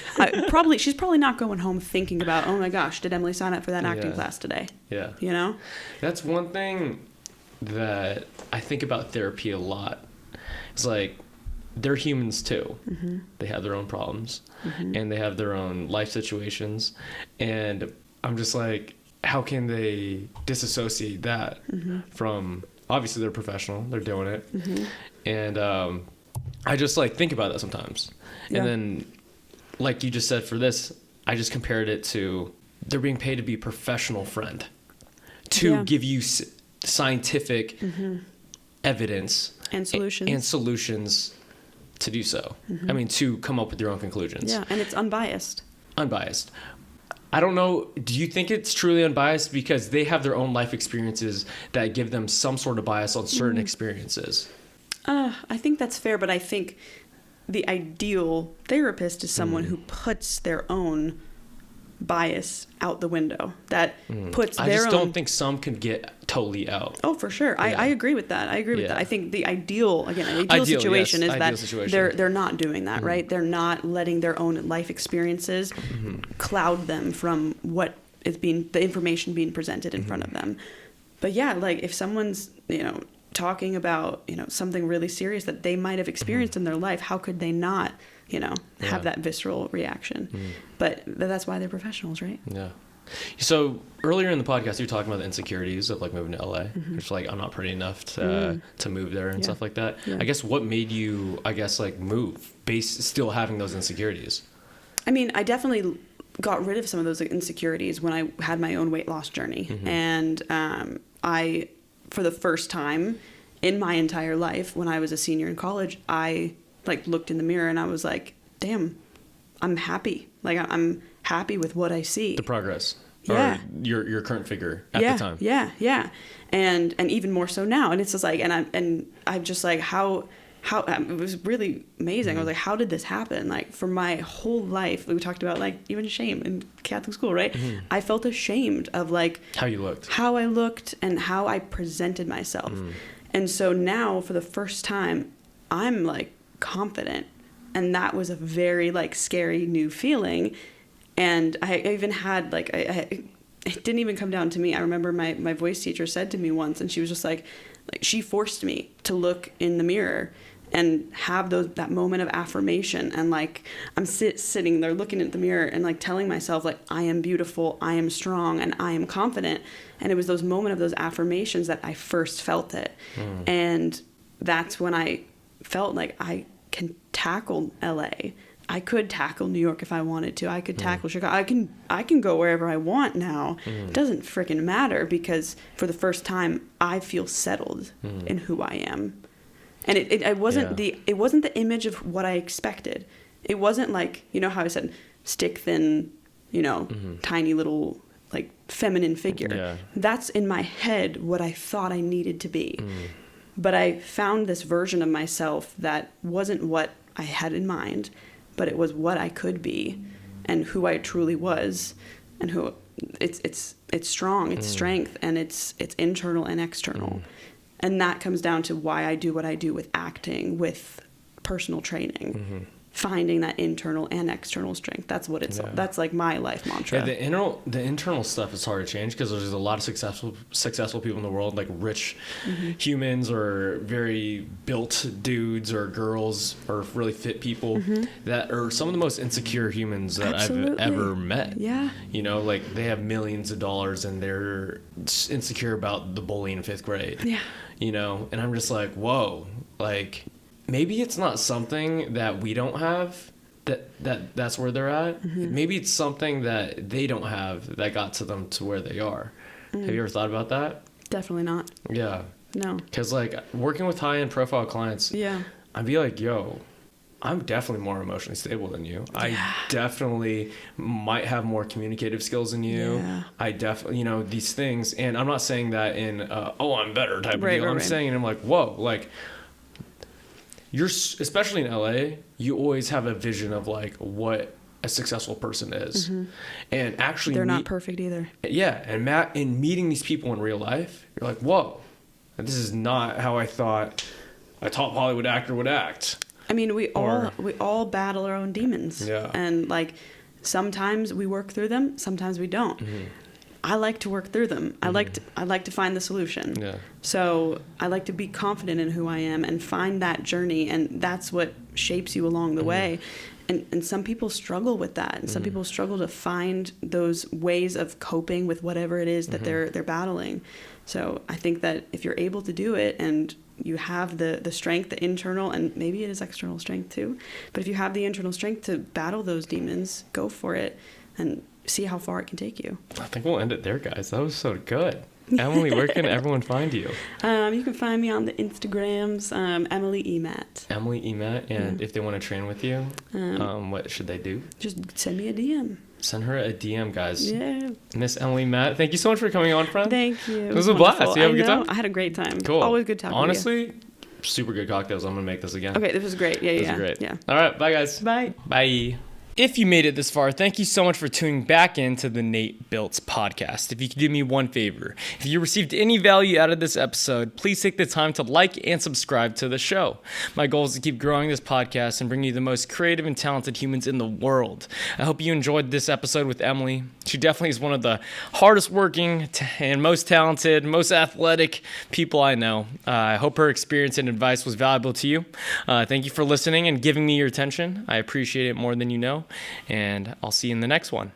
she's probably not going home thinking about, oh my gosh, did Emily sign up for that acting class today? Yeah. You know? That's one thing that I think about therapy a lot. It's like, they're humans too. They have their own problems and they have their own life situations. And I'm just like, how can they disassociate that from, obviously they're professional, they're doing it. And I just like think about that sometimes. And then like you just said for this, I just compared it to, they're being paid to be a professional friend to give you scientific evidence and solutions to do so. I mean, to come up with your own conclusions. Yeah, and it's unbiased. Unbiased. I don't know, do you think it's truly unbiased because they have their own life experiences that give them some sort of bias on certain experiences? I think that's fair, but I think the ideal therapist is someone who puts their own bias out the window, that puts their own... I just don't think some can get totally out. Oh, for sure. Yeah. I agree with that. I think the ideal situation is that they're not doing that, right? They're not letting their own life experiences cloud them from what is the information being presented in front of them. But yeah, like if someone's, you know, talking about, you know, something really serious that they might have experienced in their life, how could they not, you know, have that visceral reaction? But that's why they're professionals, right? Yeah. So earlier in the podcast, you were talking about the insecurities of like moving to LA. It's like, I'm not pretty enough to move there and stuff like that. Yeah. I guess what made you, like move still having those insecurities? I mean, I definitely got rid of some of those insecurities when I had my own weight loss journey. And I, for the first time in my entire life, when I was a senior in college, I like looked in the mirror and I was like, damn, I'm happy. Like I'm happy with what I see. The progress. Yeah. Or your current figure at the time. Yeah. And even more so now. And it's just like, and I'm just like, how it was really amazing. I was like, how did this happen? Like for my whole life, we talked about like even shame in Catholic school, right? I felt ashamed of like how I looked and how I presented myself. And so now for the first time, I'm like confident. And that was a very like scary new feeling. And I even had like, it didn't even come down to me. I remember my voice teacher said to me once, and she was just like she forced me to look in the mirror and have that moment of affirmation. And like, I'm sitting there looking at the mirror and like telling myself like, I am beautiful, I am strong, and I am confident. And it was those moments of those affirmations that I first felt it. And that's when I felt like I can tackle LA. I could tackle New York if I wanted to. I could tackle Chicago. I can go wherever I want now. It doesn't freaking matter because for the first time I feel settled in who I am. And it wasn't the image of what I expected. It wasn't like, you know how I said stick thin, you know, tiny little like feminine figure. Yeah. That's in my head what I thought I needed to be. But I found this version of myself that wasn't what I had in mind, but it was what I could be and who I truly was, and who it's strong, it's strength, and it's internal and external. And that comes down to why I do what I do with acting, with personal training. finding that internal and external strength. That's what that's like my life mantra. Yeah, the internal stuff is hard to change because there's a lot of successful people in the world, like rich humans or very built dudes or girls or really fit people that are some of the most insecure humans that I've ever met. Yeah. You know, like they have millions of dollars and they're insecure about the bully in 5th grade. Yeah. You know, and I'm just like, whoa, like maybe it's not something that we don't have that's where they're at. Maybe it's something that they don't have that got to them to where they are. Have you ever thought about that? Definitely not. Yeah. No. Because like working with high-end profile clients, Yeah. I'd be like, yo, I'm definitely more emotionally stable than you. Yeah. I definitely might have more communicative skills than you. Yeah. I definitely, you know, these things. And I'm not saying that in, I'm better type of deal. I'm Right. saying, and I'm like, whoa, like, especially in LA, you always have a vision of like what a successful person is. And actually they're not perfect either. Yeah. And in meeting these people in real life, you're like, whoa, this is not how I thought a top Hollywood actor would act. I mean, we all battle our own demons. Yeah. And like sometimes we work through them, sometimes we don't. I like to work through them. I like to find the solution. Yeah. So I like to be confident in who I am and find that journey, and that's what shapes you along the way. And some people struggle with that, and some people struggle to find those ways of coping with whatever it is that they're battling. So I think that if you're able to do it and you have the strength, the internal, and maybe it is external strength too, but if you have the internal strength to battle those demons, go for it and see how far it can take you. I think we'll end it there, guys. That was so good. Emily, where can everyone find you? You can find me on the Instagrams, Emily Emat. Emily Emat, and if they want to train with you, what should they do? Just send me a DM. Send her a DM, guys. Yeah. Miss Emily Matt, thank you so much for coming on, friend. Thank you. It was a blast. Wonderful. You have a good time? I had a great time. Cool. Always good talking to you. Honestly, super good cocktails. I'm going to make this again. Okay, this was great. Yeah, This yeah. was great. Yeah. All right. Bye, guys. Bye. Bye. If you made it this far, thank you so much for tuning back into the Nate Biltz Podcast. If you could do me one favor, if you received any value out of this episode, please take the time to like and subscribe to the show. My goal is to keep growing this podcast and bring you the most creative and talented humans in the world. I hope you enjoyed this episode with Emily. She definitely is one of the hardest working and most talented, most athletic people I know. I hope her experience and advice was valuable to you. Thank you for listening and giving me your attention. I appreciate it more than you know. And I'll see you in the next one.